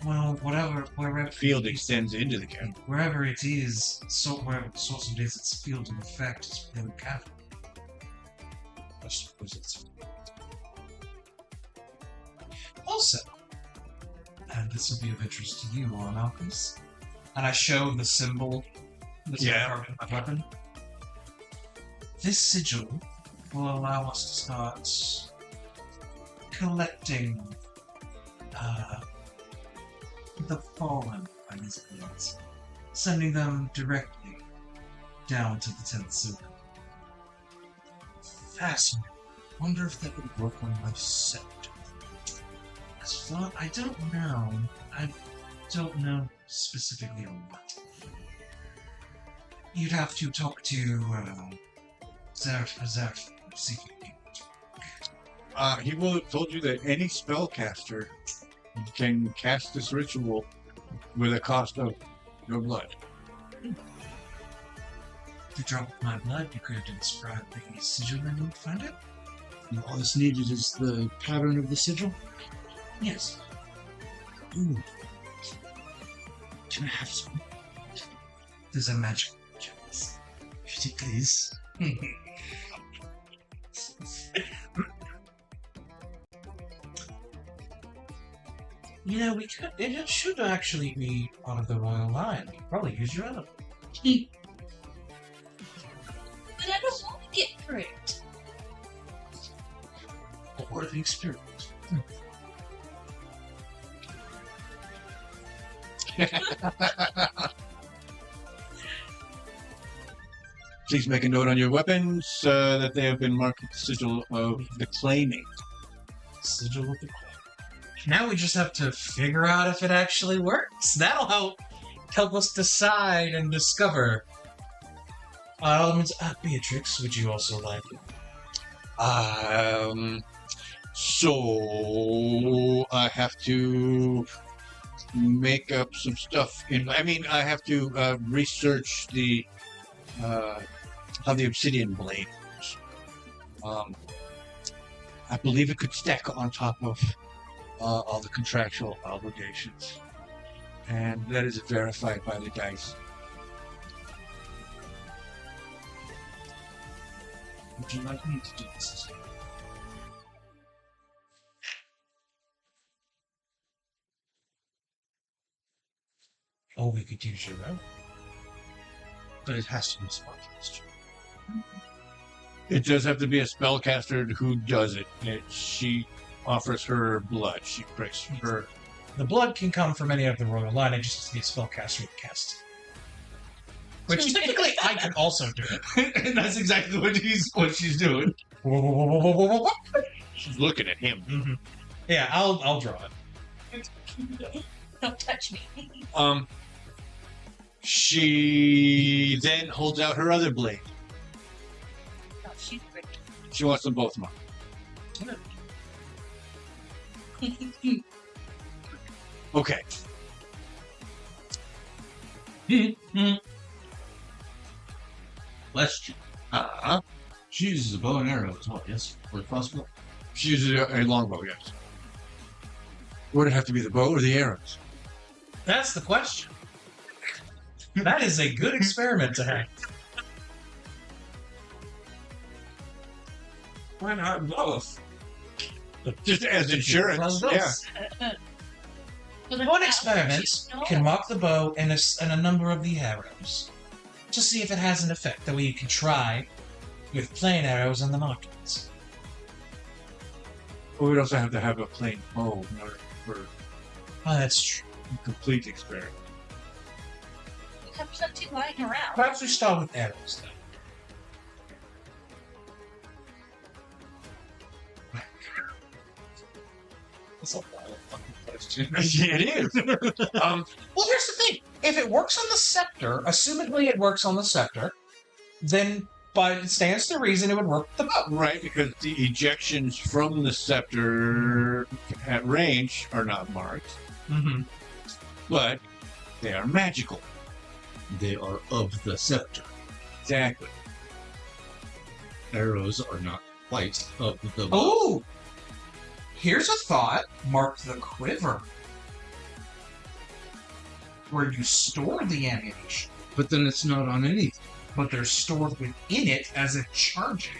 Well, wherever Field extends into the cavern. wherever it is, wherever the source of it is, its field in effect is within the cavern. I suppose it's also, and this will be of interest to you, Orimalkus. And I show the symbol that's carved in my weapon. This sigil will allow us to start collecting the fallen by these fields, sending them directly down to the 10th Super. Fascinating. Wonder if that would work on my scepter. As far I don't know. I don't know specifically on what. You'd have to talk to Zerf, see if you can. He will have told you that any spellcaster can cast this ritual with a cost of your blood. If you drop my blood, you could inscribe the sigil and you'd find it? And all that's needed is the pattern of the sigil? Yes. Ooh. Can I have some? There's a magic chance. If you please. You know, we could. It should actually be part of the royal line. You could probably use your own. But I don't want to get pricked. Or the experience. Please make a note on your weapons that they have been marked with the sigil of the claiming. Sigil of the claim. Now we just have to figure out if it actually works. That'll help us decide and discover. Beatrix, would you also like it? So I have to make up some stuff. I have to research the how the obsidian blade works. I believe it could stack on top of all the contractual obligations, and that is verified by the dice. Would you like me to do this? Or we could use your own. But it has to be spellcast. It does have to be a spellcaster who does it. She offers her blood. She breaks her. The blood can come from any of the royal line. It just has to be a spellcaster who casts. Which technically I can also do it. And that's exactly what she's doing. She's looking at him. Mm-hmm. Yeah, I'll draw it. Don't touch me. She then holds out her other blade. No, she's pretty. She wants them both marked. Okay. Question. She uses a bow and arrow as well, yes? Or possible? She uses a longbow, yes. Would it have to be the bow or the arrows? That's the question. That is a good experiment to have. Why not both? Just as insurance, yeah. One experiment can mark the bow and a number of the arrows to see if it has an effect. That way you can try with plain arrows and the markings. But we'd also have to have a plain bow in order for Oh, that's true. a complete experiment. We have plenty lying around. Perhaps we start with arrows then. That's a wild fucking question. It is. Well, here's the thing. If it works on the scepter, assumedly it works on the scepter, then it stands to reason it would work with the bow. Right, because the ejections from the scepter at range are not marked, Mm-hmm. but they are magical. They are of the scepter. Exactly. Arrows are not quite of the bow. Oh! Here's a thought. Mark the quiver. where you store the ammunition, But then it's not on anything. but they're stored within it as a charging.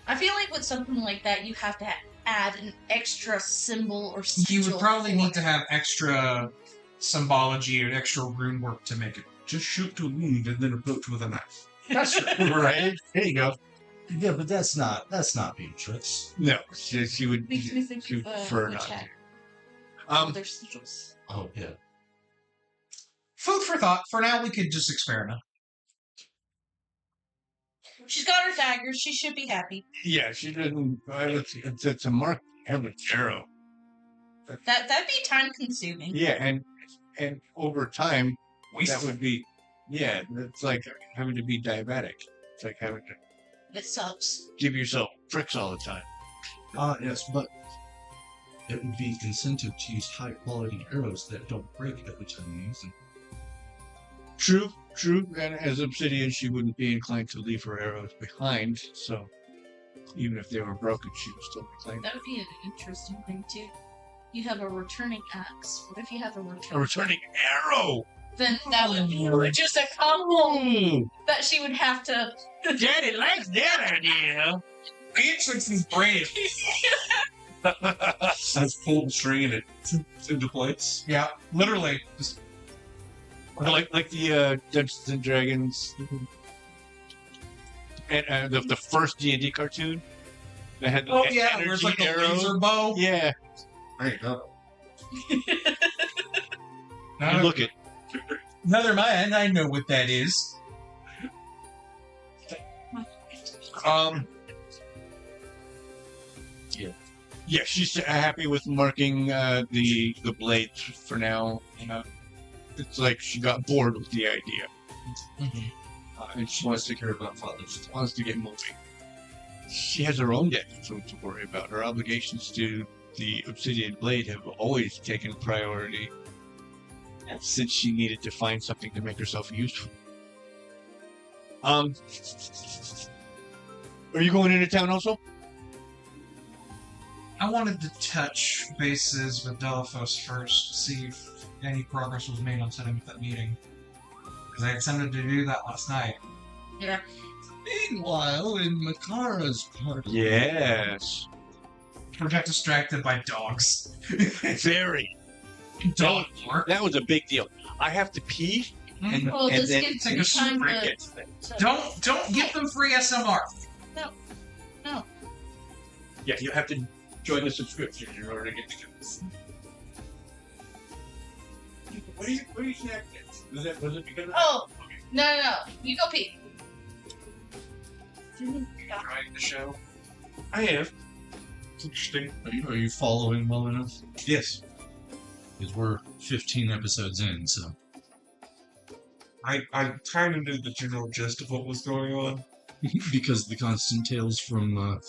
I feel like with something like that, you have to add an extra symbol or sigil. You would probably for need it. to have extra symbology and extra rune work to make it. Just shoot to a wound and then approach with a knife. That's Right? There you go. Yeah, but that's not Beatrix. No, she would. Makes me think she would of prefer witch not hat. to. Their sigils. Oh yeah. food for thought. For now, we could just experiment. She's got her daggers. She should be happy. Yeah, she didn't. It's a mark every arrow. That'd be time consuming. Yeah, and over time, that Wasteful. would be. Yeah, it's like having to be diabetic. It's like having to It sucks. give yourself tricks all the time. Yes, but it would be incentive to use high quality arrows that don't break every time you use them. True. And as Obsidian, she wouldn't be inclined to leave her arrows behind, so even if they were broken, she would still reclaim them. That would be an interesting thing too. You have a returning axe. What if you have a A returning arrow! Then that would be just a combo that she would have to. Daddy likes that idea! Beatrix is brave. That's pull the string and it into place. Yeah, literally. Just Like the Dungeons and Dragons and the first D&D cartoon that had the where it's energy like a arrows. laser bow. Yeah, There you go. you look at Never mind, I know what that is. yeah, she's happy with marking the blades for now. It's like she got bored with the idea, and she Wants to care about fathers. wants to get moving. She has her own debt to worry about. Her obligations to the Obsidian Blade have always taken priority since she needed to find something to make herself useful. Are you going into town also? I wanted to touch bases with Delphos first, see if any progress was made on setting up that meeting. Because I intended to do that last night. Yeah. Meanwhile, in Makara's part, Yes. I got distracted by dogs. Very. Dog work. That was a big deal. I have to pee, and, Well, and this then gives take me a time cricket. to. Don't give them free SMR. No. Yeah, you have to join the subscription in order to get the goodies. What do you snacking? Was it because of Oh, no. You go pee. Enjoying the show. I have. It's interesting. are you following well enough? Yes. Because we're 15 episodes in, so. I kind of knew the general gist of what was going on. Because the constant tales from,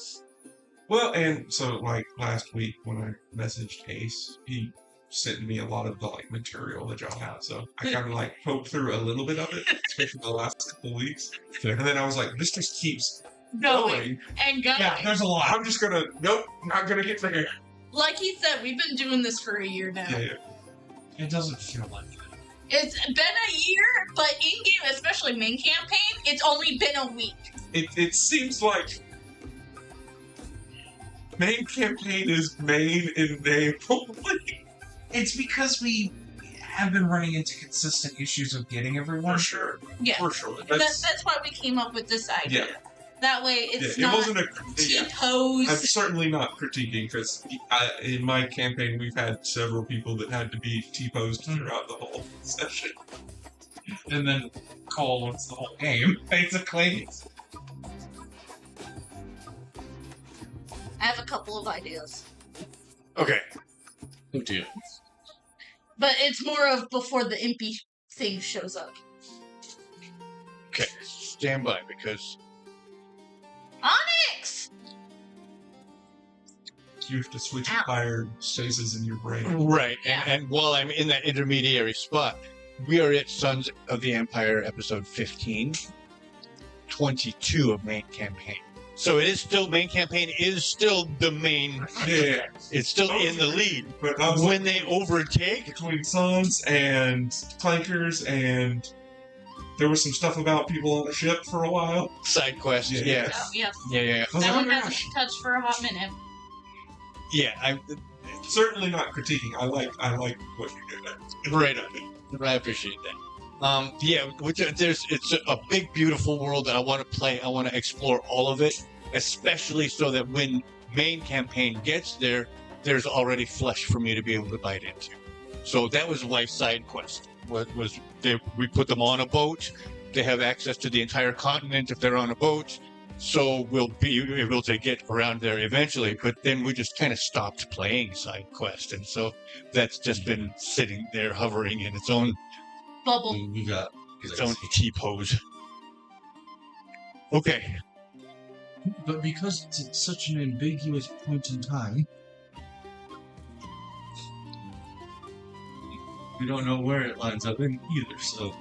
Well, and so like last week when I messaged Ace, he sent me a lot of the like material that y'all have. So I kind of like poked through a little bit of it, especially the last couple weeks. And then I was like, this just keeps going. And going. Yeah, there's a lot. I'm just gonna not gonna get there. Like he said, we've been doing this for a year now. Yeah. It doesn't feel like it. It's been a year, but in-game, especially main campaign, it's only been a week. It seems like main campaign is main in name only. It's because we have been running into consistent issues of getting everyone. For sure. Yeah. For sure. That's why we came up with this idea. Yeah. That way it's It not wasn't a yeah. I'm T-pose. certainly not critiquing because in my campaign we've had several people that had to be T-posed throughout the whole session. And then Cole wants the whole game, basically. I have a couple of ideas. Okay. oh dear. But it's more of before the impy thing shows up. Okay. Stand by because Onyx! You have to switch Ow. fire stasis in your brain. right, Yeah. and while I'm in that intermediary spot, we are at Sons of the Empire episode 15, 22 of main campaign. So it is still, main campaign is still the main. Yeah. It's still in the lead. But I was When they overtake, between Suns and Clankers, and there was some stuff about people on the ship for a while. side quests. Yeah. Yeah. Oh, yeah. Yeah. I was That like, one oh my hasn't gosh. been touched for a hot minute. Yeah. Certainly not critiquing. I like what you did. Right on. I appreciate that. Yeah, it's a big, beautiful world that I want to play. I want to explore all of it, especially so that when main campaign gets there, there's already flesh for me to be able to bite into. So that was why side quest we put them on a boat. They have access to the entire continent if they're on a boat. So we'll be able to get around there eventually. But then we just kind of stopped playing side quest, and so that's just been sitting there hovering in its own Bubble. We got its own T-pose. Okay. But because it's at such an ambiguous point in time, we don't know where it lines up in either, so.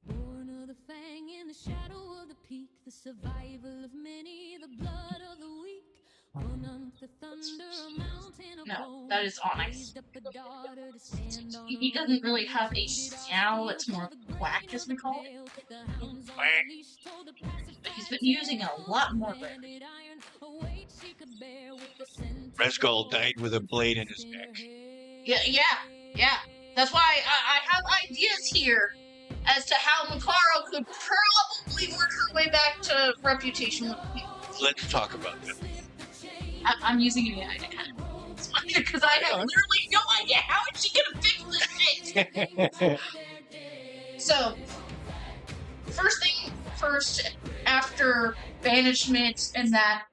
Born of the fang in the shadow of the peak, the survival of many, the blood of the weak. One of the thunder, a mountain of No, bone, that is Onyx. raised up a daughter to stand on He her doesn't own. really have a meow, it's more quack, as we call it. But he's been using a lot more lately. Reskull died with a blade in his neck. Yeah. That's why I have ideas here as to how Makara could probably work her way back to reputation with people. Let's talk about that. I'm using AI to kind of because I have literally no idea how is she gonna fix this shit. So, first thing first, after banishment and that,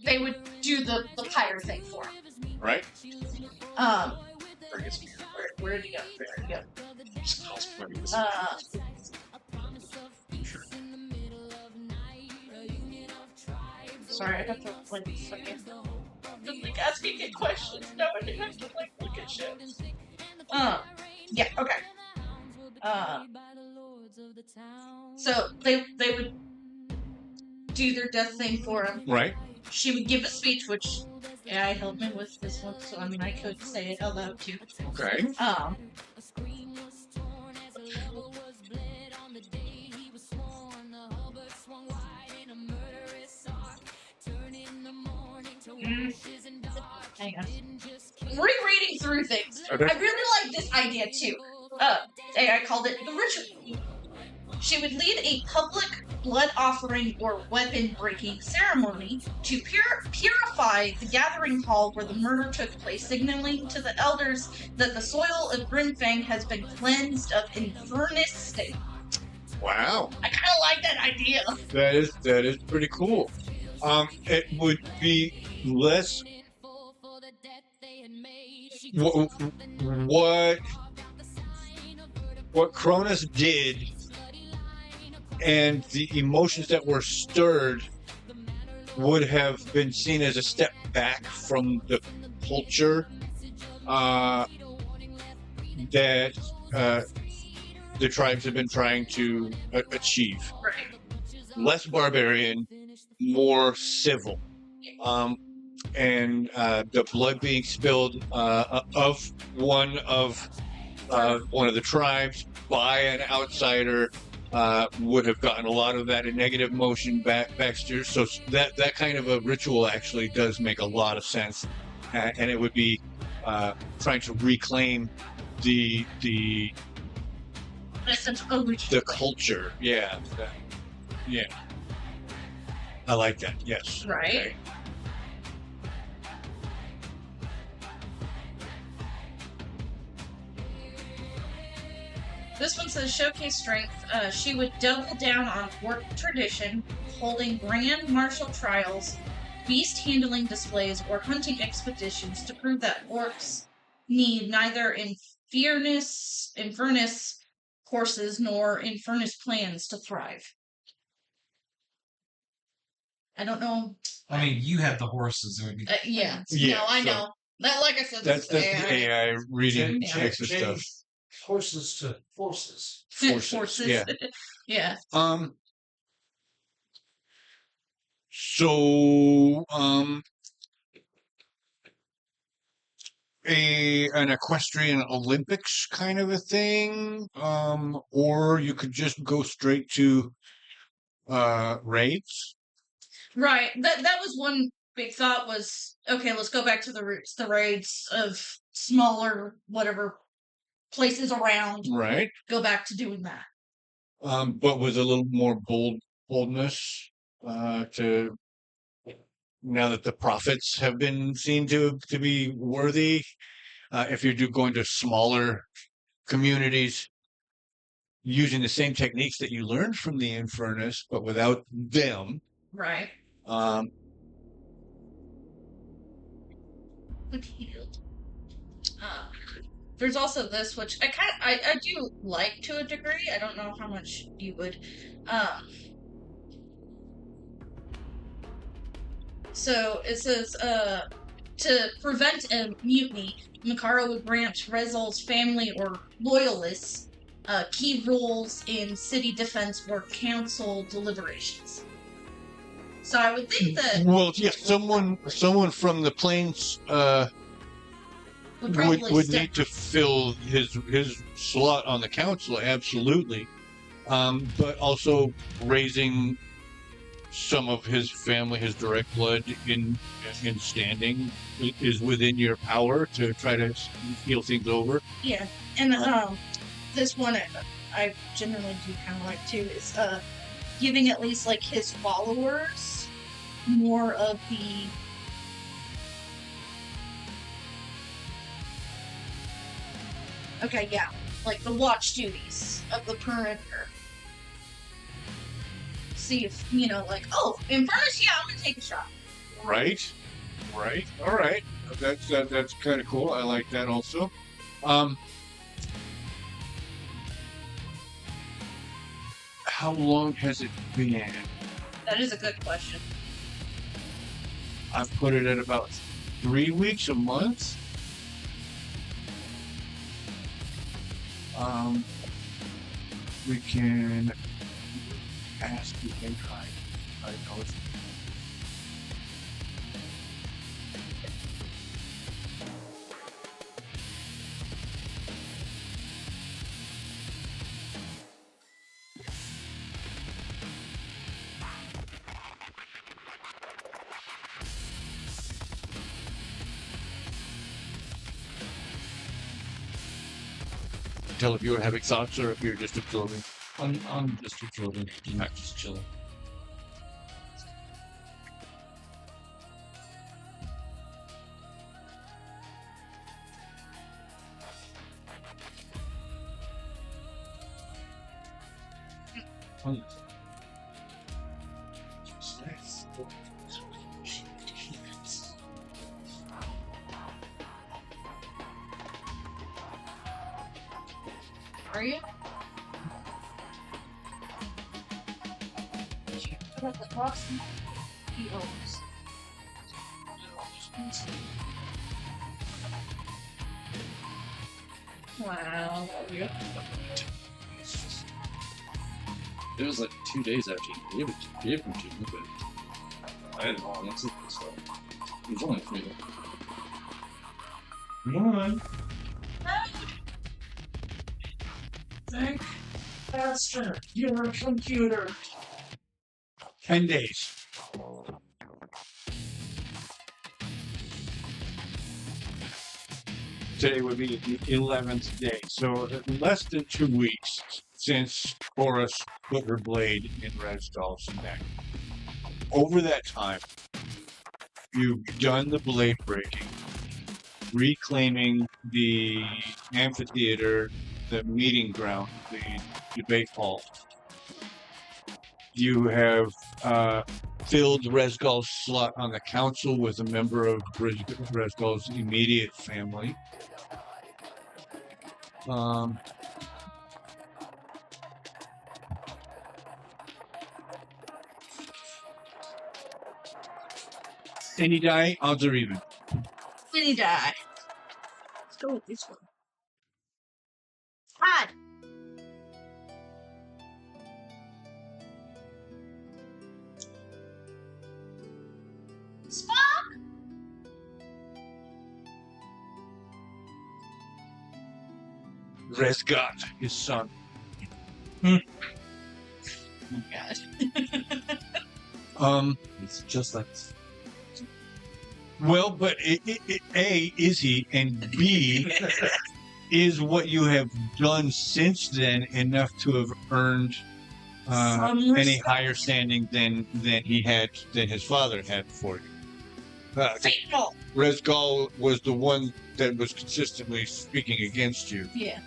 they would do the pyre thing for him. Right? Where did he go? There he go. Sorry, I got to like fucking asking it questions. No, I didn't have to like look at shit. Yeah, okay. So they would do their death thing for him. Right? She would give a speech, which AI helped me with this one, so I mean I could say it out loud too. Okay. Hang on. Rereading through things. Okay. I really like this idea too. AI called it the ritual. She would lead a public blood offering or weapon breaking ceremony to purify the gathering hall where the murder took place, signaling to the elders that the soil of Grimfang has been cleansed of infernus state. Wow. I kind of like that idea. That is pretty cool. It would be less. What Cronus did and the emotions that were stirred would have been seen as a step back from the culture that the tribes have been trying to achieve. Right. Less barbarian, more civil. And the blood being spilled of one of the tribes by an outsider would have gotten a lot of that in negative motion backsteer. So that kind of a ritual actually does make a lot of sense, and it would be trying to reclaim the essence of the culture. Yeah. Yeah. I like that. Yes. Right. Okay. This one says showcase strength. She would double down on orc tradition, holding grand martial trials, beast handling displays, or hunting expeditions to prove that orcs need neither infernus horses nor infernus plans to thrive. I don't know. I mean, you have the horses. It would be Yeah. Yeah, No, I so know. That, like I said, That's this the AI reading Yeah. extra stuff. Horses to forces. Forces. Yeah. Yeah. So an equestrian Olympics kind of a thing, or you could just go straight to raids. Right. That was one big thought was, okay, let's go back to the roots, the raids of smaller, whatever, places around. Right. Go back to doing that. But with a little more boldness to now that the prophets have been seen to be worthy. If you're going to smaller communities, using the same techniques that you learned from the Infernus, but without them. Right. There's also this, which I do like to a degree. I don't know how much you would. So it says, to prevent a mutiny, Makara would grant Rezal's family or loyalists key roles in city defense or council deliberations. So I would think that Well, yeah, someone from the plains would need to fill his slot on the council, absolutely. But also raising some of his family, his direct blood in standing is within your power to try to heal things over. Yeah, and this one I generally do kind of like too is giving at least like his followers more of the like the watch duties of the perimeter. See if like, oh, Infernus, yeah, I'm gonna take a shot. Right. All right. That's kind of cool. I like that also. How long has it been? That is a good question. I've put it at about 3 weeks, a month. We can ask the AI. I know it's tell if you were having thoughts or if you're just absorbing. I'm just absorbing. I'm not just chilling. Are you? Put up the box and he owns. Wow. It was like 2 days after you gave them to me, but I didn't want to so it was only 3 days. Come on. Think Faster. You're a computer. 10 days. Today would be the 11th day, so less than 2 weeks since Chorus put her blade in Resdal's neck. Over that time, you've done the blade breaking, reclaiming the amphitheater, the meeting ground, the debate hall. You have filled Resgal's slot on the council with a member of Resgal's immediate family. Any die, odds are even. Mini die. Let's go with this one. Odd. Spock. Resgat, his son. Oh God. It's just like this. Well, but A, is he, and B, is what you have done since then enough to have earned Some any respect. higher standing than his father had for you? Fatal. Resgal was the one that was consistently speaking against you. Yeah.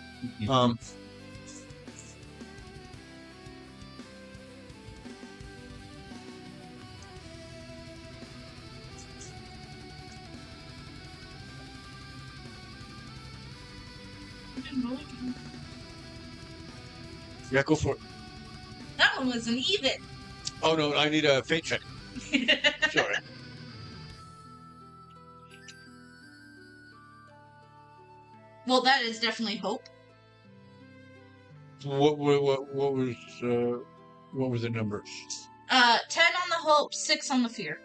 Yeah, go for it. That one was an even. Oh no, I need a fate check. Sorry. Well, that is definitely hope. What were the numbers? 10 on the hope, 6 on the fear.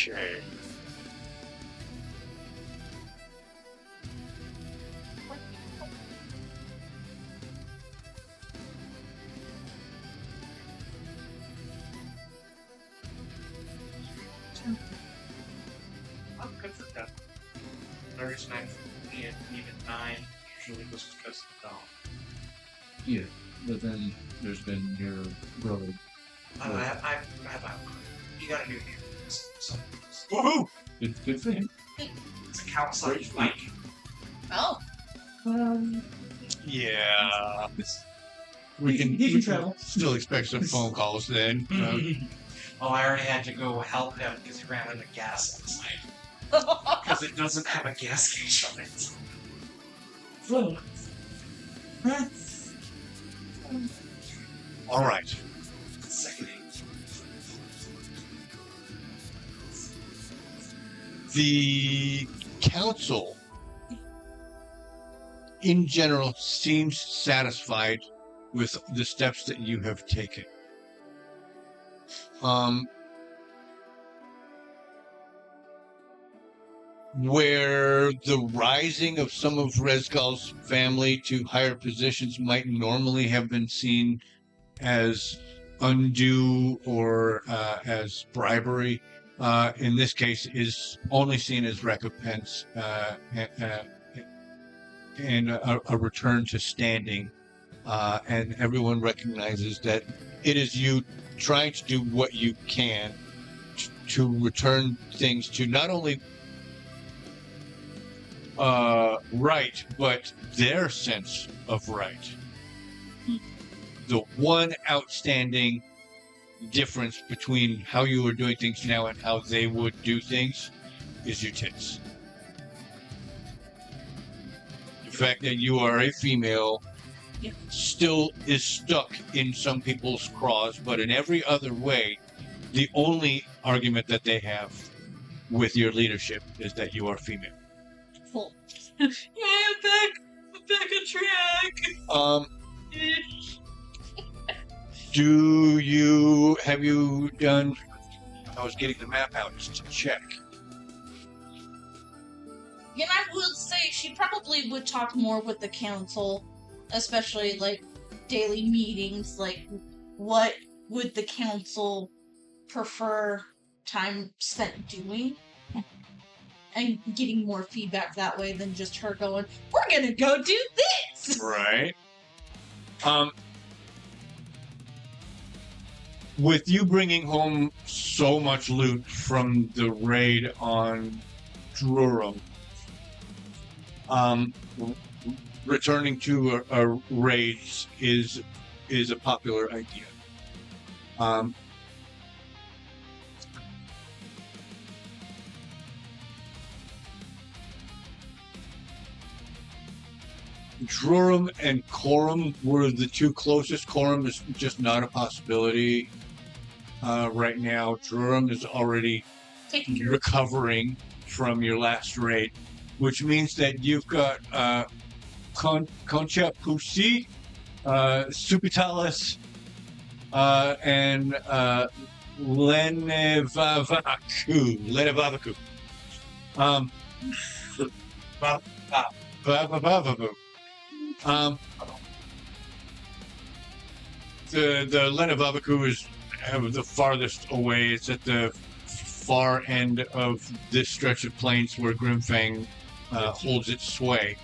Okay. I'm good for that. The reason I'm being even 9 usually was because of the dog. Yeah, but then there's been your brother. I have you gotta do it. So, Woohoo! Good for him. it's a council like Oh. Yeah. He can travel. Still expect some phone calls then. oh, I already had to go help him because he ran out of gas last night. Because it doesn't have a gas gauge on it. All right. Second. The council, in general, seems satisfied with the steps that you have taken. Where the rising of some of Resgal's family to higher positions might normally have been seen as undue or as bribery, in this case is only seen as recompense and a return to standing. And everyone recognizes that it is you trying to do what you can to return things to not only right, but their sense of right. The one outstanding difference between how you are doing things now and how they would do things is your tits. The fact that you are a female still is stuck in some people's craws, but in every other way, the only argument that they have with your leadership is that you are female. Well, yeah, I'm back on track. Have you done? I was getting the map out just to check. And I would say she probably would talk more with the council, especially like daily meetings. Like, what would the council prefer time spent doing? And getting more feedback that way than just her going, "We're gonna go do this." Right. With you bringing home so much loot from the raid on Drurum, returning to a raid is a popular idea. Drurum and Corum were the two closest. Corum is just not a possibility right now. Drurum is already recovering from your last raid, which means that you've got Concha Pusi, Supitalis, and Lenevavaku. The Lenevavaku is the farthest away. It's at the far end of this stretch of plains where Grimfang holds its sway.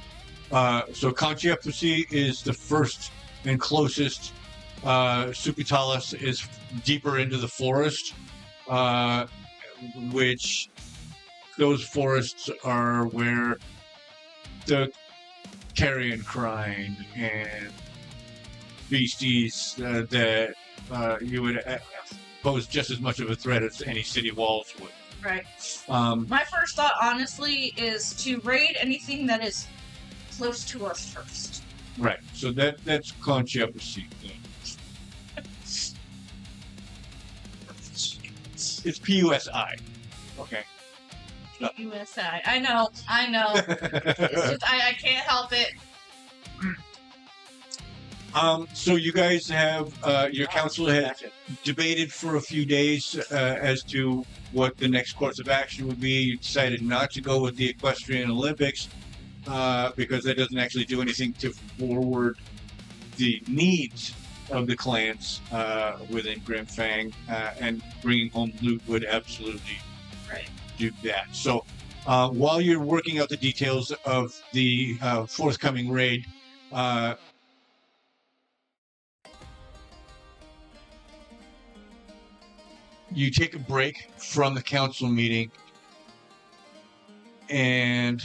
So Conchiapusi is the first and closest. Supitalis is deeper into the forest, which those forests are where the carrion crying and beasties that you would pose just as much of a threat as any city walls would. Right. My first thought, honestly, is to raid anything that is close to us first. Right. So that's Conchiapusi. It's PUSI. Okay. USI. I know. It's just, I can't help it. So you guys have, your council has debated for a few days as to what the next course of action would be. You decided not to go with the Equestrian Olympics because that doesn't actually do anything to forward the needs of the clans within Grimfang, and bringing home loot would absolutely do that. So while you're working out the details of the forthcoming raid, you take a break from the council meeting and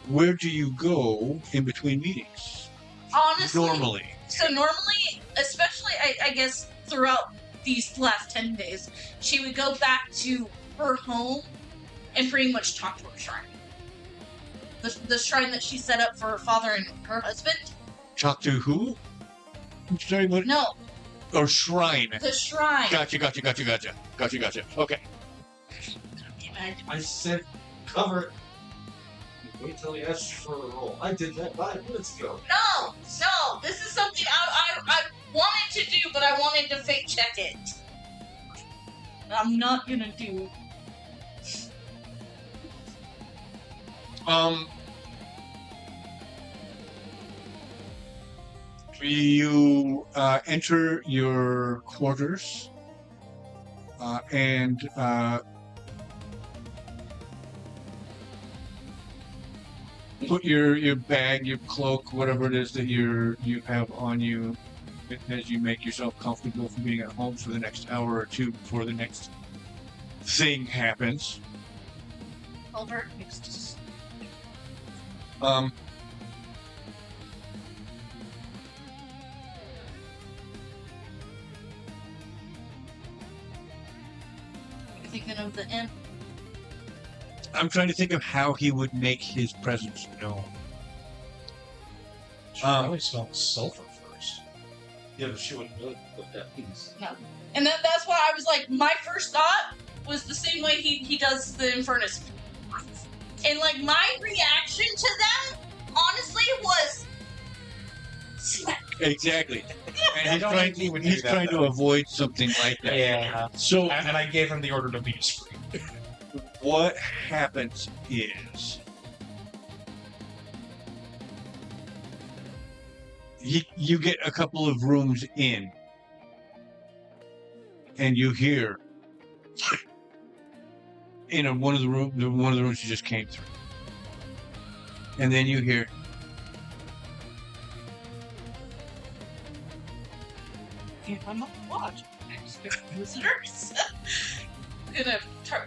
where do you go in between meetings? Honestly. Normally. So normally, especially I guess throughout these last 10 days, she would go back to her home and pretty much talk to her shrine. The shrine that she set up for her father and her husband. Talk to who? I'm sorry, what? No. Or shrine. The shrine. Gotcha. Okay. I said cover it. Wait till he asks for a roll. I did that 5 minutes ago. No. This is something I wanted to do, but I wanted to fake check it. I'm not gonna do. You enter your quarters and put your bag, your cloak, whatever it is that you have on you, as you make yourself comfortable for being at home for the next hour or two before the next thing happens. Albert. Thinking of the imp. I'm trying to think of how he would make his presence known. Should probably smell sulfur first. Yeah, but she wouldn't know what that means. No. And that's why I was like, my first thought was the same way he does the Infernus. And like my reaction to that, honestly, was smack. Exactly. And I don't think he would do he's that, trying to though. avoid something like that. Yeah. So And I gave him the order to be discreet. what happens is you get a couple of rooms in, and you hear in one of the rooms you just came through, and then you hear I'm not watch. Visitors. I'm gonna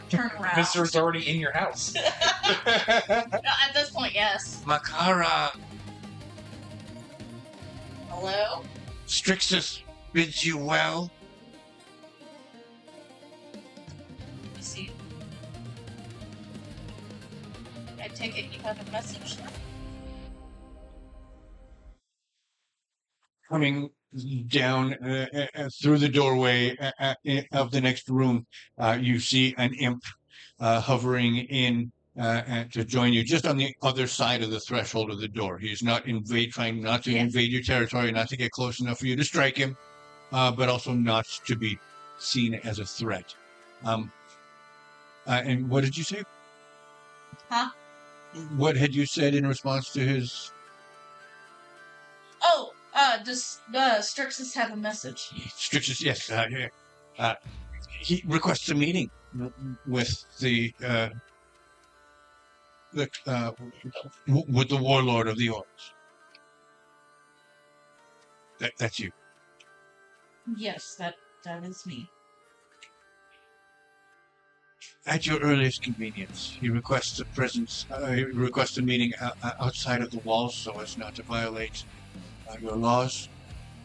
turn around. Visitor's already in your house. At this point, yes. Makara, Hello? Strixus bids you well. Let me see. I take it you have a message. Coming down through the doorway of the next room, you see an imp hovering in to join you just on the other side of the threshold of the door. He's not trying not to invade your territory, not to get close enough for you to strike him, but also not to be seen as a threat. And what did you say? Huh? What had you said in response to his... Oh, does Strixus have a message? Strictures, yes. He requests a meeting with the warlord of the orcs. That's you. Yes, that is me. At your earliest convenience, he requests a meeting outside of the walls so as not to violate your laws.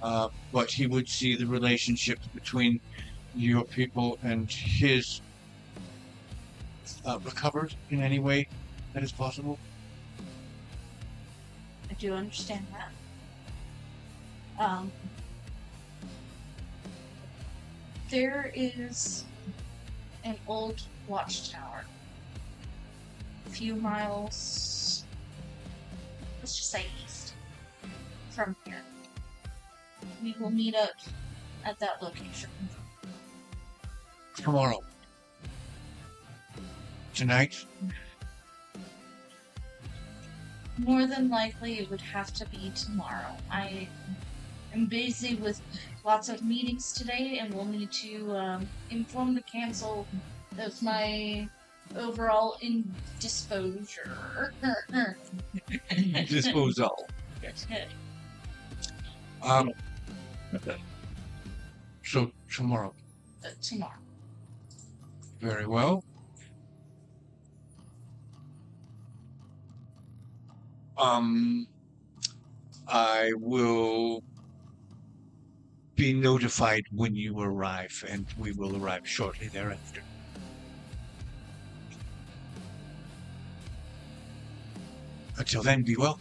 But he would see the relationship between your people and his recovered in any way that is possible. I do understand that. There is an old watchtower a few miles, let's just say east from here. We will meet up at that location. Tomorrow. Tonight? More than likely, it would have to be tomorrow. I am busy with lots of meetings today, and will need to inform the council of my overall indisposure. Disposal. So tomorrow. Tomorrow. Very well. I will be notified when you arrive, and we will arrive shortly thereafter. Until then, be well.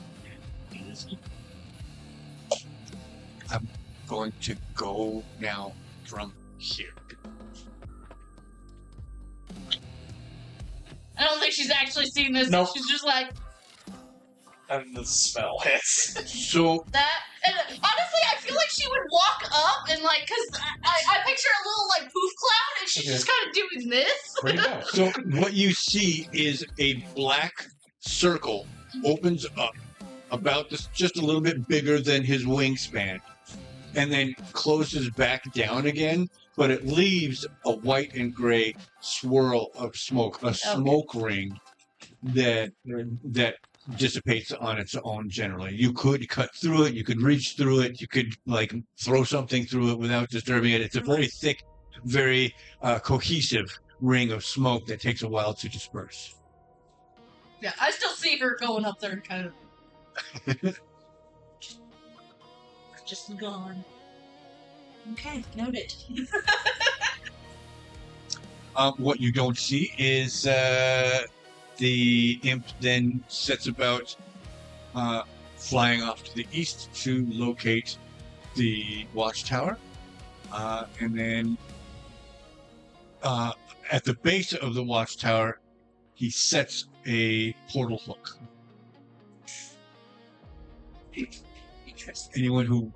I'm going to go now from here. I don't think she's actually seen this. Nope. She's just like And the spell hits. So that. And honestly, I feel like she would walk up and like, cause I picture a little like poof cloud, and she's just kind of doing this. There you go. So what you see is a black circle opens up about this, just a little bit bigger than his wingspan, and then closes back down again, but it leaves a white and gray swirl of smoke, a smoke ring that dissipates on its own generally. You could cut through it, you could reach through it, you could like throw something through it without disturbing it. It's a very thick, very cohesive ring of smoke that takes a while to disperse. Yeah, I still see her going up there and kind of just gone. Okay, noted. What you don't see is the imp then sets about flying off to the east to locate the watchtower, and then at the base of the watchtower, he sets a portal hook. Anyone who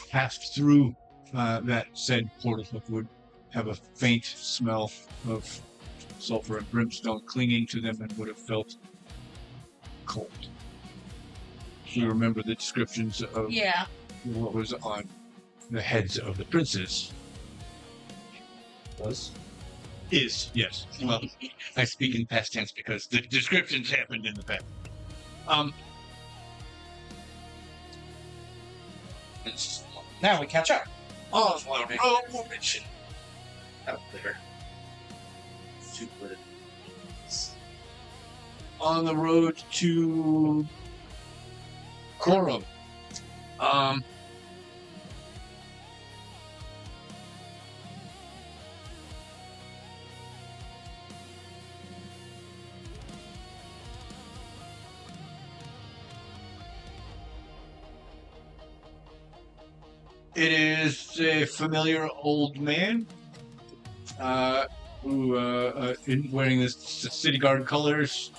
passed through that said portal hook would have a faint smell of sulfur and brimstone clinging to them and would have felt cold. You remember the descriptions of Yeah. what was on the heads of the princes. Was? Is, yes. Well, I speak in past tense because the descriptions happened in the past. Now we catch up. Oh, Mention out there. on the road to Corum. It is a familiar old man who, wearing the city guard colors,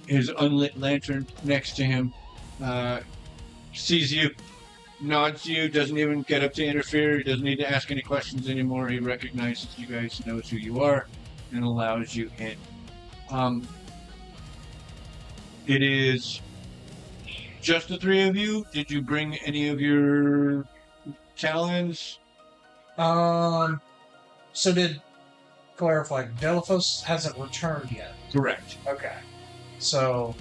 his unlit lantern next to him, sees you, nods to you, doesn't even get up to interfere. He doesn't need to ask any questions anymore. He recognizes you guys, knows who you are, and allows you in. It is just the three of you. Did you bring any of your talons? So did clarify, Delphos hasn't returned yet. Correct. Okay. So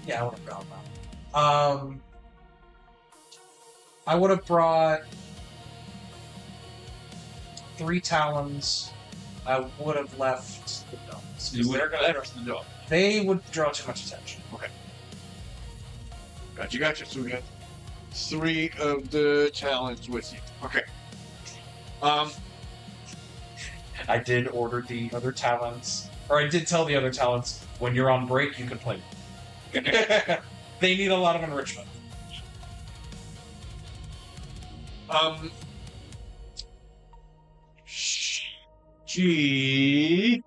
yeah, I would have gone that. I would have brought 3 talons. I would have left the dogs. You would have left the dog. They would draw too much attention. Okay. Gotcha. So we got 3 of the talons with you. Okay. I did order the other talents, or I did tell the other talents, when you're on break, you can play. They need a lot of enrichment. Gee.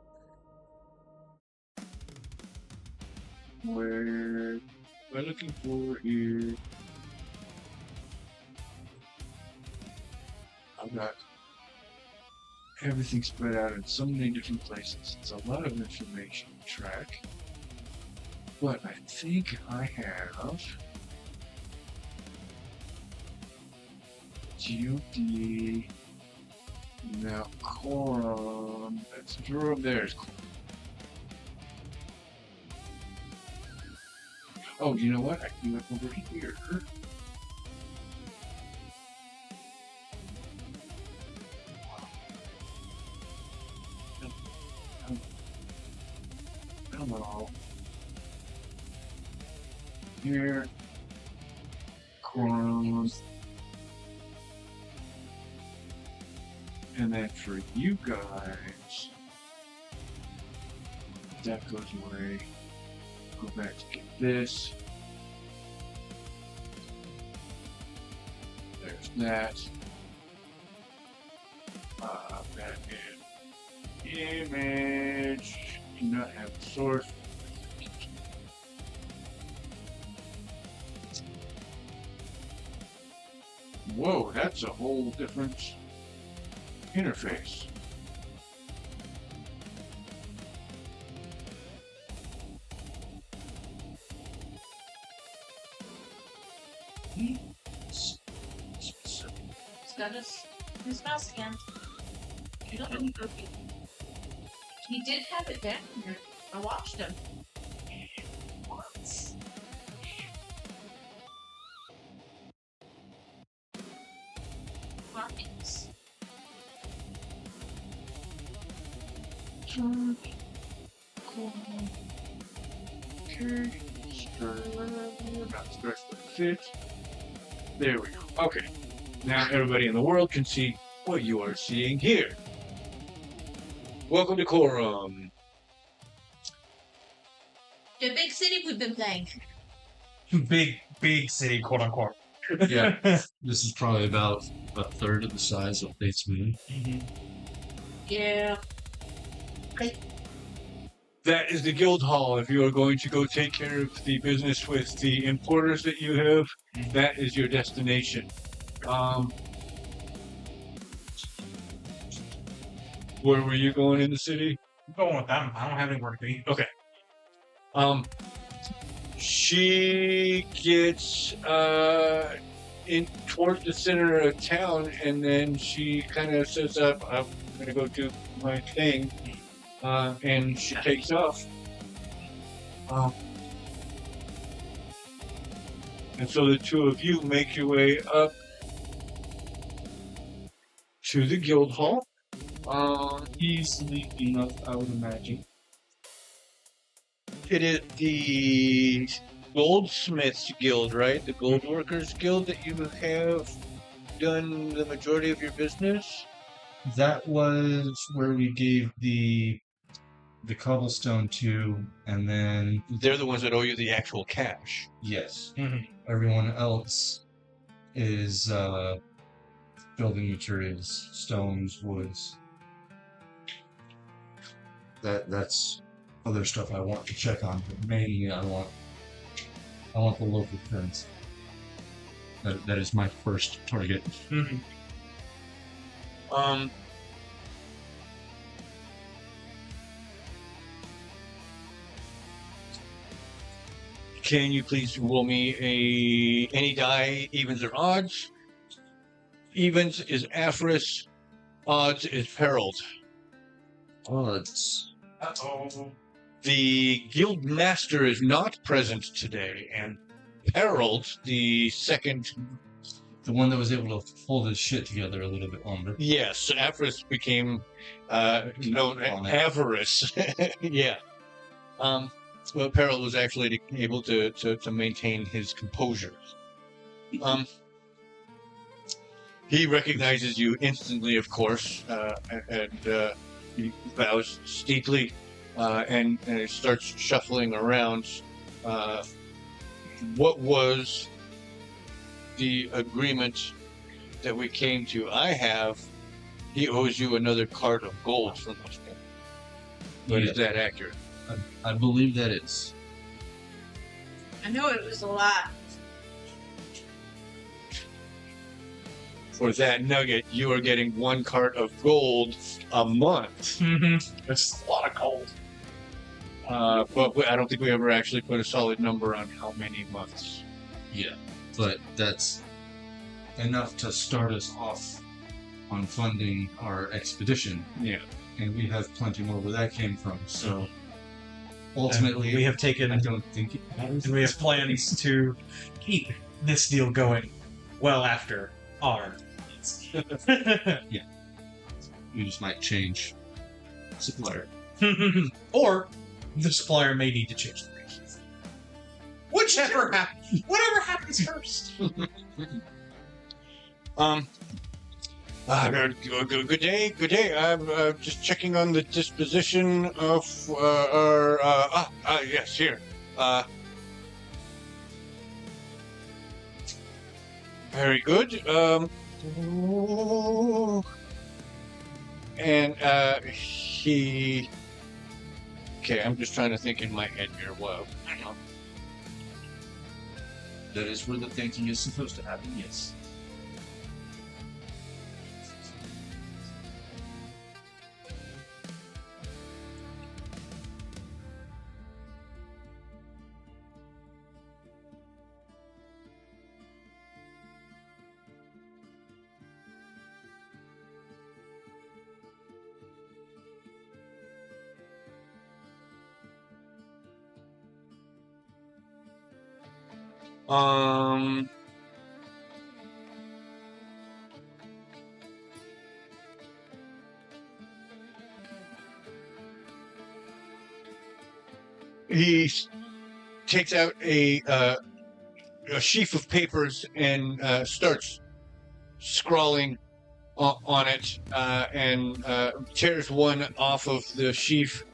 Where am I looking for here? I've got everything spread out in so many different places. It's a lot of information to track. But I think I have GOD. Now Corum. That's Durham. There's Corum. Oh, you know what? I can do it over here. Hello. Here. Corum. And then for you guys, that goes away. Go back to get this. There's that. That is image. Do not have the source. Whoa, that's a whole different interface. He's got his mouse again. You don't really go. He did have it down here. I watched him. Once. Markings. Okay. Not stretch the fit. There we go. Okay. Now everybody in the world can see what you are seeing here. Welcome to Corum. The big city we've been playing. Big big city, quote unquote. Yeah. This is probably about a third of the size of Bates Moon. Yeah. That is the guild hall. If you are going to go take care of the business with the importers that you have, that is your destination. Where were you going in the city? I'm going with them. I don't have anywhere to be. Okay. She gets in towards the center of town, and then she kind of says, "I'm gonna go do my thing," and she takes off. And so the two of you make your way up to the guild hall. Easily enough, I would imagine. It is the Goldsmiths Guild, right? The Gold Workers Guild that you have done the majority of your business? That was where we gave the cobblestone to, and then They're the ones that owe you the actual cash. yes, Mhm. everyone else is building materials, stones, woods. That's other stuff I want to check on, but mainly I want the local currency. That is my first target. Can you please roll me any die, evens or odds? Evens is Aphris, odds is Perilled. Odds. Uh-oh. The guild master is not present today, and Perilled, the second. The one that was able to hold his shit together a little bit longer. Yes, Aphris became known as Avarice. Yeah. Well, Peril was actually able to maintain his composure. He recognizes you instantly, of course, and he bows steeply and starts shuffling around. What was the agreement that we came to? He owes you another cart of gold from us. But Yeah. is that accurate? I believe that is. I know it was a lot. For that nugget, you are getting 1 cart of gold a month. That's a lot of gold. But I don't think we ever actually put a solid number on how many months. Yeah, but that's enough to start us off on funding our expedition. Yeah. And we have plenty more where that came from, so ultimately, And we have taken, I don't think it matters. and we have plans to keep this deal going well after our. We just might change supplier. Or the supplier may need to change the rate. Whichever happens. Whatever happens first. Good day. I'm just checking on the disposition of our. Yes, here. Very good. And he. Okay, I'm just trying to think in my head here. Whoa. That is where the thinking is supposed to happen, yes. He takes out a sheaf of papers and starts scrawling on it and tears one off of the sheaf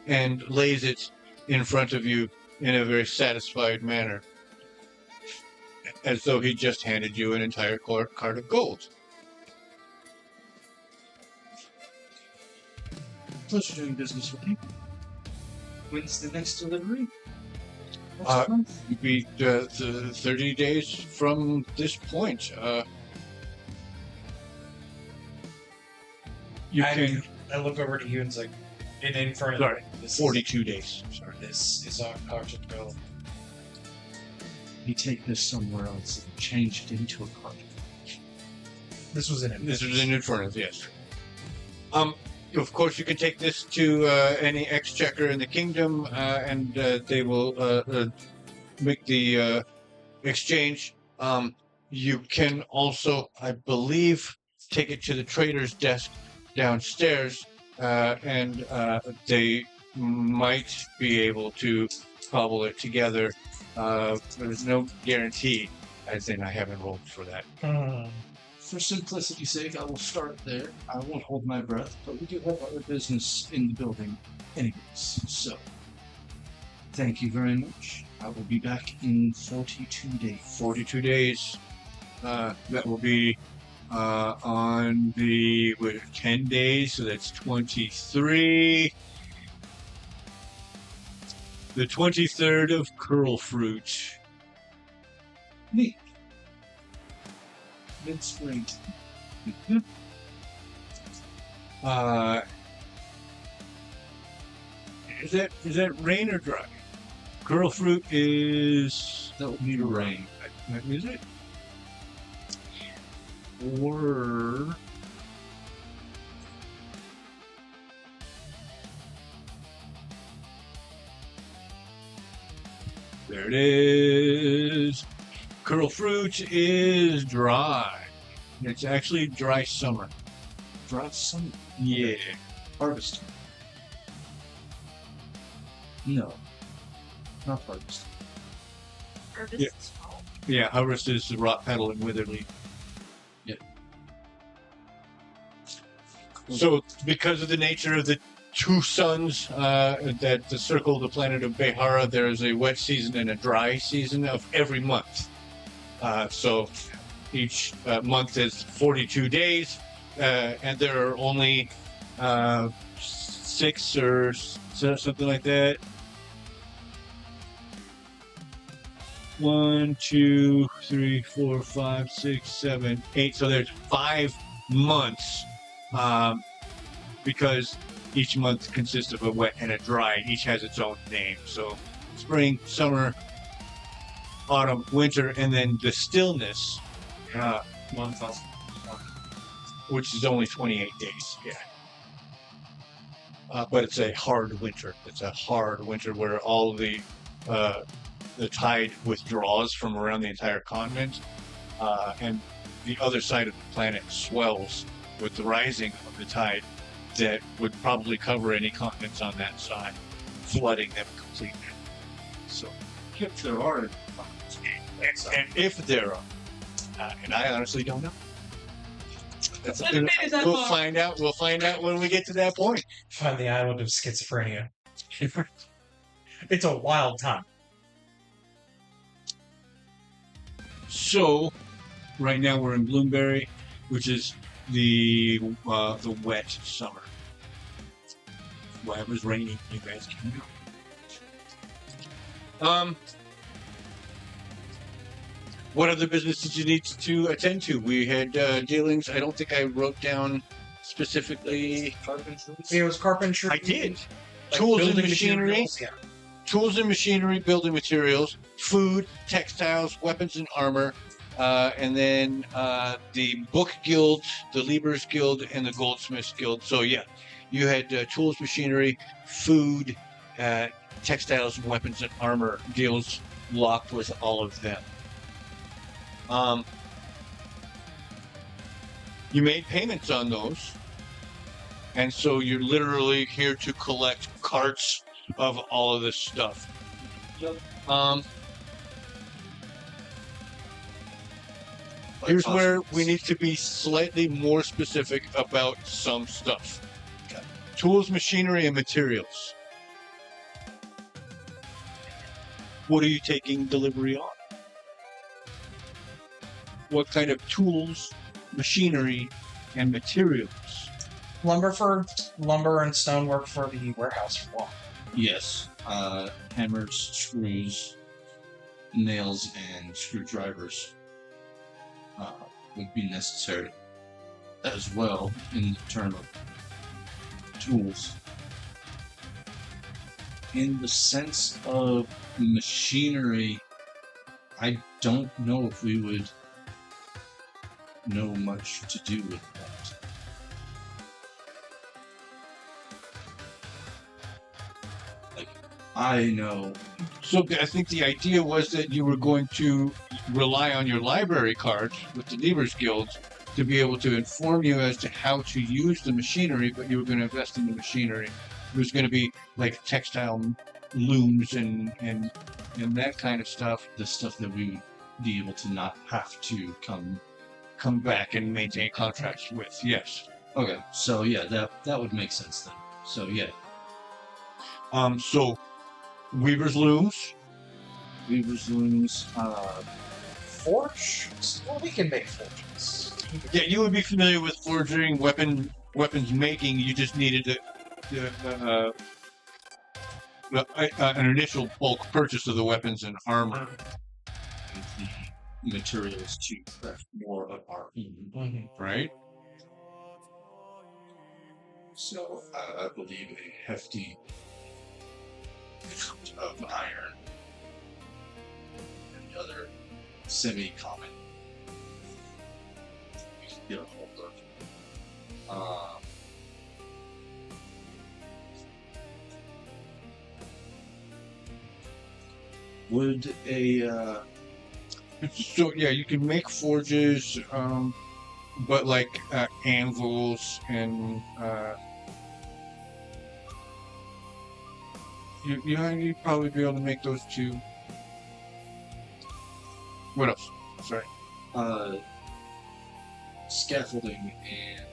and lays it in front of you in a very satisfied manner. as though he just handed you an entire cart of gold. Pleasure doing business with you. When's the next delivery? It'd be 30 days from this point. You can. I look over to you and it's like, in front of Sorry, this 42 days. Sorry. This is our cart of gold. You take this somewhere else and change it into a cart. This was in This is in Infernus, yes. Of course, you can take this to any exchequer in the kingdom, and they will make the exchange. You can also, I believe, take it to the trader's desk downstairs, and they might be able to cobble it together. There's no guarantee, as in I haven't rolled for that. For simplicity's sake, I will start there. I won't hold my breath, but we do have other business in the building anyways. So, thank you very much. I will be back in 42 days. 42 days. That will be on the 10 days, so that's 23. The 23rd of Curl Fruit. Neat. Mid-spring. Is that rain or dry? Curl Fruit is... That will be rain. Is it? Or... There it is. Curl Fruit is dry. It's actually dry summer. Dry summer. Yeah. Harvest. No. Not harvest. Harvest. Yeah, harvest is the rot petal and wither leaf. Yeah. So, because of the nature of the two suns that circle the planet of Bei'Hara, there is a wet season and a dry season of every month. So each month is 42 days, and there are only 6 or something like that. 1, 2, 3, 4, 5, 6, 7, 8. So there's 5 months, because each month consists of a wet and a dry. Each has its own name. So spring, summer, autumn, winter, and then the stillness, which is only 28 days. Yeah. But it's a hard winter. It's a hard winter where all the tide withdraws from around the entire continent, and the other side of the planet swells with the rising of the tide that would probably cover any continents on that side, flooding them completely. So, If there are. and if there are, and I honestly don't know. We'll find out. We'll find out when we get to that point. Find the island of schizophrenia. It's a wild time. So, right now we're in Bloomberry, which is the wet summer. Why it was raining, you guys can go. What other business did you need to attend to? We had dealings. I don't think I wrote down specifically. Carpentry? It was carpentry. I did. Like Tools and building machinery. materials, yeah. Tools and machinery, building materials, food, textiles, weapons and armor, and then the Book Guild, the Liebers Guild, and the Goldsmiths Guild. So yeah, you had tools, machinery, food, textiles, and weapons and armor deals locked with all of them. You made payments on those, and so you're literally here to collect carts of all of this stuff. Here's where we need to be slightly more specific about some stuff. Okay. Tools, machinery, and materials. What are you taking delivery on? what kind of tools, machinery, and materials. Lumber and stonework for the warehouse floor. Yes. Hammers, screws, nails, and screwdrivers would be necessary as well in terms of tools. In the sense of machinery, I don't know if we would know much to do with that. Like, I know. So I think the idea was that you were going to rely on your library cards with the Levers Guilds to be able to inform you as to how to use the machinery, but you were going to invest in the machinery. It was going to be like textile looms and that kind of stuff. The stuff that we would be able to not have to come back and maintain contracts with. Yes. Okay, so yeah, that would make sense then. So yeah. So weaver's looms. Forge? Well, we can make forges. Yeah, you would be familiar with forging, weapons making. You just needed an initial bulk purchase of the weapons and armor. And the materials to craft more of our own, Right? So I believe a hefty amount of iron and other semi-common we can get a hold of. Would a So yeah, you can make forges, but like anvils and you'd probably be able to make those too. What else? Sorry. scaffolding and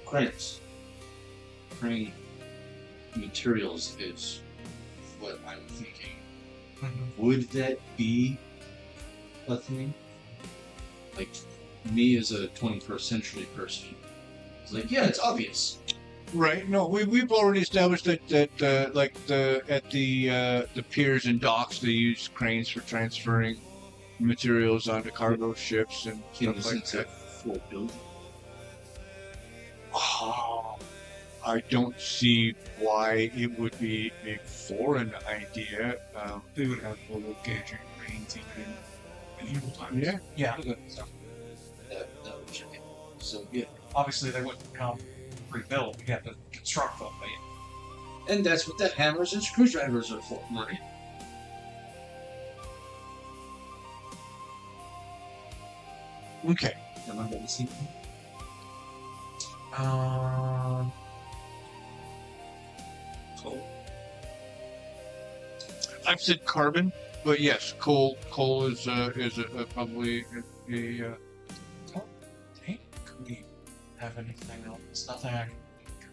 cranes. Crane materials is what I'm thinking. Would that be a thing? Like, me as a 21st century person, it's like, yeah, it's obvious. Right. No, we've already established that like at the piers and docks they use cranes for transferring materials onto cargo ships and In the stuff like sense that. of for building. Oh, I don't see why it would be a foreign idea. They would have global gauging cranes even in medieval times. Yeah. Yeah. That would check it. So yeah, Obviously, they wouldn't come rebuilt. You have to construct them. But and that's what the hammers and screwdrivers are for. Right. Okay. Am I going to see? Coal. I've said carbon, but yes, coal is probably a hey, could we have anything else? Nothing I can think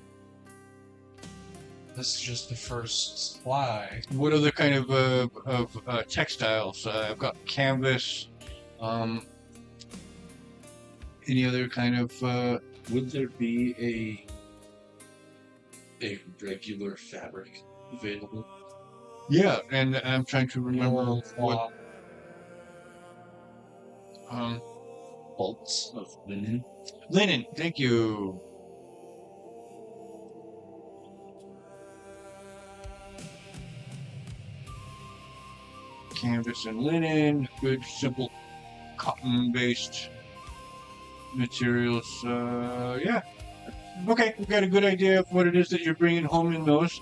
of. This is just the first supply. what other kind of textiles? I've got canvas. Any other kind of Would there be a regular fabric available? yeah, and I'm trying to remember what Bolts of linen. linen. Thank you. Canvas and linen, good simple cotton-based materials. Yeah. Okay, we've got a good idea of what it is that you're bringing home in those.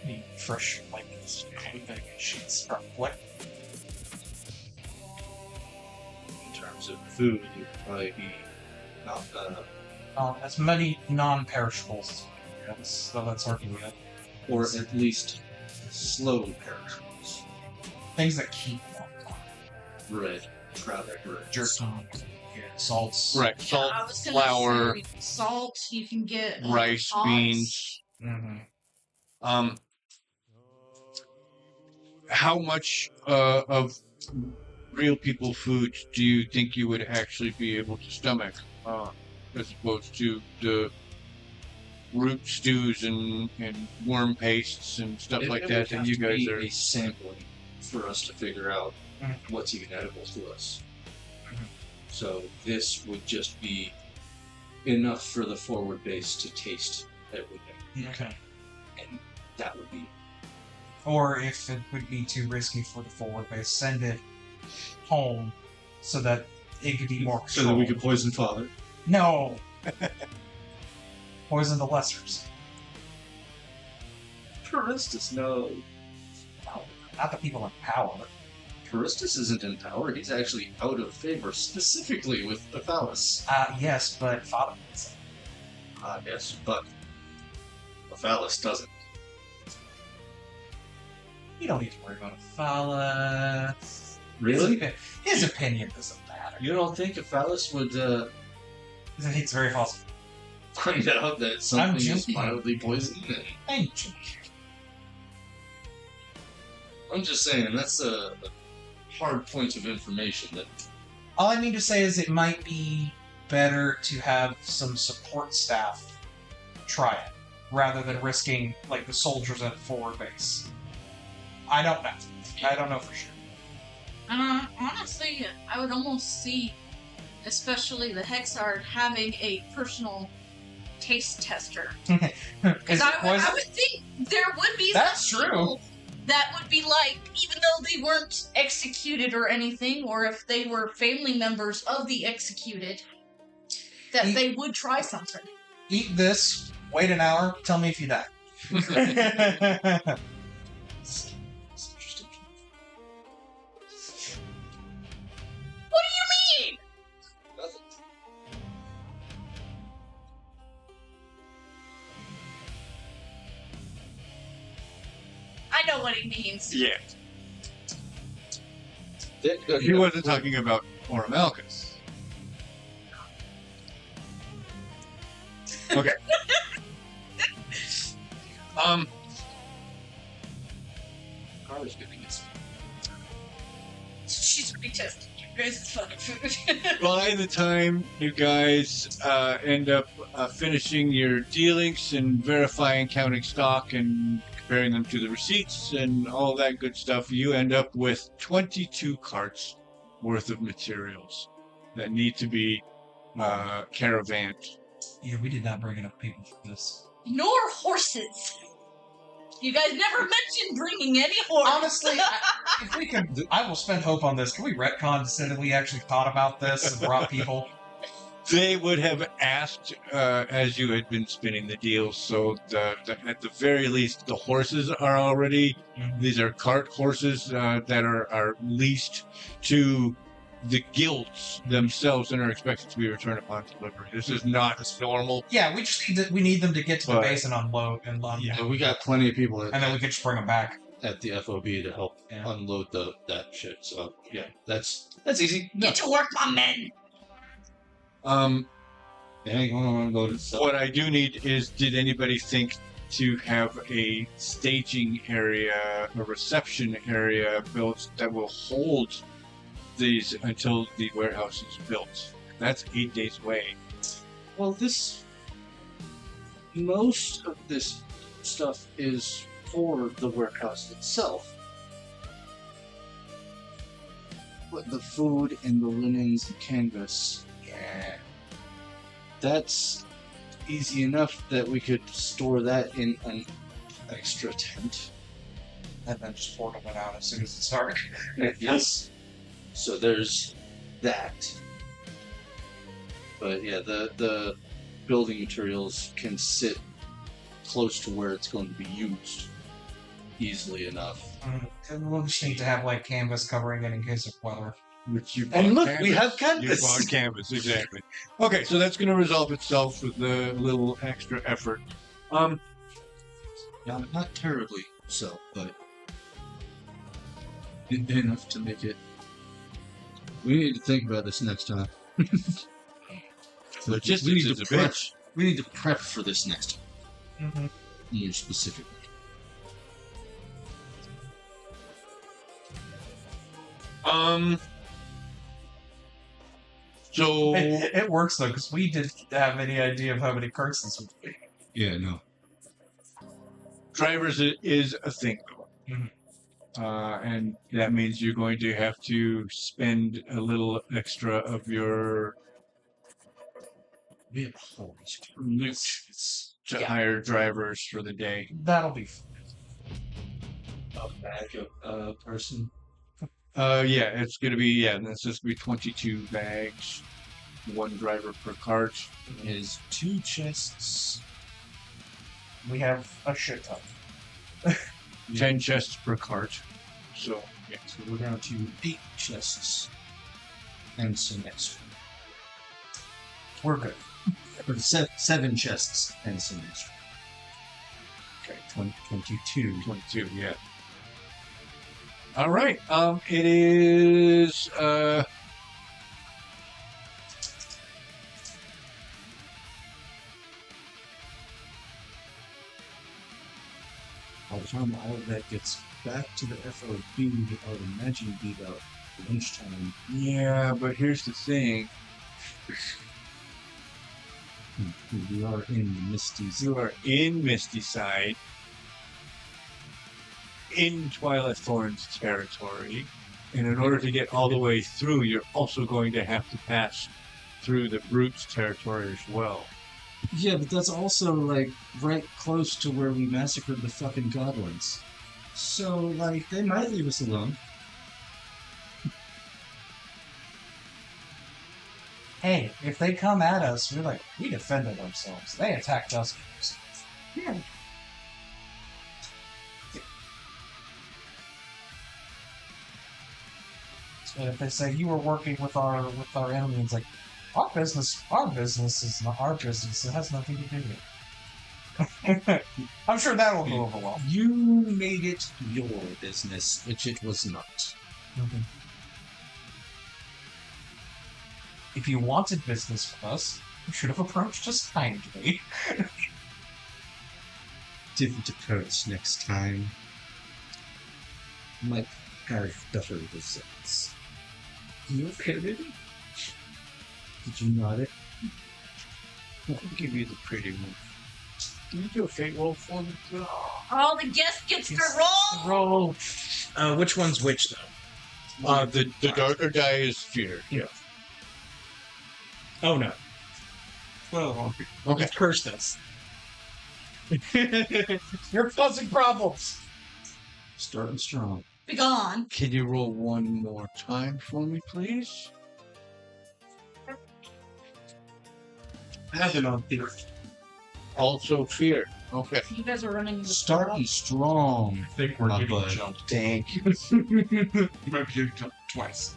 Need fresh blankets, clothing, sheets from what? In terms of food, it would probably be not As many non-perishables. So that's hard to get. or at least slow perishables. Things that keep long. Bread, trout bread, Jerky. Yeah, salts. Right, salt, I was gonna flour, say salt. You can get rice, oats. beans. Mm-hmm. How much of real people food do you think you would actually be able to stomach, as opposed to the root stews and worm pastes and stuff like It that would that have you to guys be are? a sampling for us to figure out what's even edible to us. So this would just be enough for the forward base to taste everything, Okay. and that would be Or if it would be too risky for the forward base, send it home so that it could be more so that we controlled. could poison father. No! Poison the lessers. Puristus, no. No, not the people in power. Puristus isn't in power. He's actually out of favor, specifically with Athalas. Yes, but Father. Yes, but Athalas doesn't. You don't need to worry about Athala. Really? His opinion doesn't matter. You don't think Athalas would It's very possible. find out that something is joking. mildly poisoned? I'm joking. I'm just saying, that's a hard point of information that All I mean to say is it might be better to have some support staff try it, rather than risking, like, the soldiers at forward base. I don't know. I don't know for sure. Honestly, I would almost see, especially the Hexard, having a personal taste tester. Is Because it I poison? would think there would be That's some true. people that would be like, even though they weren't executed or anything, or if they were family members of the executed, that they would try something. Eat this, wait an hour, tell me if you die. it's interesting. What do you mean? Nothing. I know what he means. Yeah. That- He wasn't talking about Orimalkus. Okay. Carter's giving us. She's retesting you guys' fucking food. By the time you guys end up finishing your dealings and verifying, counting stock, and comparing them to the receipts and all that good stuff, you end up with 22 carts worth of materials that need to be caravanned. Yeah, we did not bring enough people for this. Nor horses. You guys never mentioned bringing any horses. Honestly, if we can, I will spend hope on this. Can we retcon to say that we actually thought about this and brought people? They would have asked as you had been spinning the deals, so at the very least, the horses are already. These are cart horses that are leased to the guilds themselves and are expected to be returned upon delivery. This is not normal. Yeah, we need them to get to the But- base and unload, Yeah. But we got plenty of people and then we can just bring them back. at the FOB to help Yeah. unload that shit. So yeah, that's easy. Get to work, my men. Yeah, you want to unload it. So. What I do need is, did anybody think to have a staging area, a reception area built that will hold these until the warehouse is built? That's 8 days away. Well, most of this stuff is for the warehouse itself. But the food and the linens and canvas, yeah, that's easy enough that we could store that in an extra tent. And then just portal it out as soon as it's dark. Yes. So there's that. But yeah, the building materials can sit close to where it's going to be used easily enough. And we'll just need to have like canvas covering it in case of weather. Which you And bought look, we have You canvas. bought canvas, exactly. Okay, so that's going to resolve itself with a little extra effort. Yeah, not terribly so, but enough to make it. We need to think about this next time. Logistics we need is to a prep. bitch. We need to prep for this next time, Mm-hmm. more specifically. So It works though, because we didn't have any idea of how many carts this would be. Yeah, no. drivers is a thing, Mhm. and that means you're going to have to spend a little extra of your We have holy shit. loot to hire drivers for the day. That'll be fun. A bag of person. Yeah, it's gonna be that's just gonna be 22 bags, one driver per cart. Is 2 chests. We have a shit ton. 10 chests per cart. So yeah. So we're down to 8 chests. And some extra. We're good. Or 7 chests and some extra. Okay, 22. 22, yeah. All right. It is By the time all of that gets back to the FOB, I would imagine it'd be about lunchtime. yeah, but here's the thing. We are in the Misty Zone. You are in Misty Side, in Twilight Thorn's territory, and in order to get all the way through, you're also going to have to pass through the Brute's territory as well. Yeah, but that's also, like, right close to where we massacred the fucking goblins. So, like, they might leave us alone. Hey, if they come at us, we defended ourselves. They attacked us first. Yeah. And if they say you were working with our enemy, it's like our business is not our business. It has nothing to do with it. I'm sure that will go over well. You made it your business, which it was not. If you wanted business with us, you should have approached us kindly. Different approach next time. Might have better results. You okay, baby? Did you nod it? I'll give you the pretty one. Can you do a fate roll for me, please? All the guest gets to roll. Roll. Which one's which, though? The darker die is fear. Yeah. Oh, no. Well, Okay. Cursed us. you're causing problems. Starting strong. Be gone. Can you roll one more time for me, please? Have it on fear. Also fear. Okay. You guys are running the Starting strong. I think we're My getting bud. jumped. Thank you. You might be getting jumped twice.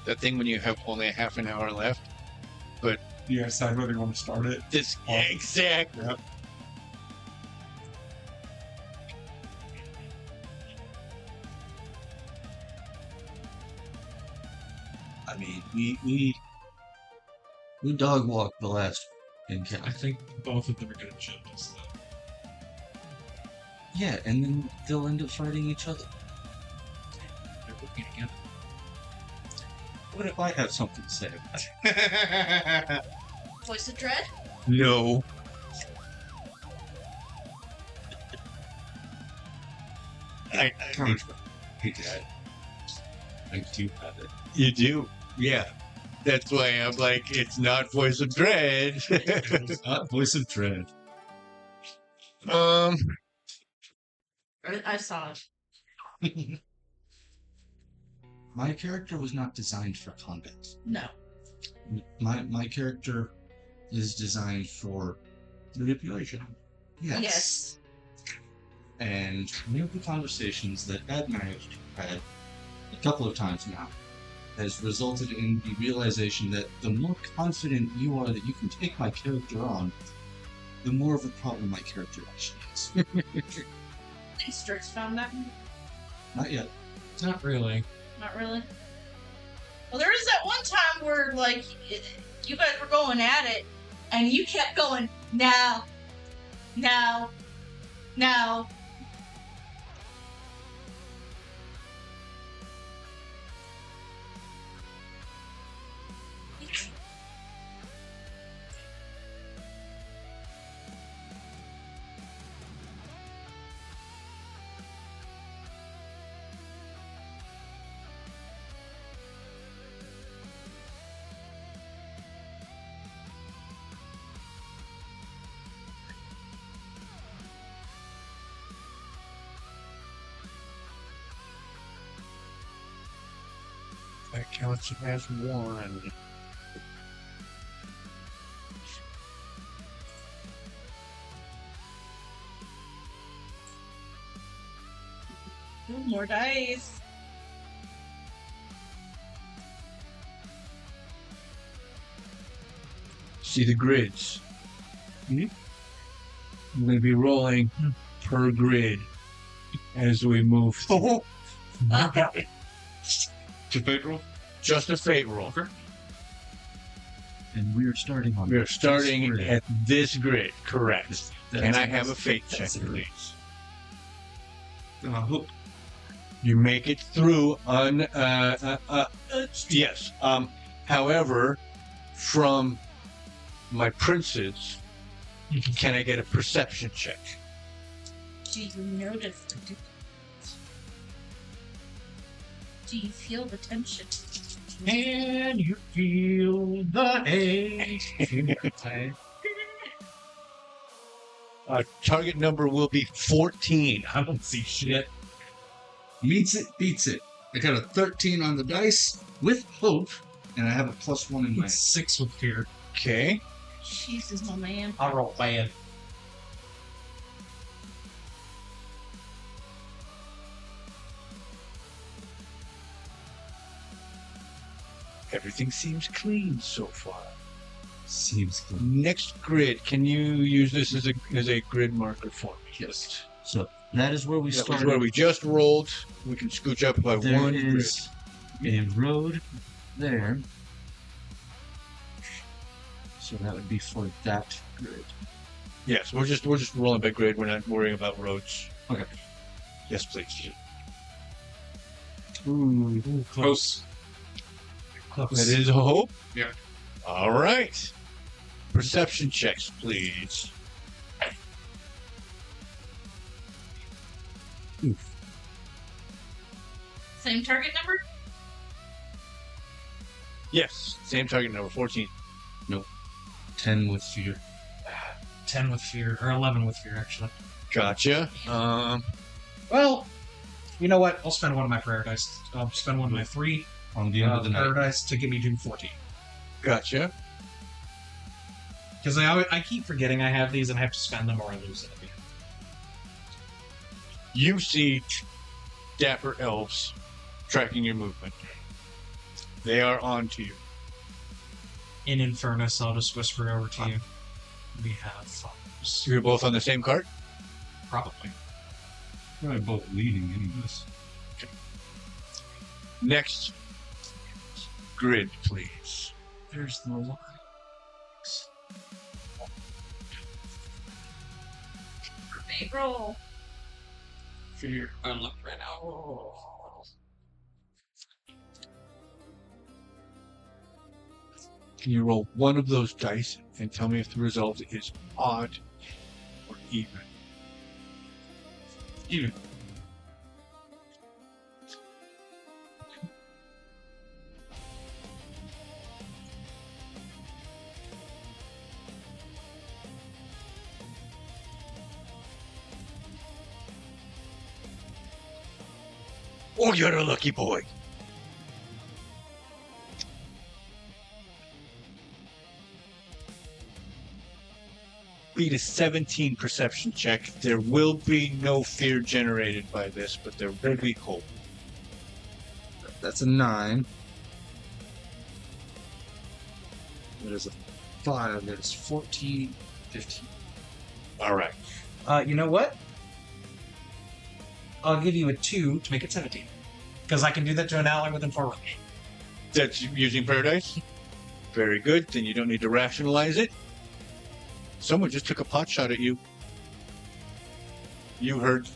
That thing when you have only a half an hour left. You guys decide whether you want to start it. This exactly. Yep. I mean, we dog walked the last encounter. I think both of them are going to jump us, though. Yeah, and then they'll end up fighting each other. They're working together. What if I have something to say about it? Voice of Dread. No. I do have it. You do, yeah. That's why I'm like, it's not Voice of Dread. It's not Voice of Dread. um, I saw it. My character was not designed for combat. No. My character is designed for manipulation. Yes. And one of the conversations that Ed and I have had a couple of times now has resulted in the realization that the more confident you are that you can take my character on, the more of a problem my character actually is. Has Strix found that? Not yet. Not really. Not really. Well, there is that one time where, like, you guys were going at it, and you kept going, now, now, now. that counts as one. Ooh, more dice. See the grids. I'm going to be rolling per grid as we move through. To fate roll? Just a fate roll. And we are starting on. We are starting this grid. at this grid, correct. That's- Can I have a fate check, that's it. please? Hook. You make it through yes. However, from my princes, can I get a perception check? Do you notice the difference? Do you feel the tension? Can you feel the hate? Target number will be 14. I don't see shit. Meets it, beats it. I got a 13 on the dice with hope, and I have a +1 in my. It's 6 with fear. Okay. Jesus, my man. I roll bad. Everything seems clean so far. Seems good. Next grid, can you use this as a grid marker for me? Yes. So that is where we That was started. where we just rolled. We can scooch up by There one grid. is a road there. So that would be for that grid. Yes, we're just rolling by grid. We're not worrying about roads. Okay. Yes, please. Ooh, close. That Close. is a hope. Yeah. All right. Perception checks, please. Same target number? Yes, same target number 14. 10 with fear. 10 with fear, or 11 with fear, actually. Gotcha. Well, you know what? I'll spend one of my prayer dice. I'll spend one of my 3 On the end of the prayer night. dice to give me to 14. Gotcha. Because I keep forgetting I have these and I have to spend them or I lose it at the end. You see dapper elves tracking your movement. They are on to you. In Infernus, I'll just whisper over to you. We have foes. You're both on the same cart? Probably. Probably both leading into this. Next grid, please. There's the one. Roll. Fear. I'm looking right now. Can you roll one of those dice and tell me if the result is odd or even? Even. Oh, you're a lucky boy. Beat a 17 perception check. There will be no fear generated by this, but there will be hope. That's a 9. That is a 5. That is 14, 15. All right. You know what? I'll give you a 2 to make it 17. Because I can do that to an ally within 4 range. That's using paradise. Very good. Then you don't need to rationalize it. Someone just took a pot shot at you. You heard.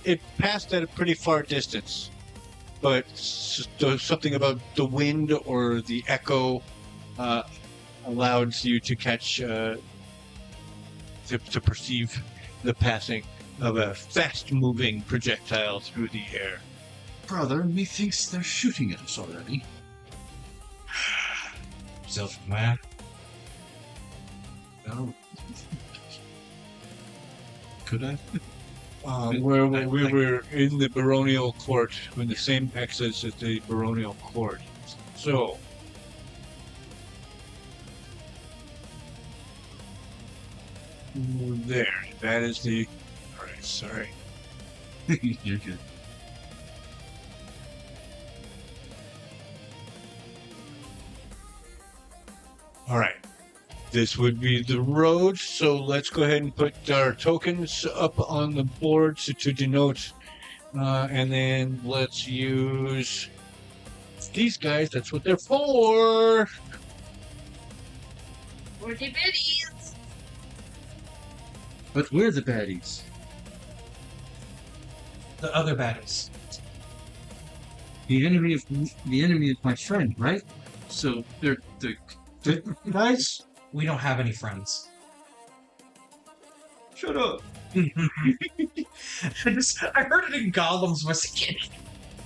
It passed at a pretty far distance, but something about the wind or the echo allowed you to catch, to perceive the passing of a fast-moving projectile through the air. Brother, methinks they're shooting at us already. Self-command. No. Could I? Where we were in the baronial court, in the same exits as the baronial court. So, there. That is the. All right. Sorry. You're good. All right. This would be the road, so let's go ahead and put our tokens up on the board to denote, and then let's use these guys. That's what they're for. We're the biddies. But we're the baddies. The other baddies. The enemy of my friend, right? So they're Guys, we don't have any friends. Shut up. I heard it in Gollum's voice.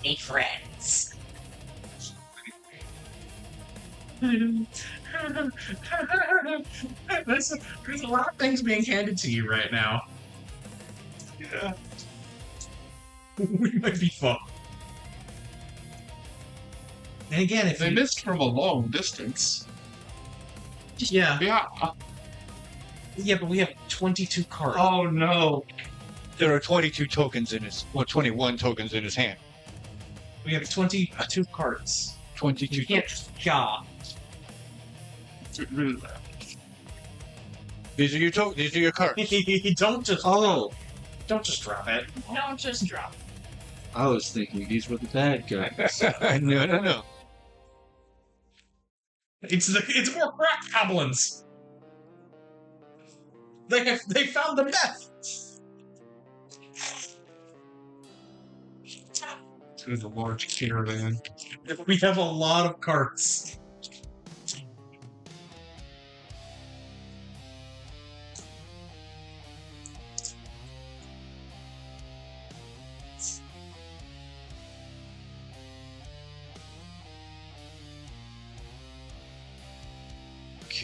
Any friends. There's a lot of things being handed to you right now. Yeah. We might be fucked. And again, if They you... missed from a long distance. Yeah. Yeah. Yeah, but we have 22 cards. Oh no. There are 22 tokens in his, well, 21 tokens in his hand. We have 22 cards. 22 You can't tokens. just jaw. These are your tokens. These are your cards. Don't just... Oh, Don't just drop it. Don't just drop. I was thinking these were the bad guys. No. It's more crack goblins. They found the meth. To the large caravan. We have a lot of carts.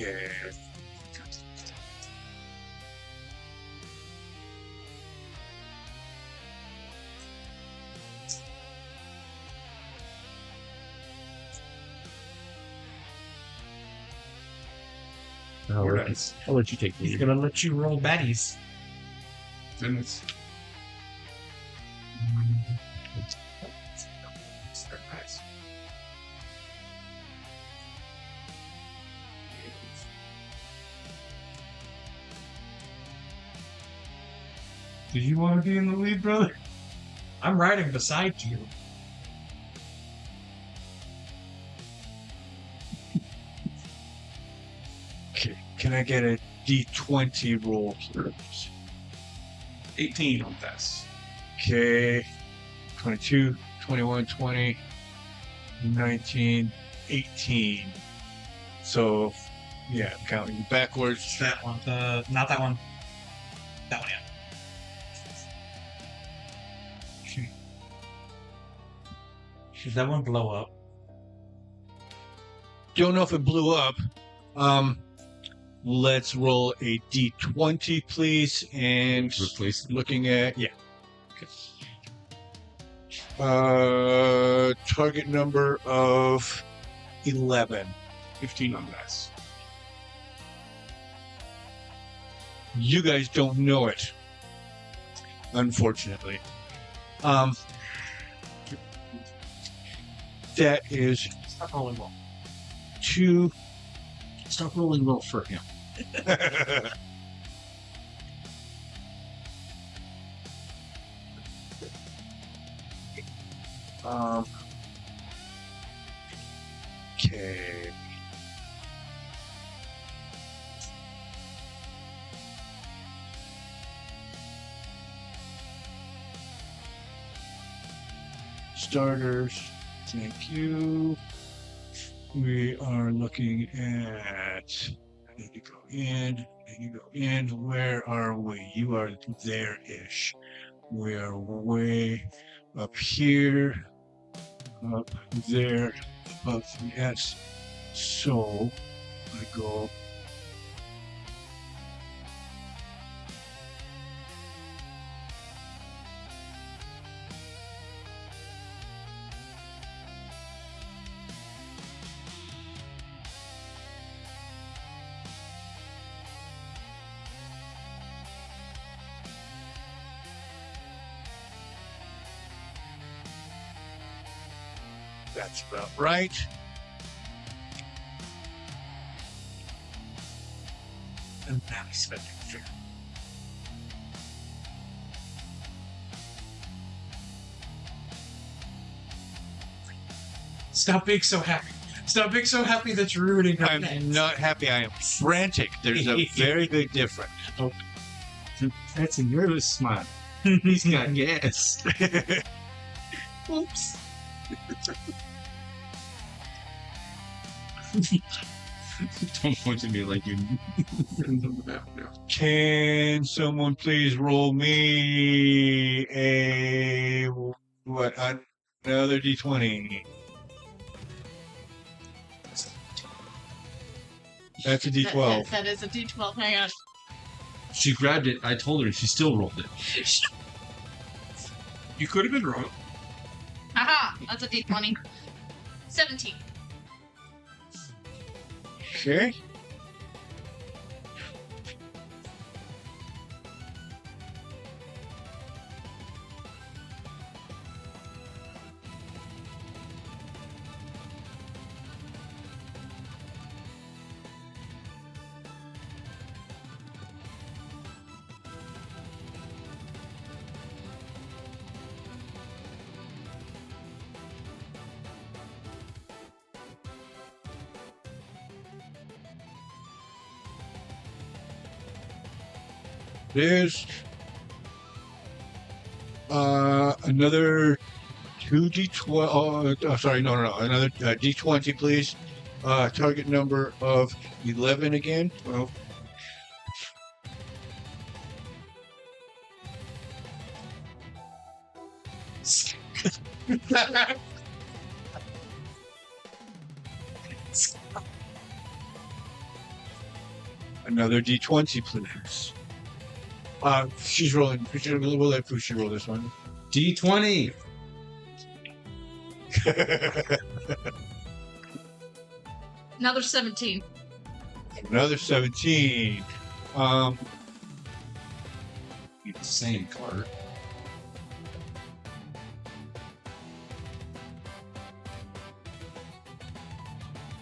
Okay. I'll let you take He's gonna let you roll baddies. Goodness. Did you want to be in the lead, brother? I'm riding beside you. Okay. Can I get a D20 roll, please? 18 on this. Okay. 22, 21, 20, 19, 18. So, yeah, I'm counting backwards. That one. Not that one. That one, yeah. Did that one blow up? Don't know if it blew up. Let's roll a D20, please. And Replace looking at, yeah. Okay. Target number of 11. 15 on dice. You guys don't know it, unfortunately. That is Stop rolling well. 2. Stop rolling well for him. Okay. Starters, thank you. We are looking at. I need to go in. I need to go in. Where are we? You are there-ish. We are way up here. Up there. Up, yes. So, I go. That's about right. And now he's spending fear. Stop being so happy. Stop being so happy that you're ruining our I'm plans. not happy. I am frantic. There's a very big difference. That's a nervous smile. He's got gas. Oops. Don't point to me like you. Can someone please roll me a what? Another d20. That's a d12. That is a D12. Hang on. She grabbed it. I told her. She still rolled it. You could have been wrong. Aha! That's a D20. 17. Okay. There's another 2d12. Oh, sorry, no. Another d20, please. Target number of 11 again. 12. Another d20, please. She's rolling. We'll let Fushi roll this one. D20. Another 17. Another 17. Same card.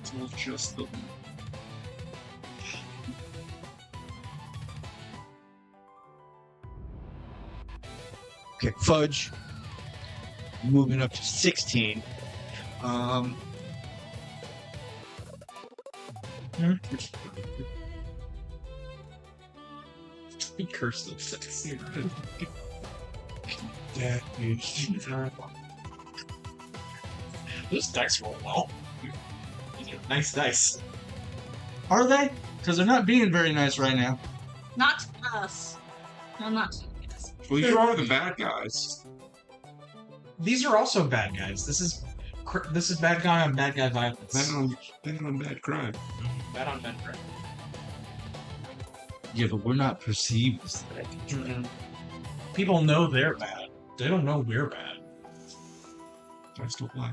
It's not just the. Okay, Fudge. Moving up to 16. He cursed them. That is. Those dice roll well. Nice dice. Are they? Because they're not being very nice right now. Not to us. No, not to us. Well, you are the bad guys. These are also bad guys. This is bad guy on bad guy violence. Bad on bad crime. Bad on bad crime. Yeah, but we're not perceived as that. People know they're bad. They don't know we're bad. I still fly.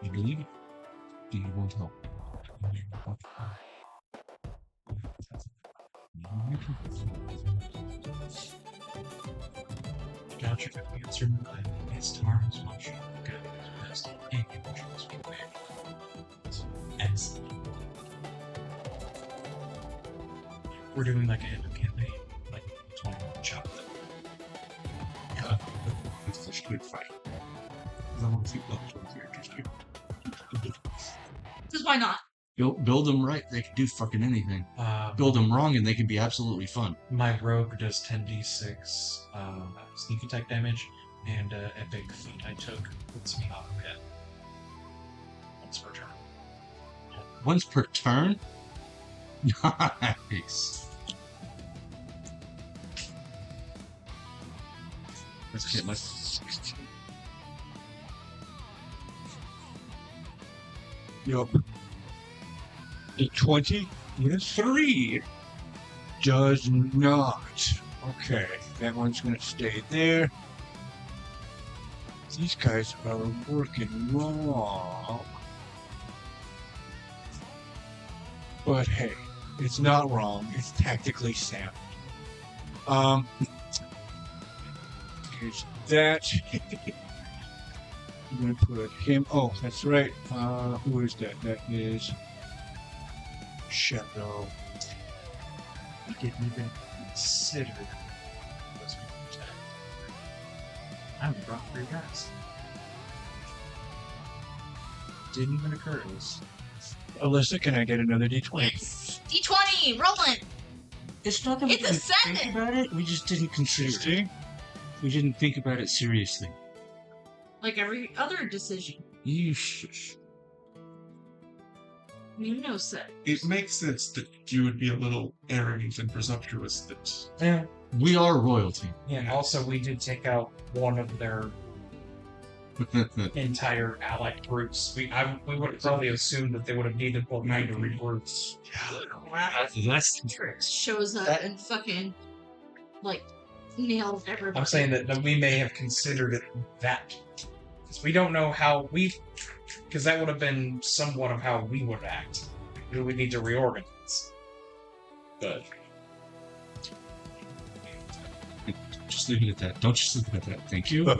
You believe it? Do you want help? Got your answer. His tomorrow is much good as best any emotions we make. Excellent. We're doing like a end of campaign, like 21 chop. It's a good fight. I want to see up towards the interesting. Because why not? Build them right, they can do fucking anything. Build them wrong, and they can be absolutely fun. My rogue does 10d6 sneak attack damage, and epic feat I took puts me on a pit. Once per turn. Once per turn? Nice. Let's get my 16. Yup. A 20? Yes. 3 does not. Okay, that one's gonna stay there. These guys are working wrong. But hey, it's not wrong. It's tactically sound. Here's that. I'm gonna put him. Oh, that's right. Who is that? That is Shadow. We didn't even consider those people attack. I only brought 3 guys. Didn't even occur to us. Alyssa, can I get another D20? Yes! D20! Rolling! It's not that we It's a didn't 7! think about it, we just didn't consider it. 16? We didn't think about it seriously. Like every other decision. Yeesh. You know, set. It makes sense that you would be a little arrogant and presumptuous that Yeah. We are royalty. Yeah, and also we did take out one of their entire allied groups. We would have probably assumed that they would have needed more time to regroup. That's Strix shows up and fucking, like, nailed everybody. I'm saying that we may have considered it that. Because we don't know how because that would have been somewhat of how we would act. We would need to reorganize. But just leave it at that. Don't just leave it at that. Thank you. we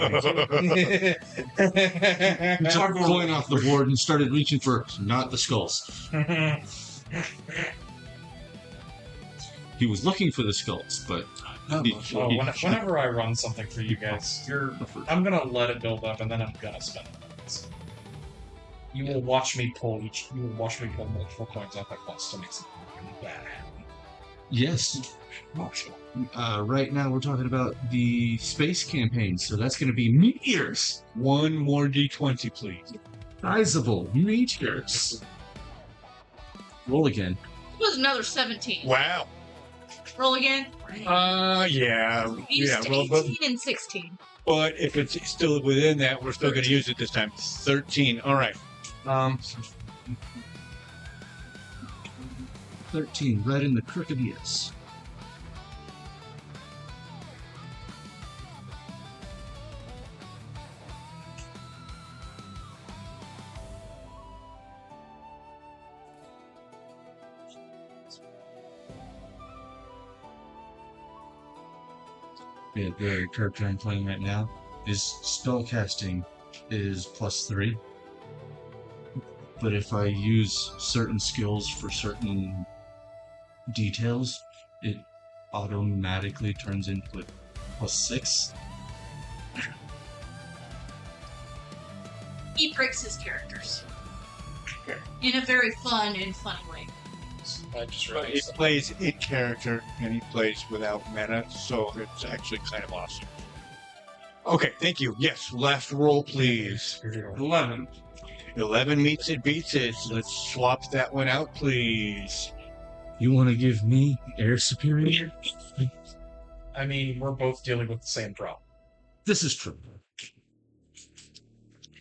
He took a coin off the board and started reaching for not the skulls. He was looking for the skulls, but whenever I run something for you guys, I'm gonna let it build up and then I'm gonna spend it. You will watch me pull multiple coins off at once to make something bad happen. yes. Right now we're talking about the space campaign, so that's going to be meteors. One more D20, please. Sizable meteors. Roll again. It was another 17. Wow. Roll again. Yeah. Used Yeah, well, 18 and 16. but if it's still within that, we're still going to use it this time. 13. All right. 13, right in the crook of the S. Yeah, the character I'm playing right now is spellcasting is +3. But if I use certain skills for certain details, it automatically turns into +6. He breaks his characters. In a very fun and funny way. I just But he plays in character and he plays without meta, so it's actually kind of awesome. Okay, thank you. Yes, last roll, please. 11. 11 meets it, beats it. Let's swap that one out, please. You want to give me air superior? I mean, we're both dealing with the same problem. This is true.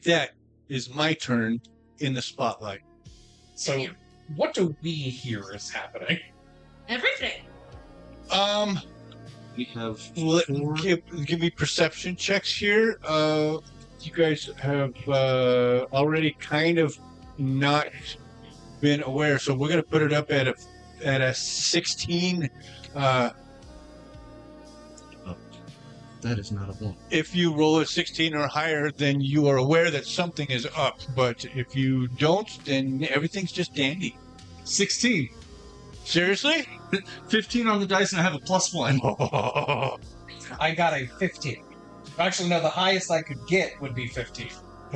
That is my turn in the spotlight. So, what do we hear is happening? Everything. We have Give me perception checks here. You guys have already kind of not been aware, so we're going to put it up at a 16. that is not a 1. If you roll a 16 or higher, then you are aware that something is up. But if you don't, then everything's just dandy. 16. Seriously? 15 on the dice, and I have a +1. I got a 15. Actually, no, the highest I could get would be 15.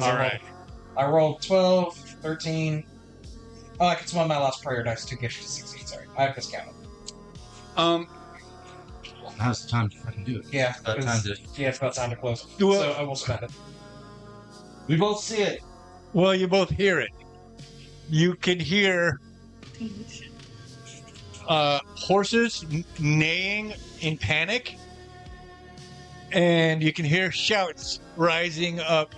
All right. I rolled 12, 13. Oh, I could spend my last prayer dice to get you to 16. Sorry, I have miscounted. Now's the time to fucking do it. Yeah, About time to. yeah, it's about time to close. Well- So I will spend it. We both see it. Well, you both hear it. You can hear horses neighing in panic, and you can hear shouts rising up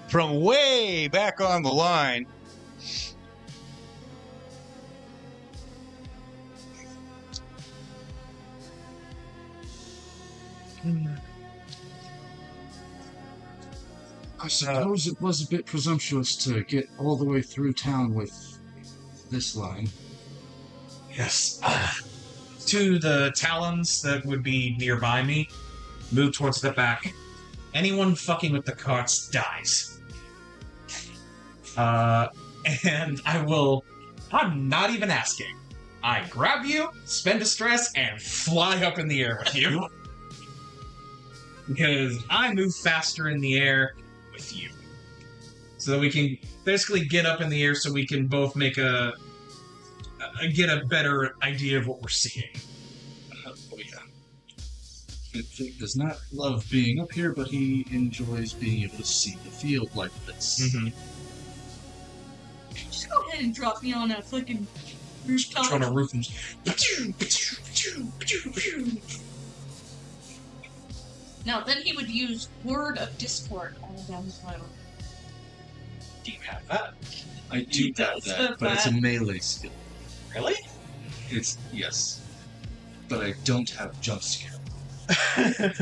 from way back on the line. I suppose it was a bit presumptuous to get all the way through town with this line. Yes. To the talons that would be nearby me, move towards the back. Anyone fucking with the carts dies. And I'm not even asking. I grab you, spend distress, and fly up in the air with you. Because I move faster in the air with you. So that we can basically get up in the air so we can both make get a better idea of what we're seeing. Oh yeah. Fig does not love being up here, but he enjoys being able to see the field like this. Mm-hmm. Just go ahead and drop me on a fucking rooftop. On a roof and No, then he would use Word of Discord all down his road. do you have that? I do He have does that, have but it's a that. melee skill. Really? It's yes, but I don't have jump scare. I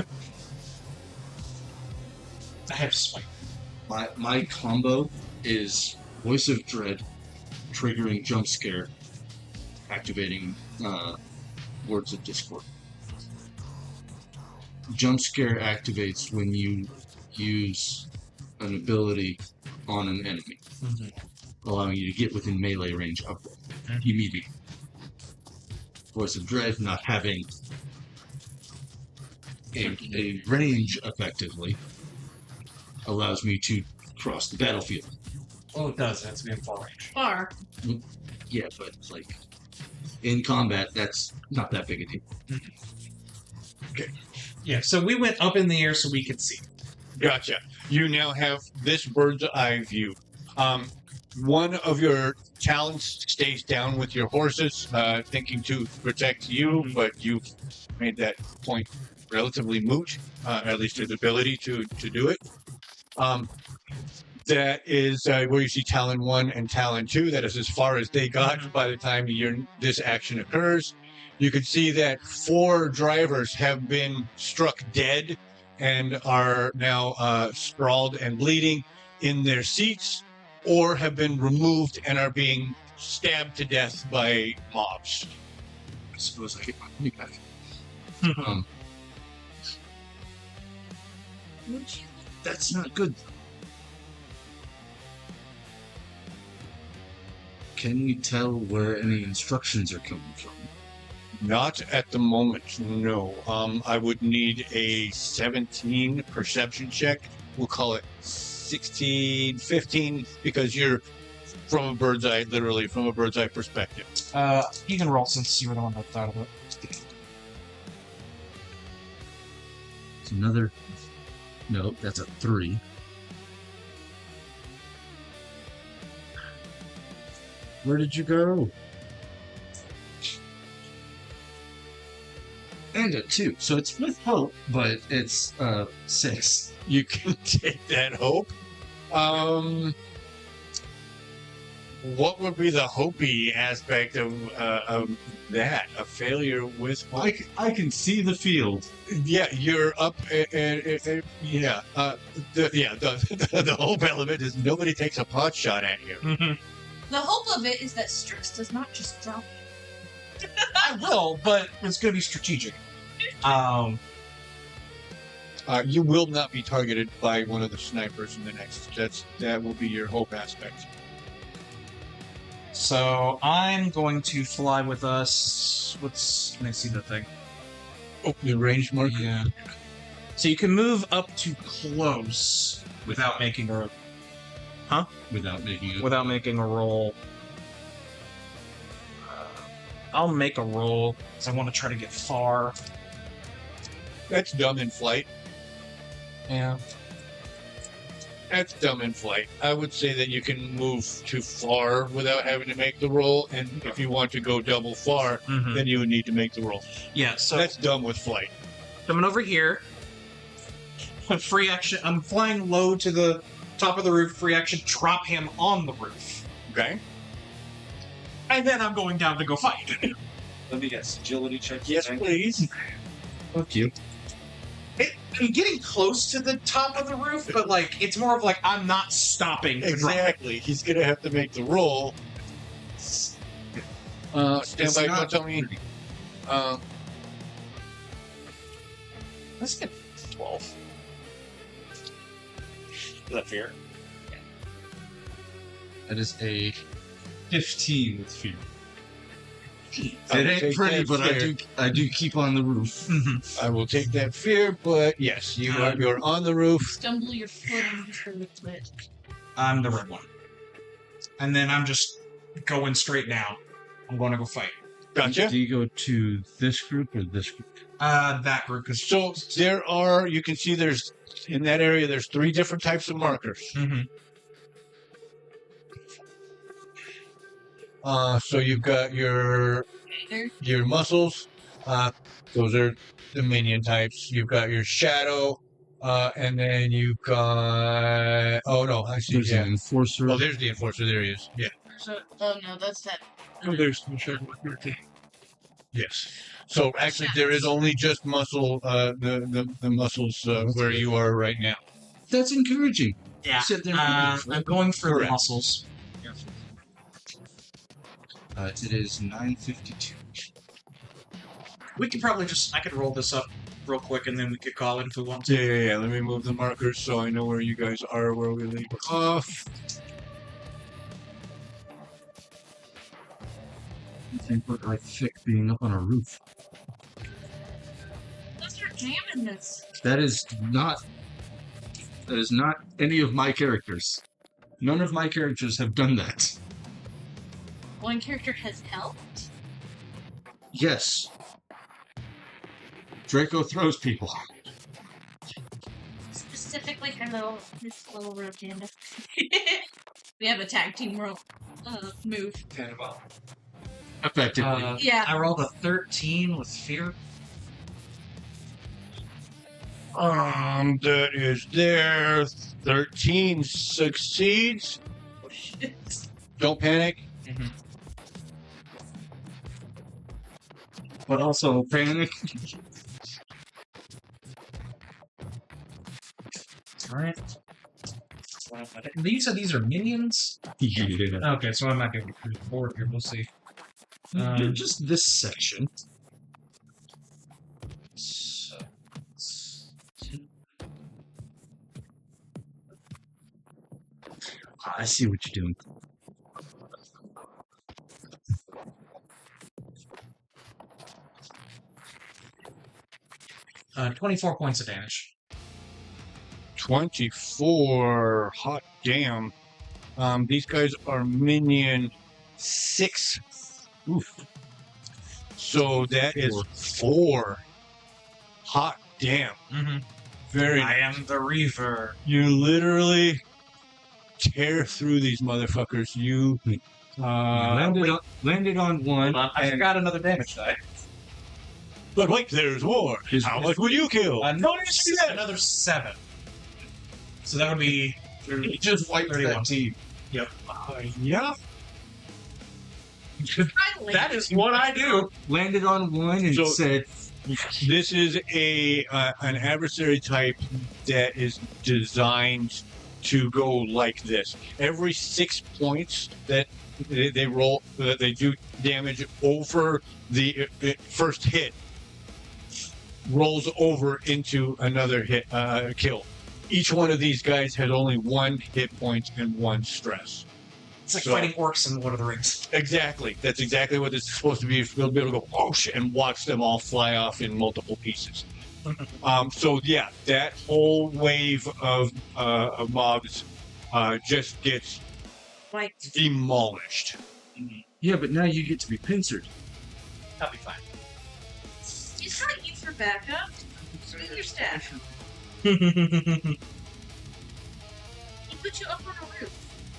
have Smite. My combo is Voice of Dread, triggering jump scare, activating Words of Discord. Jump scare activates when you use an ability on an enemy, allowing you to get within melee range of them immediately. Voice of Dread not having a range effectively allows me to cross the battlefield. Oh, it does. It has to be in full range. Far. Yeah, but like in combat, that's not that big a deal. Yeah, so we went up in the air so we could see. Gotcha. You now have this bird's eye view. One of your talents stays down with your horses, thinking to protect you, but you've made that point relatively moot, at least his ability to do it. That is where you see Talon 1 and Talon 2. That is as far as they got by the time this action occurs. You can see that 4 drivers have been struck dead and are now sprawled and bleeding in their seats, or have been removed and are being stabbed to death by mobs. I suppose I get my money back. Would you? That's not good. Can we tell where any instructions are coming from? Not at the moment, no. I would need a 17 perception check. We'll call it 16, 15, because you're from a bird's eye, literally from a bird's eye perspective. You can roll since you were the one that thought of it. It's another. No, that's a 3. Where did you go? And a 2. So it's with hope, but it's 6. You can take that hope. What would be the Hopi aspect of that? A failure with I can see the field. Yeah, you're up, and yeah. The hope element is nobody takes a pot shot at you. The hope of it is that Strix does not just drop you. I will, but it's going to be strategic. You will not be targeted by one of the snipers in the next. That will be your hope aspect. So I'm going to fly with us. Can I see the thing? Oh, the range marker. Yeah. So you can move up to close without making a Without making a roll. I'll make a roll because I want to try to get far. That's dumb in flight. Yeah. That's dumb in flight. I would say that you can move too far without having to make the roll, and if you want to go double far, then you would need to make the roll. Yeah, so That's dumb with flight. coming over here. Free action. I'm flying low to the top of the roof. Free action. Drop him on the roof. Okay. And then I'm going down to go fight. Let me guess. Agility check. Yes, please. Fuck you. I'm getting close to the top of the roof, but like it's more of like I'm not stopping. To drop. Exactly. He's gonna have to make the roll. Stand by. Don't tell me. Let's get 12. Is that fair? That is a 15 with fear. I It will ain't take pretty, that but fear. I do keep on the roof. I will take that fear, but yes, you're on the roof. Stumble your foot into the split. I'm the red one. And then I'm just going straight down. I'm going to go fight. Gotcha. Do you go to this group or this group? That group is So you can see there's, in that area, there's 3 different types of markers. So you've got your muscles. Those are the minion types. You've got your shadow, and then you've got. Oh no, I see. There's Yeah. an enforcer. Oh, there's the enforcer. There he is. Yeah. So, oh no, that's that. Oh, there's the shadow. Yes. So actually, there is only just muscle. The muscles where you are right now. That's encouraging. Yeah. Sit there. I'm going for the Correct. muscles. It is 9:52. We could probably I could roll this up real quick and then we could call it if we want to. Yeah. Let me move the markers so I know where you guys are, where we leave off. Think what I thick being up on a roof. Let's start jamming this. That is not any of my characters. None of my characters have done that. One character has helped. Yes. Draco throws people. Specifically, this little rotunda. We have a tag team move. Effectively. Yeah. I rolled a 13 with fear. That is there. 13 succeeds. Don't panic. But also panic. Alright. You said these are minions? Yeah. Okay, so I'm not going to get through the board here. We'll see. Just this section. So, I see what you're doing. Uh, 24 points of damage. 24. Hot damn. These guys are minion 6. Oof. So that is 4. Hot damn. Very I nice. am the Reaver. You literally tear through these motherfuckers. You landed on one. I forgot another damage die. but wait, there's more. How much would you kill? Another 7. So that would be He just wiped 31. that team. Yep. Yeah. Finally. That is what I do. Landed on one and So- said, This is an adversary type that is designed to go like this. Every 6 points that they roll, they do damage over the first hit, rolls over into another hit kill. Each one of these guys has only 1 hit point and 1 stress. It's like So- fighting orcs in Lord of the Rings. Exactly. That's exactly what this is supposed to be. You'll be able to go, oh shit, and watch them all fly off in multiple pieces. So yeah, that whole wave of mobs just gets Like, demolished. yeah, but now you get to be pincered. That'll be fine. it's not you for backup. Swing your staff. Okay. He put you up on a roof.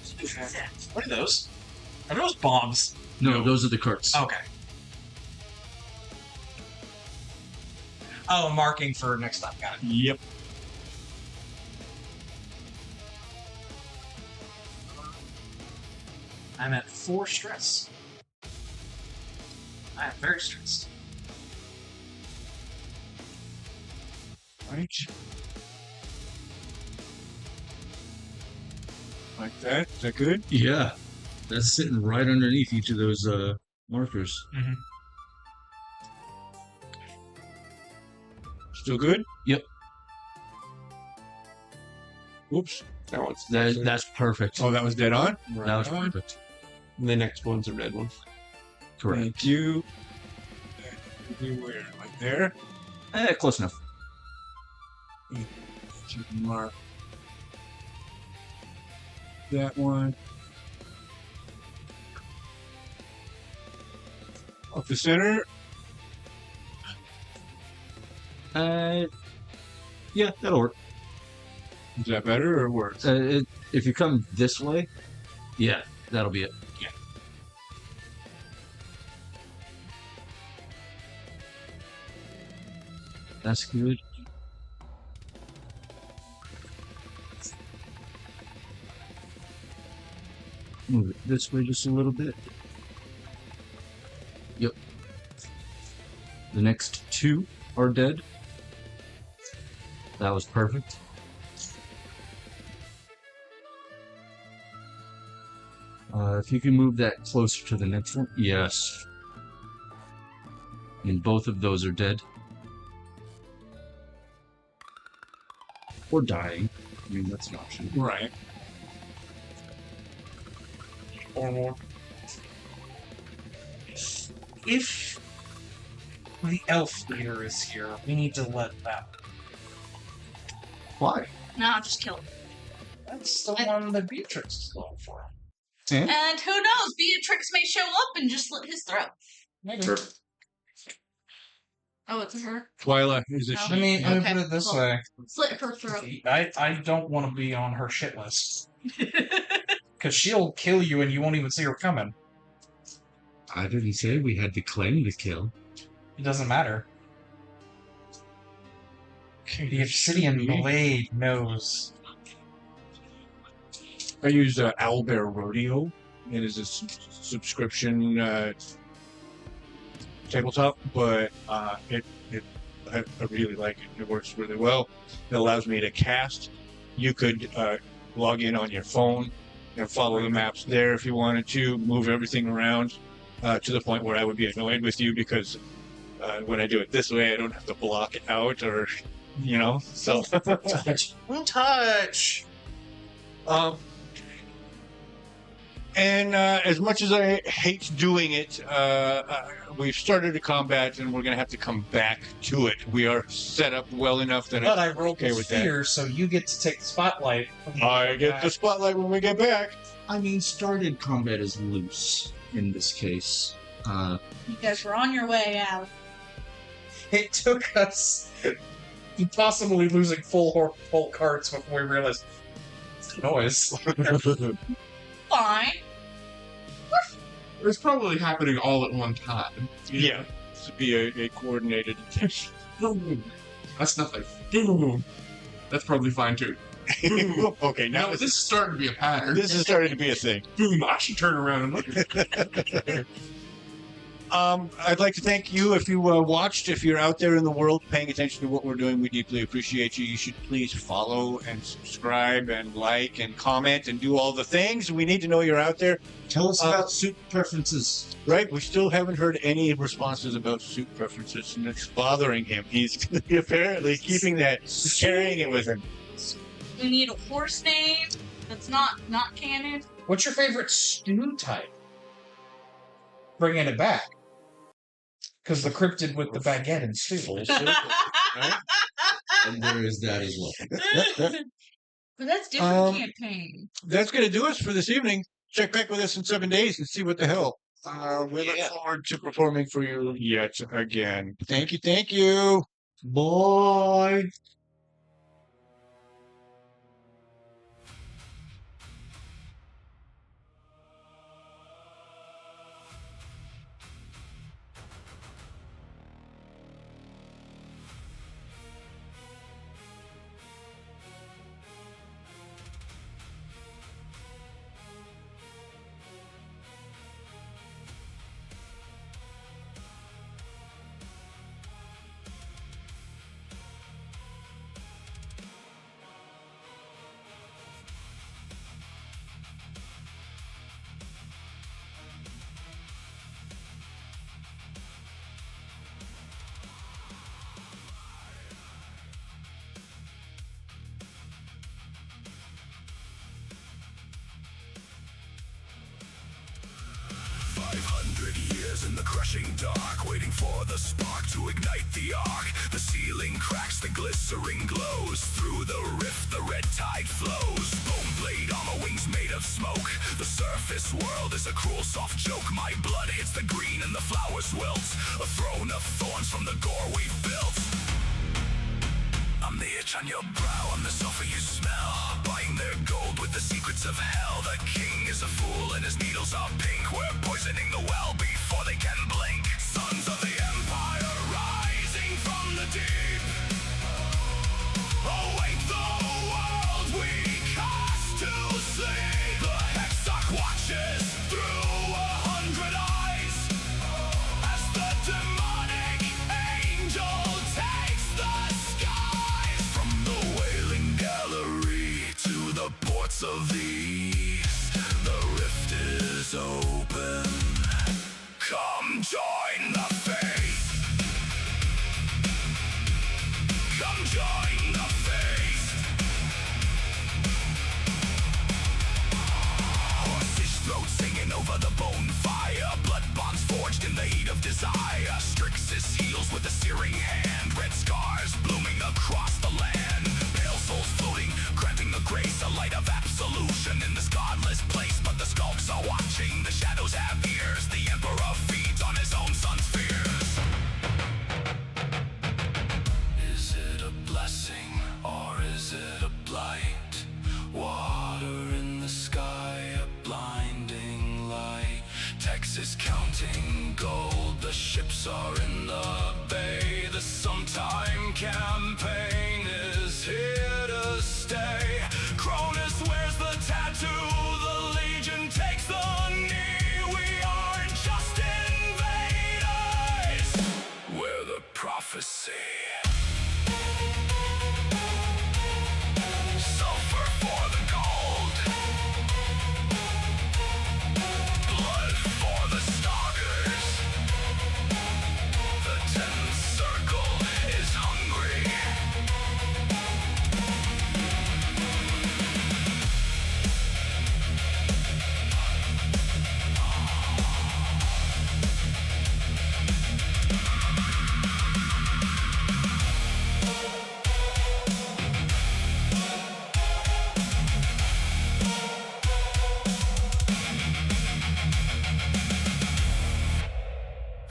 Swing your staff. What are those? Are those bombs? No, those are the carts. Okay. Oh, marking for next time. Got it. Yep. I'm at 4 stress. I am very stressed. Right. Like that. Is that good? Yeah, that's sitting right underneath each of those markers. Still good? Yep. Oops. That's perfect. Oh, that was dead on? That was on. perfect. The next one's a red one. Correct. Thank you. Where? Like there? Close enough. Mark that one. Up the center. Yeah, that'll work. Is that better or worse? If you come this way, yeah, that'll be it. Yeah. That's good. Move it this way just a little bit. Yep. The next 2 are dead. That was perfect. If you can move that closer to the next one. Yes. And both of those are dead. Or dying. I mean, that's an option. Right. Or more. If the elf leader is here, we need to let that. Why? No, just kill him. That's the one that Beatrix is going for. And who knows? Beatrix may show up and just slit his throat. Maybe. Oh, it's her. Twyla is a No. she. Let me Okay. put it this Well, way. Slit her throat. I don't want to be on her shit list. Because she'll kill you and you won't even see her coming. I didn't say we had to claim the kill. It doesn't matter. The Obsidian Blade knows. I use Owlbear Rodeo. It is a subscription tabletop, but I really like it. It works really well. It allows me to cast. You could log in on your phone and follow the maps there if you wanted to, move everything around to the point where I would be annoyed with you because when I do it this way, I don't have to block it out or, you know, so. Touch! And as much as I hate doing it, we've started a combat and we're going to have to come back to it. We are set up well enough that But I I'm rolled okay with with that. fear, so you get to take the spotlight. I get the spotlight when we get back. I mean, started combat is loose in this case. You guys were on your way out. It took us possibly losing full carts before we realized it's a noise. Fine. It's probably happening all at one time. Yeah, this would be a coordinated attack. That's nothing. Boom. That's probably fine too. Boom. Okay, now No, this is starting to be a pattern. this is starting to be a thing. Boom, I should turn around and look at it. I'd like to thank you if you watched. If you're out there in the world paying attention to what we're doing, we deeply appreciate you. You should please follow and subscribe and like and comment and do all the things. We need to know you're out there. Tell us about soup preferences. Right? We still haven't heard any responses about soup preferences, and it's bothering him. He's apparently keeping that, carrying it with him. We need a horse name that's not canon. What's your favorite stew type? Bringing it back. Because the cryptid with the baguette and stew. Full circle, right? And there is that as well. But that's different campaign. That's going to do us for this evening. Check back with us in 7 days and see what the hell. We look forward to performing for you yet again. Thank you. Thank you. Bye. In the crushing dark, waiting for the spark to ignite the arc. The ceiling cracks, the glycerin glows. Through the rift, the red tide flows. Bone blade armor wings made of smoke. The surface world is a cruel soft joke. My blood hits the green and the flowers wilt. A throne of thorns from the gore we've built. I'm the itch on your brow, I'm the sulfur you smell. Buying their gold with the secrets of hell. The king is a fool and his needles are pink. We're poisoning the well before they can blink. Sons of the empire rising from the deep. Awake the world we cast to sleep. The hexarch watches through 100 eyes as the demonic angel takes the skies. From the wailing gallery to the ports of the east, the rift is open. Come join the faith. Come join the faith. Horses throat singing over the bonfire. Blood bonds forged in the heat of desire. Strix's heals with a searing hand. Red scars blooming across the land. Pale souls floating, granting the grace. A light of absolution in this godless place. But the skulks are watching, the shadows have ears. The emperor feeds on his own son's fears. Is it a blessing or is it a blight? Water in the sky, a blinding light. Texas counting gold, the ships are in the bay. The sometime campaign is here to stay. Cronus wears the tattoo, the legion takes the knee. We aren't just invaders, we're the prophecy. Sulfur for the gold, blood for the stalkers. The 10th circle is hungry.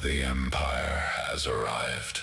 The Empire has arrived.